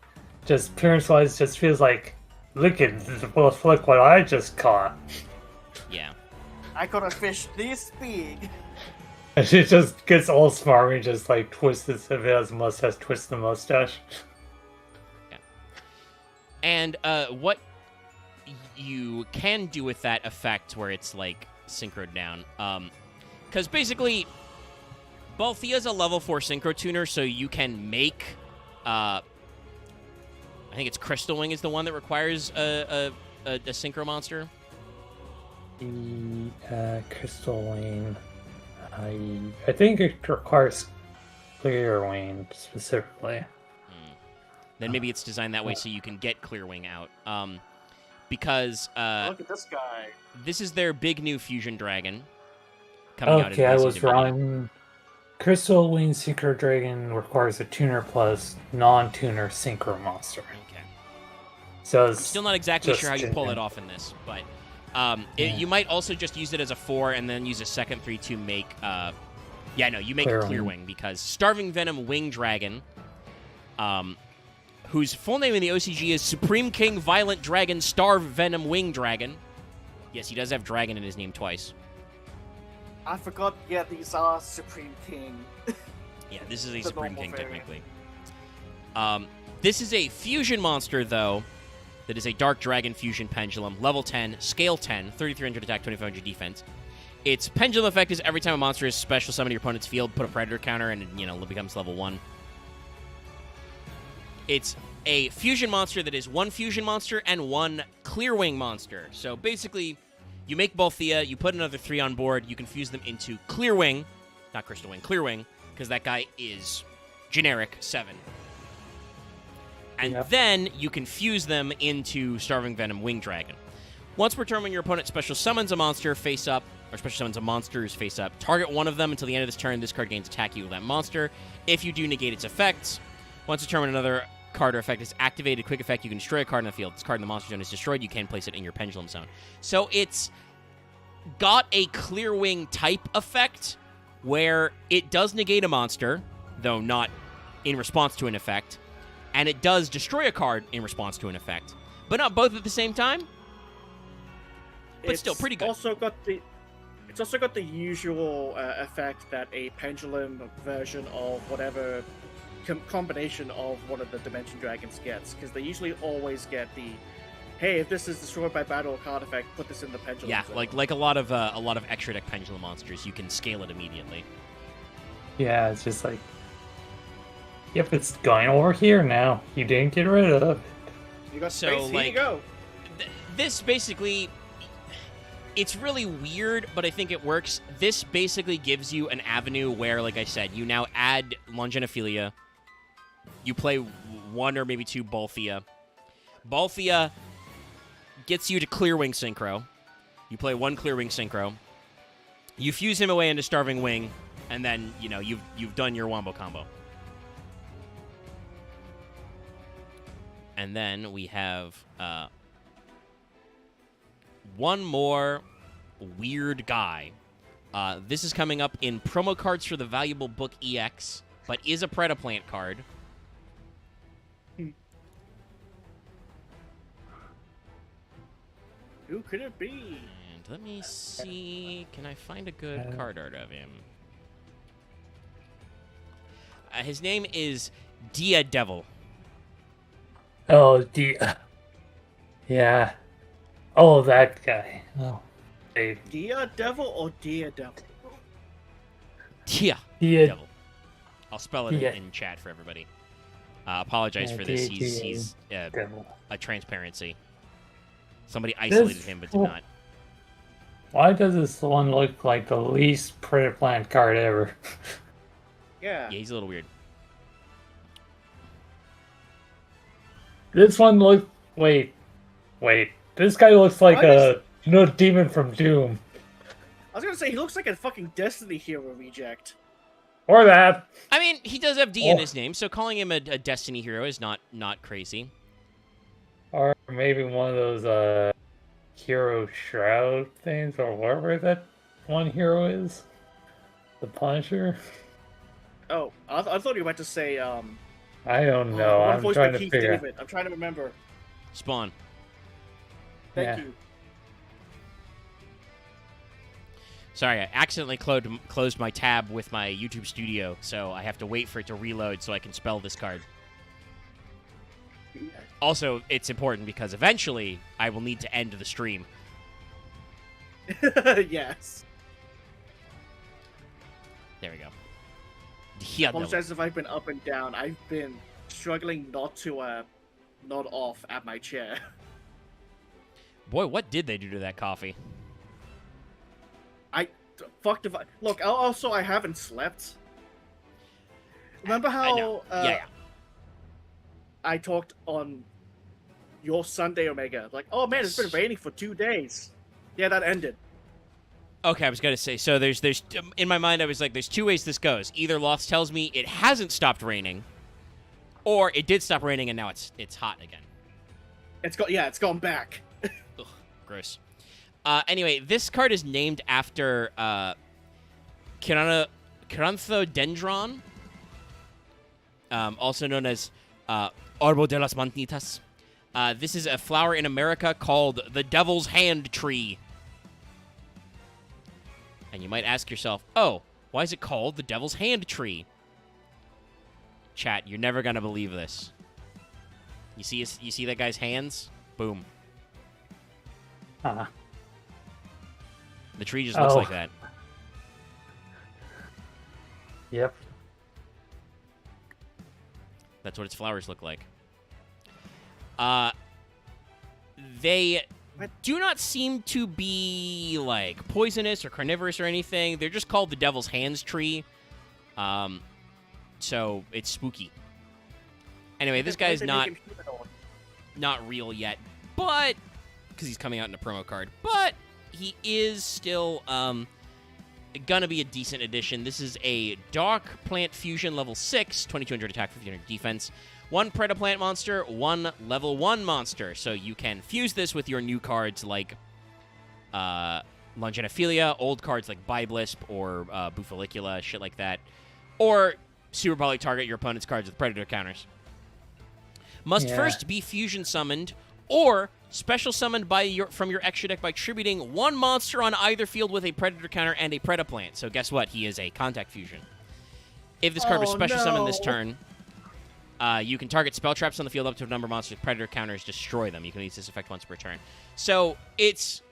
just appearance-wise, just feels like, look what I just caught. Yeah. I caught a fish this big. And she just gets all smart and just like twists if it has a mustache, twists the mustache. Yeah. And what you can do with that effect where it's like synchroed down, because basically Balthea's a level 4 synchro tuner, so you can make I think it's Crystal Wing is the one that requires a synchro monster. The Crystal Wing, I think it requires Clear Wing specifically. Then maybe it's designed that way so you can get Clear Wing out. Because look at this guy. This is their big new fusion dragon coming out. Okay, I was wrong. Crystal Wing Synchro Dragon requires a tuner plus non-tuner synchro monster. Okay. So I'm still not exactly sure how you pull it off in this, but you might also just use it as a 4 and then use a second 3 to make... you make Clear Wing, because Starving Venom Wing Dragon, whose full name in the OCG is Supreme King Violent Dragon Starve Venom Wing Dragon. Yes, he does have dragon in his name twice. I forgot, yeah, these are Supreme King. Yeah, this is a Supreme King, technically. This is a fusion monster, though, that is a Dark Dragon Fusion Pendulum, level 10, scale 10, 3,300 attack, 2,500 defense. Its pendulum effect is every time a monster is special summoned to your opponent's field, put a Predator counter, and it becomes level 1. It's a fusion monster that is 1 fusion monster and 1 Clear Wing monster. So basically, you make Balthea, you put another 3 on board, you can fuse them into Clear Wing, not Crystal Wing, Clear Wing, because that guy is generic 7. And then you can fuse them into Starving Venom Wing Dragon. Once per turn, when your opponent special summons a monster face up, or special summons a monster's face up, target one of them until the end of this turn. This card gains attack equal to that monster. If you do, negate its effects. Once a turn, when another card or effect is activated, quick effect, you can destroy a card in the field. This card in the monster zone is destroyed. You can place it in your pendulum zone. So it's got a Clear Wing type effect where it does negate a monster, though not in response to an effect, and it does destroy a card in response to an effect, but not both at the same time. But still, pretty good. It's also got the usual effect that a pendulum version of whatever combination of one of the Dimension Dragons gets, because they usually always get the, hey, if this is destroyed by battle or card effect, put this in the pendulum. Yeah, zone. like a lot of extra deck pendulum monsters, you can scale it immediately. Yeah, it's just like, yep, it's going over here now. You didn't get rid of it. You got space. Here you go. This basically, it's really weird, but I think it works. This basically gives you an avenue where, like I said, you now add Longinophilia. You play 1 or maybe 2 Balthea. Balthea gets you to Clearwing Synchro. You play 1 Clearwing Synchro. You fuse him away into Starving Wing, and then, you know, you've done your Wombo combo. And then we have one more weird guy. This is coming up in promo cards for the Valuable Book EX, but is a Predaplant card. Who could it be? And let me see. Can I find a good card art of him? His name is Dia Devil. Oh, yeah. Oh, that guy. Oh, hey. Dia Devil or Dia Devil? Dia Devil. I'll spell it in chat for everybody. Apologize for this. He's a transparency. Somebody isolated him, but did not. Why does this one look like the least Predaplant card ever? Yeah, he's a little weird. This one looks... Wait. This guy looks like no demon from Doom. I was gonna say, he looks like a fucking Destiny hero reject. Or that. I mean, he does have D in his name, so calling him a Destiny hero is not crazy. Or maybe one of those hero shroud things, or whatever that one hero is. The Punisher. Oh, I thought you were about to say, I don't know. I'm trying to figure out. I'm trying to remember. Spawn. Thank you. Sorry, I accidentally closed my tab with my YouTube Studio, so I have to wait for it to reload so I can spell this card. Also, it's important because eventually I will need to end the stream. Yes. There we go. I apologize if I've been up and down. I've been struggling not to nod off at my chair. Boy, what did they do to that coffee? Fucked if I... Look, also, I haven't slept. Remember how... I talked on your Sunday, Omega. Like, oh man, it's been raining for 2 days. Yeah, that ended. Okay, I was going to say, so there's in my mind, I was like, there's 2 ways this goes. Either Lost tells me it hasn't stopped raining, or it did stop raining and now it's hot again. It's gone back. Ugh, gross. Anyway, this card is named after Chiranthrodendron, also known as Arbo de las Mantitas. This is a flower in America called the Devil's Hand Tree. And you might ask yourself, oh, why is it called the Devil's Hand Tree? Chat, you're never going to believe this. You see that guy's hands? Boom. Uh-huh. The tree just looks like that. Yep. That's what its flowers look like. They do not seem to be, like, poisonous or carnivorous or anything. They're just called the Devil's Hands Tree. So it's spooky. Anyway, this guy's not real yet, but... because he's coming out in a promo card. But he is still gonna be a decent addition. This is a Dark Plant Fusion level 6, 2200 attack, 1500 defense. 1 Predaplant monster, 1 level 1 monster. So you can fuse this with your new cards like Longinophilia, old cards like Biblisp or Bufolicula, shit like that. Or super probably target your opponent's cards with Predator counters. Must first be fusion summoned or special summoned from your extra deck by tributing 1 monster on either field with a Predator counter and a Predaplant. So guess what? He is a Contact Fusion. If this card was special summoned this turn, You can target spell traps on the field up to a number of monsters. Predator counters destroy them. You can use this effect once per turn. So it's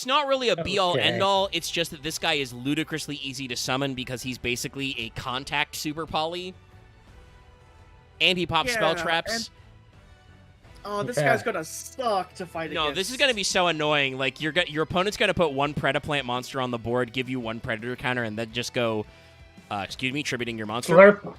not really a be-all, end-all. It's just that this guy is ludicrously easy to summon because he's basically a contact super poly. And he pops spell traps. This guy's gonna suck to fight against. No, this is gonna be so annoying. Like, your opponent's gonna put one Predaplant monster on the board, give you one Predator counter, and then just go, tributing your monster. Slurp.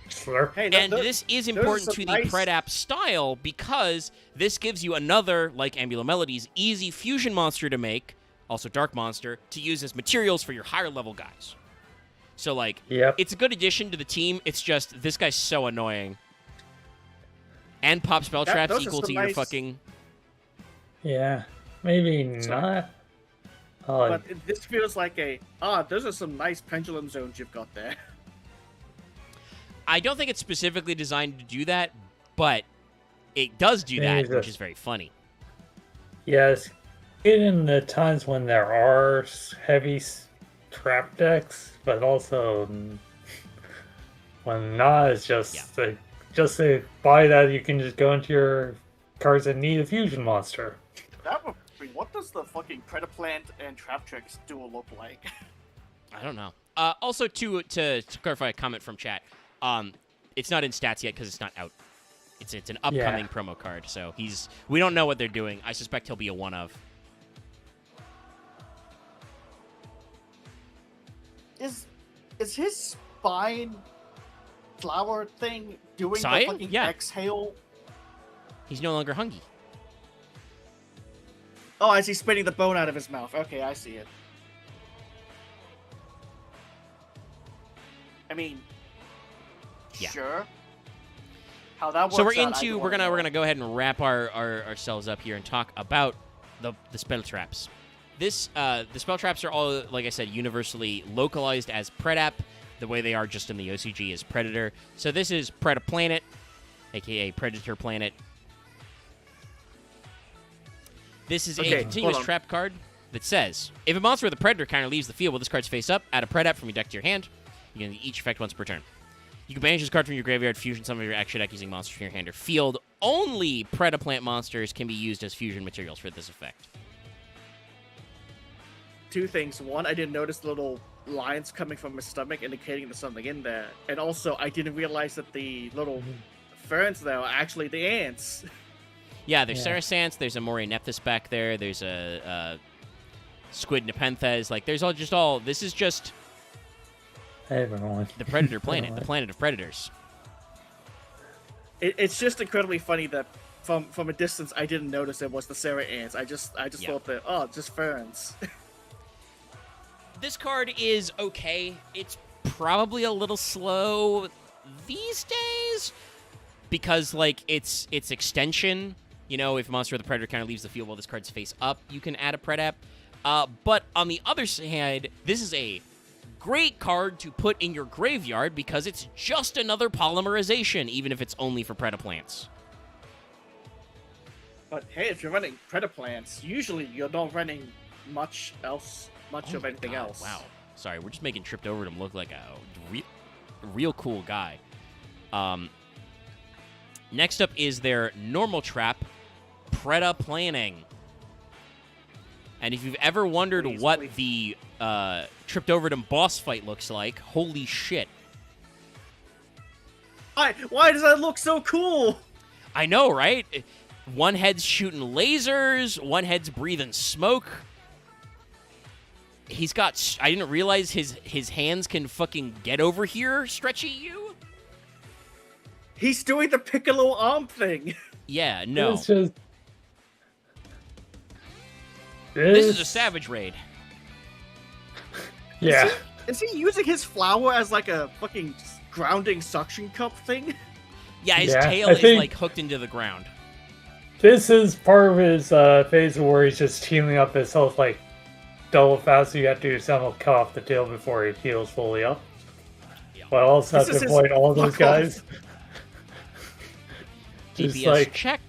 Slurp. Hey, and this is important to the Predap style because this gives you another, like Ambular Melody's, easy fusion monster to make, also Dark Monster, to use as materials for your higher level guys. So, like, it's a good addition to the team. It's just, this guy's so annoying. And pop spell traps equal to your fucking... Yeah, maybe not. But this feels like those are some nice pendulum zones you've got there. I don't think it's specifically designed to do that, but it does do that, which is very funny. Yes, in the times when there are heavy trap decks, but also when not, it's just to buy that, you can just go into your cards that need a fusion monster. That would be, what does the fucking Predaplant and Trap Tricks duo look like? I don't know. Also, to clarify a comment from chat, it's not in stats yet because it's not out. It's an upcoming promo card, so we don't know what they're doing. I suspect he'll be a one of. Is his spine flower thing doing the fucking exhale? He's no longer hungry. Oh, as he's spitting the bone out of his mouth. Okay, I see it. I mean, sure. How that works. So we're gonna go ahead and wrap ourselves up here and talk about the spell traps. The spell traps are all, like I said, universally localized as Predap. The way they are just in the OCG is Predator. So this is Predaplanet, aka Predator Planet. This is a continuous trap card that says, if a monster with a Predator counter leaves the field with this card's face up, add a Predap from your deck to your hand. You can each effect once per turn. You can banish this card from your graveyard, fusion some of your extra deck using monsters from your hand or field. Only Predaplant monsters can be used as fusion materials for this effect. Two things. One, I didn't notice the little lines coming from his stomach indicating there's something in there. And also, I didn't realize that the little ferns there are actually the ants. Yeah, there's Sarasants, there's a Moray Nephthys back there, there's a Squid Nepenthes. Like, there's this is just... Everyone. The Predator Planet, the planet of predators. It's just incredibly funny that from a distance I didn't notice it was the Sarah ants. I just thought that, just ferns. This card is okay. It's probably a little slow these days because, like, it's extension. You know, if a monster with a Predator counter leaves the field while this card's face up, you can add a Predap. But on the other side, this is a great card to put in your graveyard because it's just another polymerization, even if it's only for Predaplants. But hey, if you're running Predaplants, usually you're not running much of anything else. Wow. Sorry, we're just making Tripped Over to look like a real cool guy. Next up is their normal trap, Predaplanning. And if you've ever wondered what the Tripped Overdom boss fight looks like, holy shit. Why does that look so cool? I know, right? One head's shooting lasers, one head's breathing smoke. He's got... I didn't realize his hands can fucking get over here, stretchy you. He's doing the Piccolo arm thing. Yeah, no. It's just... This is a Savage Raid. Yeah. Is he using his flower as like a fucking grounding suction cup thing? Yeah, his tail is like hooked into the ground. This is part of his phase where he's just healing up his health like double fast, so you have to do some cut off the tail before he heals fully up. Yeah. But I also have to avoid all those guys. DPS like, check.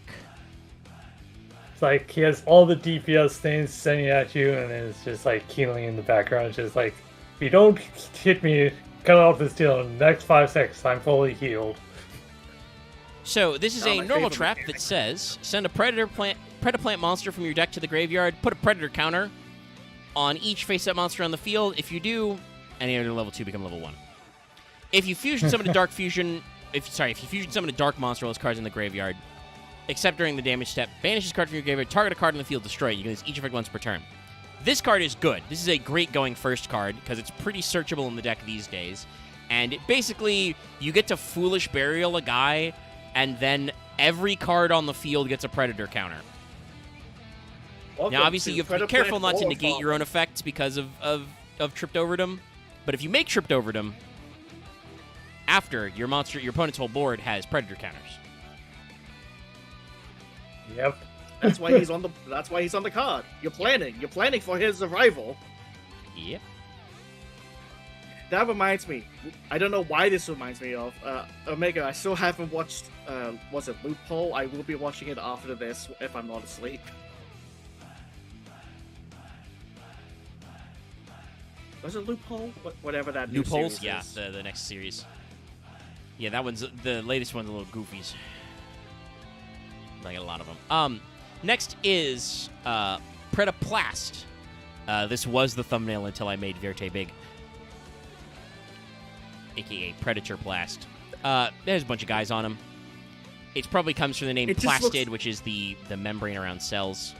It's like he has all the DPS things sending at you, and then it's just like healing in the background. It's just like, if you don't hit me, cut off this tail in the next 5 seconds, I'm fully healed. So this is a normal trap that says, send a Predaplant monster from your deck to the graveyard, put a Predator counter on each face-up monster on the field. If you do, any other level 2 become level 1. If you fusion summon a if you fusion summon a dark monster while this card's in the graveyard, except during the damage step, banish this card from your graveyard, target a card in the field, destroy it. You can use each effect once per turn. This card is good. This is a great going first card because it's pretty searchable in the deck these days. And basically, you get to Foolish Burial a guy, and then every card on the field gets a Predator counter. Now, obviously, you have to be careful not to negate your own effects because of Tripped Overdom. But if you make Tripped Overdom, after your opponent's whole board has Predator counters. Yep. That's why he's on the card. You're planning for his arrival. Yep. That reminds me. I don't know why this reminds me of Omega. I still haven't watched. Was it Loophole? I will be watching it after this if I'm not asleep. Was it Loophole? Whatever that. Loopholes. Yeah, the next series. Yeah, that one's the latest one's a little goofies. Like a lot of them. Next is Predaplast. This was the thumbnail until I made Verte big. AKA Predator Blast. There's a bunch of guys on him. It probably comes from the name plastid, which is the membrane around cells.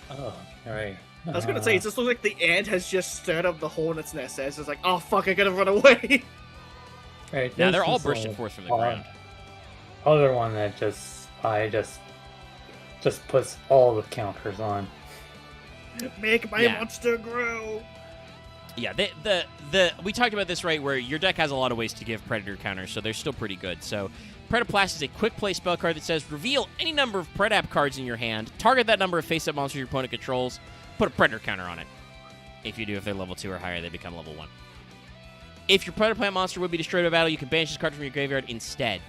Oh, alright. I was gonna say, it just looks like the ant has just stirred up the hornet's nest. It's just like, oh fuck, I gotta run away. Right, now they're all bursting forth from the ground. Other one that just puts all the counters on. Make my monster grow. Yeah, we talked about this, right, where your deck has a lot of ways to give Predator counters, so they're still pretty good. So Predaplast is a quick play spell card that says, reveal any number of Predap cards in your hand, target that number of face-up monsters your opponent controls, put a Predator counter on it. If you do, if they're level 2 or higher, they become level 1. If your Predaplant monster would be destroyed by battle, you can banish this card from your graveyard instead.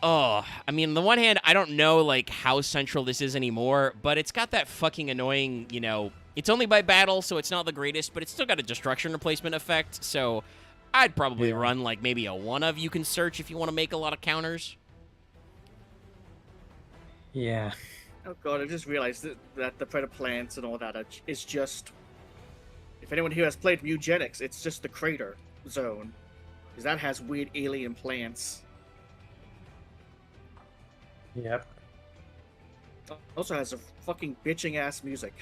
Oh, I mean, on the one hand, I don't know, like, how central this is anymore, but it's got that fucking annoying, you know, it's only by battle, so it's not the greatest, but it's still got a destruction replacement effect, so I'd probably run, like, maybe a one of you can search if you want to make a lot of counters. Yeah. Oh god, I just realized that the Predaplants and all that is just... If anyone here has played Eugenics, it's just the crater zone. Because that has weird alien plants. Yep. Also has a fucking bitching ass music.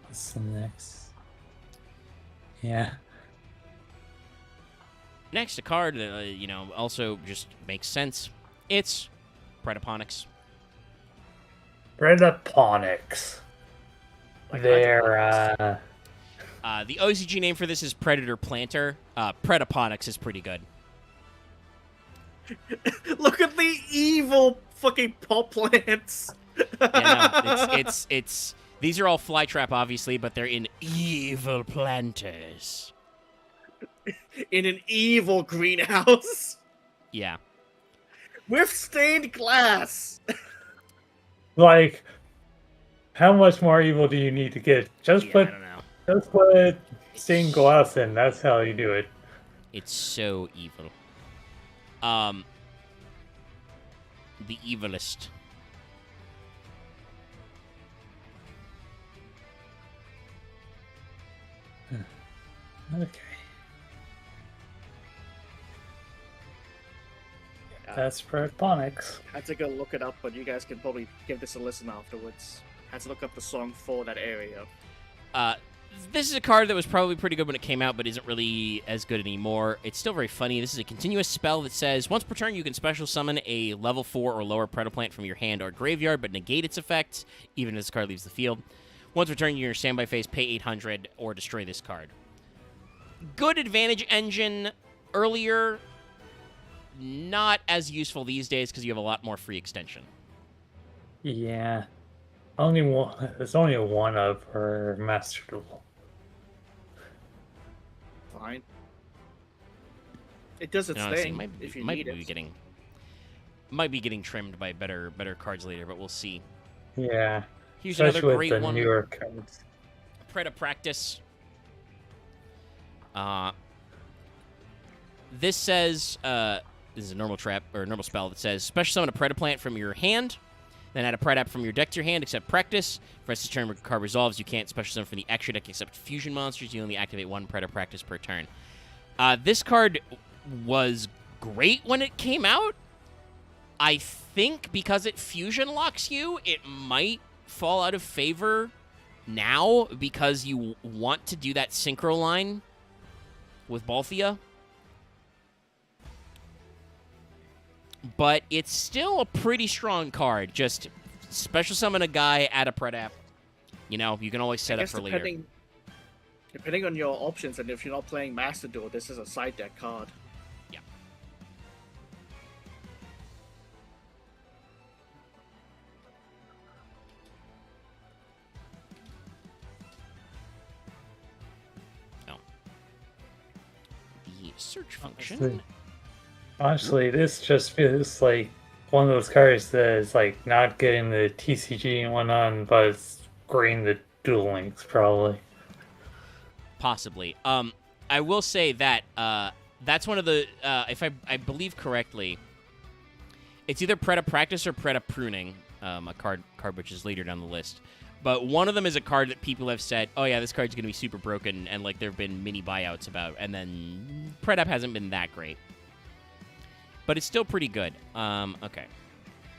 What's the next? Yeah. Next, a card that, you know, also just makes sense. It's Predaponics. Predaponics. They're, the OCG name for this is Predator Planter. Predaponics is pretty good. Look at the evil fucking pot plants. Yeah, no, it's these are all Flytrap, obviously, but they're in evil planters. In an evil greenhouse. Yeah. With stained glass. Like, how much more evil do you need to get? Just put stained glass in. That's how you do it. It's so evil. The evilest. Okay. That's Predaponics. I had to go look it up, but you guys can probably give this a listen afterwards. I had to look up the song for that area. This is a card that was probably pretty good when it came out, but isn't really as good anymore. It's still very funny. This is a continuous spell that says, once per turn, you can special summon a level 4 or lower Predaplant from your hand or graveyard, but negate its effects, even as this card leaves the field. Once per turn, you're in your standby phase, pay 800, or destroy this card. Good advantage engine earlier, not as useful these days because you have a lot more free extension. Yeah. Only one. There's only one of her Master Duel. Fine. It does its thing if you need it. Might be getting trimmed by better cards later, but we'll see. Yeah. Here's especially another great with the one. newer cards. Predapractice. This says this is a normal trap or a normal spell that says special summon a Predaplant from your hand, then add a Predap from your deck to your hand, except practice. For instance, turn when the card resolves, you can't special summon from the extra deck except fusion monsters. You only activate one Predap practice per turn. This card was great when it came out. I think because it fusion locks you, it might fall out of favor now because you want to do that synchro line with Balthea. But it's still a pretty strong card. Just special summon a guy, add a Predap. You know, you can always set up for later. Depending on your options, and if you're not playing Master Duel, this is a side deck card. Yeah. Oh. The search function. Honestly, this just feels like one of those cards that is like not getting the TCG one on, but it's getting the Duel Links probably. Possibly. I will say that that's one of the if I believe correctly, it's either Preda Practice or Preda Pruning, a card which is later down the list. But one of them is a card that people have said, oh yeah, this card's gonna be super broken, and like there have been mini buyouts about, and then Predap hasn't been that great. But it's still pretty good. Okay.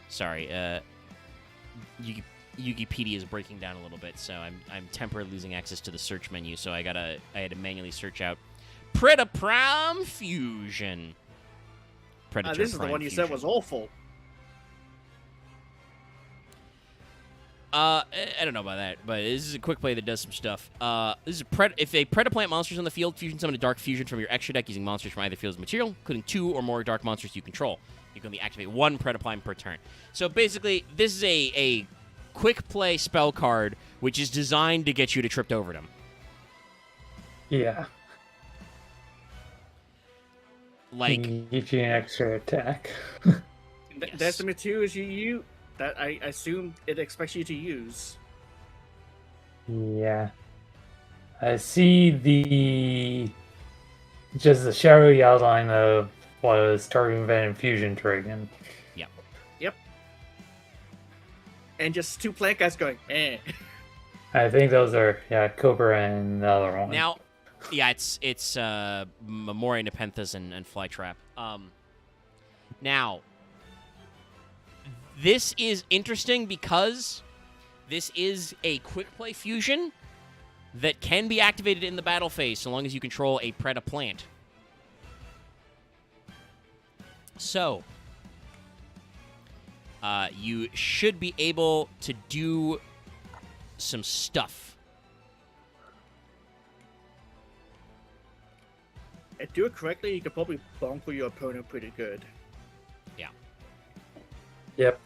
Sorry. Wikipedia is breaking down a little bit, so I'm temporarily losing access to the search menu, so I had to manually search out Predaprom Fusion. Predator this is Prime the one you Fusion. said was awful. I don't know about that, but this is a quick play that does some stuff. This is if a Predaplant monster is on the field, fusion summon a Dark Fusion from your extra deck using monsters from either field's material, including 2 or more Dark monsters you control. You can only activate 1 Predaplant per turn. So basically, this is a quick play spell card, which is designed to get you to Tripped Overdom. Yeah. Like, gives you an extra attack. Yes. That's the materials that I assume it expects you to use. Yeah. I see the shadowy outline of what is targeting Venom Fusion Dragon. Yep. And just 2 plant guys going, eh. I think those are Cobra and the other one. Now, yeah, it's Memoria Nepenthes and Flytrap. Now, this is interesting because this is a quick play fusion that can be activated in the battle phase so long as you control a Predaplant. So, you should be able to do some stuff. And do it correctly, you could probably bunker your opponent pretty good. Yeah. Yep.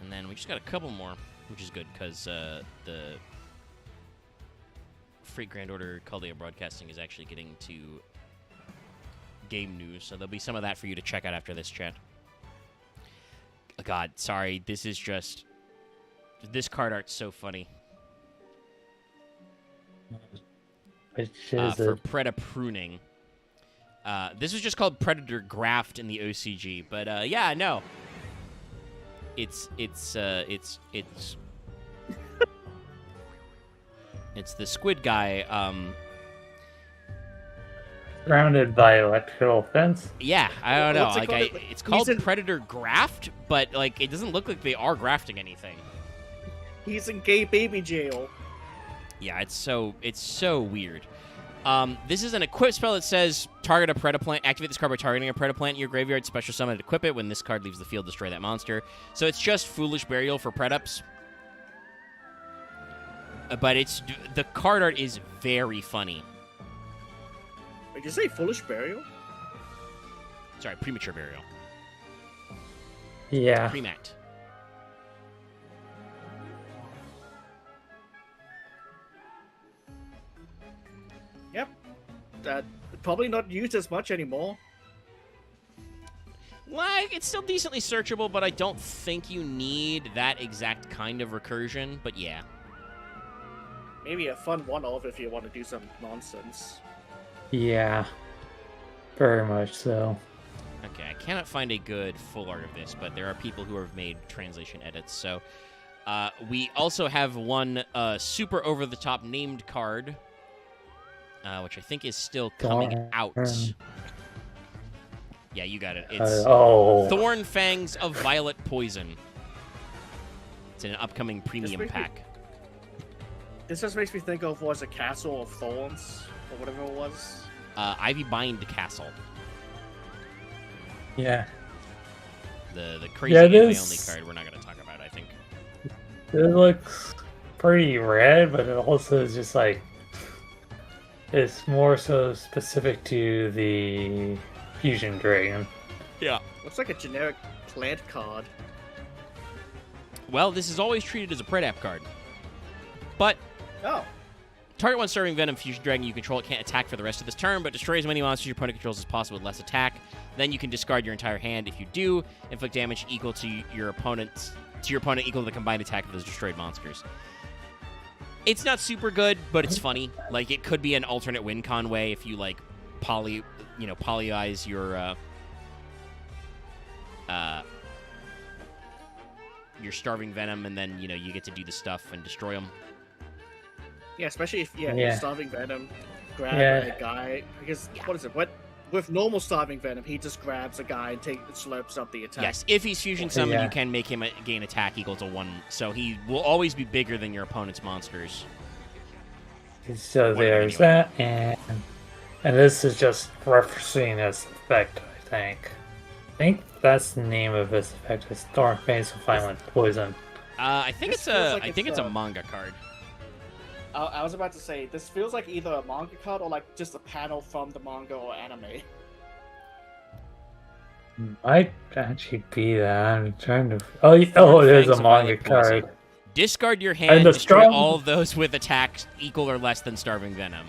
And then we just got a couple more, which is good because the Freight Grand Order Caldea Broadcasting is actually getting to game news, so there'll be some of that for you to check out after this, chat. God, sorry, this is just... This card art's so funny. Which is for Preda Pruning. This was just called Predator Graft in the OCG, but yeah, no. It's the squid guy. Surrounded by electrical fence. Yeah, I don't know. What's it Like, called? it's called Predator Graft, but like it doesn't look like they are grafting anything. He's in gay baby jail. Yeah, it's so weird. This is an equip spell that says target a Predaplant. Activate this card by targeting a Predaplant in your graveyard. Special summon and equip it. When this card leaves the field, destroy that monster. So it's just Foolish Burial for Predaps. But the card art is very funny. Did you say Foolish Burial? Sorry, Premature Burial. Yeah. Premat. Yep. Probably not used as much anymore. Like, it's still decently searchable, but I don't think you need that exact kind of recursion. But yeah. Maybe a fun one-off if you want to do some nonsense. Yeah. Very much so. Okay, I cannot find a good full art of this, but there are people who have made translation edits. So we also have one super over-the-top named card, which I think is still coming out. Yeah, you got it. It's Thorn Fangs of Violet Poison. It's in an upcoming premium pack. This just makes me think of, was a Castle of Thorns, or whatever it was? Ivy Bind Castle. Yeah. The crazy anime-only card we're not going to talk about, I think. It looks pretty red, but it also is just like... It's more so specific to the Fusion Dragon. Yeah. Looks like a generic plant card. Well, this is always treated as a Predap card. But... Oh. Target one Starving Venom Fusion Dragon you control it can't attack for the rest of this turn, but destroy as many monsters your opponent controls as possible with less attack. Then you can discard your entire hand. If you do, inflict damage equal to your opponent equal to the combined attack of those destroyed monsters. It's not super good, but it's funny. Like, it could be an alternate win con way if you like polyize your Starving Venom, and then you get to do the stuff and destroy them. Yeah, especially if Starving Venom grab a guy, because what is it? With normal Starving Venom, he just grabs a guy and slurps up the attack. Yes, if he's fusion summoned, you can make him gain attack equal to 1, so he will always be bigger than your opponent's monsters. So there's that, and this is just referencing his effect, I think. I think that's the name of his effect. Is Thorn Fangs of Violet Poison. I think it's a manga card. I was about to say, this feels like either a manga card or like just a panel from the manga or anime. Might actually be that. I'm trying to... Oh, it is a manga card. Discard your hand and destroy all of those with attacks equal or less than Starving Venom.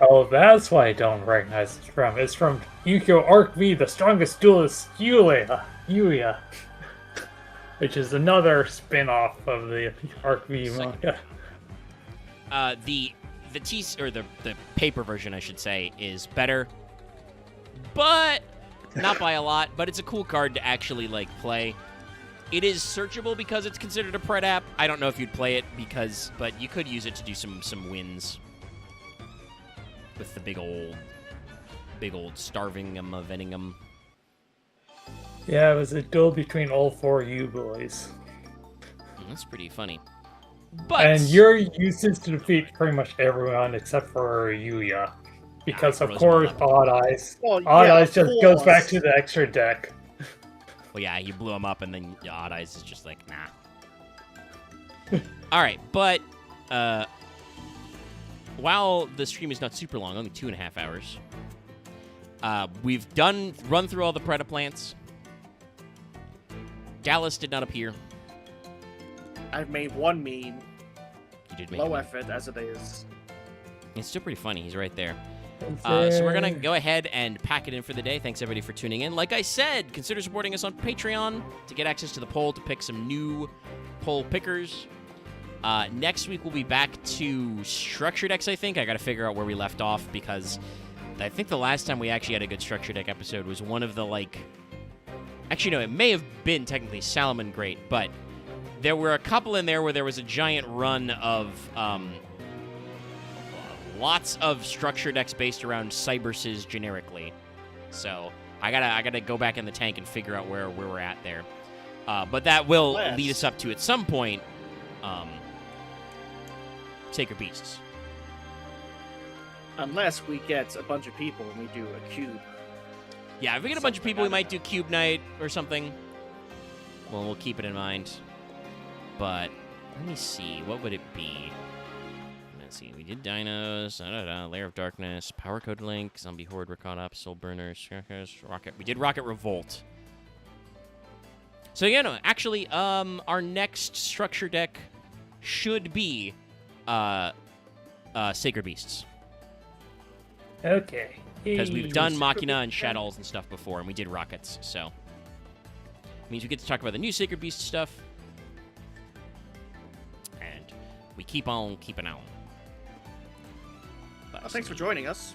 Oh, that's why I don't recognize it from. It's from Yu-Gi-Oh! Arc V, the strongest duelist, Yuya. Which is another spin-off of the Arc V manga. The paper version, I should say, is better, but not by a lot. But it's a cool card to actually play. It is searchable because it's considered a Predap. I don't know if you'd play it but you could use it to do some wins with the big old starving Veningham. Yeah, it was a duel between all 4 you boys. That's pretty funny. But... And you're used to defeat pretty much everyone except for Yuya. Because, of course, Odd Eyes. Odd Eyes just goes back to the extra deck. Well, yeah, you blew him up, and then Odd Eyes is just like, nah. Alright, but while the stream is not super long, only 2.5 hours, we've run through all the Predaplants. Gallus did not appear. I've made one meme. You did make low effort as it is. It's still pretty funny. He's right there. So we're going to go ahead and pack it in for the day. Thanks, everybody, for tuning in. Like I said, consider supporting us on Patreon to get access to the poll to pick some new poll pickers. Next week, we'll be back to Structure Decks, I think. I got to figure out where we left off because I think the last time we actually had a good Structure Deck episode was one of the, Actually, no, it may have been technically Salomon Great, but there were a couple in there where there was a giant run of lots of structure decks based around Cyberses generically. So I gotta go back in the tank and figure out where we're at there. But that will lead us up to, at some point, Sacred Beasts. Unless we get a bunch of people and we do a cube. Yeah, if we get a bunch of people, we might do Cube Night or something. Well, we'll keep it in mind. But let me see. What would it be? Let's see. We did Dinos, Lair of Darkness, Power Code Link, Zombie Horde were caught up, Soul Burners, Rocket. We did Rocket Revolt. So, yeah, no, actually, our next structure deck should be Sacred Beasts. Okay. Because we've done Machina and Shadows and stuff before, and we did Rockets, so. It means we get to talk about the new Sacred Beast stuff. And we keep on keeping on. Well, thanks for joining us.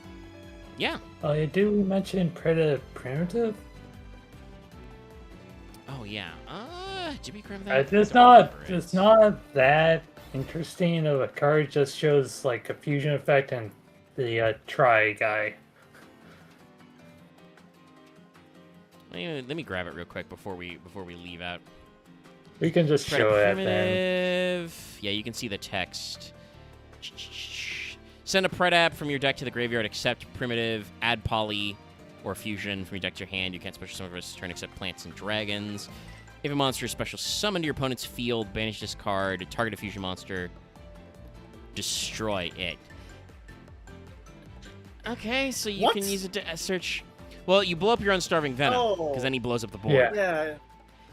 Yeah. Did we mention Primitive? Oh yeah. Did we grab that? It's not that interesting of a card. It just shows like a fusion effect and the try guy. Let me grab it real quick before we leave out. We can just show it then. Primitive. Yeah, you can see the text. Send a Predap from your deck to the graveyard, except Primitive, add Poly or Fusion from your deck to your hand. You can't special summon for this turn except plants and dragons. If a monster is special summoned to your opponent's field, banish this card, target a fusion monster, destroy it. Okay, so you can use it to search. Well, you blow up your Unstarving Venom, because then he blows up the board. Yeah.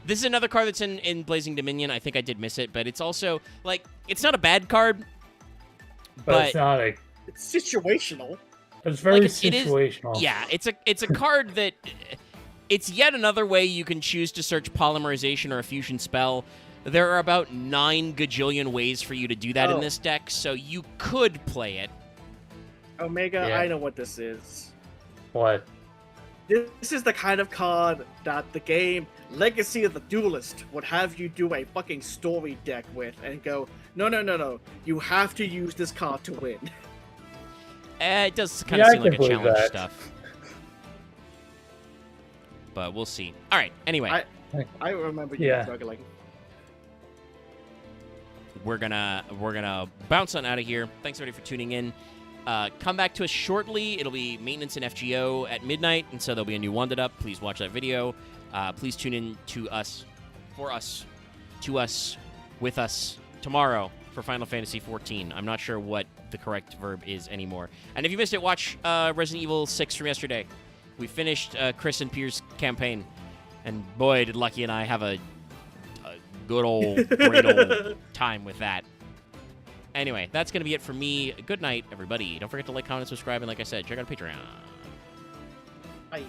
This is another card that's in Blazing Dominion. I think I did miss it, but it's also, like, it's not a bad card. But it's not a... It's situational. It's very situational. It's a card that... It's yet another way you can choose to search Polymerization or a Fusion spell. There are about 9 gajillion ways for you to do that in this deck, so you could play it. Omega, I know what this is. What? This is the kind of card that the game Legacy of the Duelist would have you do a fucking story deck with and go, no. You have to use this card to win. It does kind of seem like a challenge stuff. But we'll see. All right, anyway. I remember you struggling. We're gonna bounce on out of here. Thanks everybody for tuning in. Come back to us shortly. It'll be maintenance and FGO at midnight, and so there'll be a new Wanted Up. Please watch that video. Please tune in to us, with us tomorrow for Final Fantasy XIV. I'm not sure what the correct verb is anymore. And if you missed it, watch Resident Evil 6 from yesterday. We finished Chris and Pier's campaign, and boy, did Lucky and I have a good old, great old time with that. Anyway, that's going to be it for me. Good night, everybody. Don't forget to like, comment, subscribe, and like I said, check out Patreon. Bye.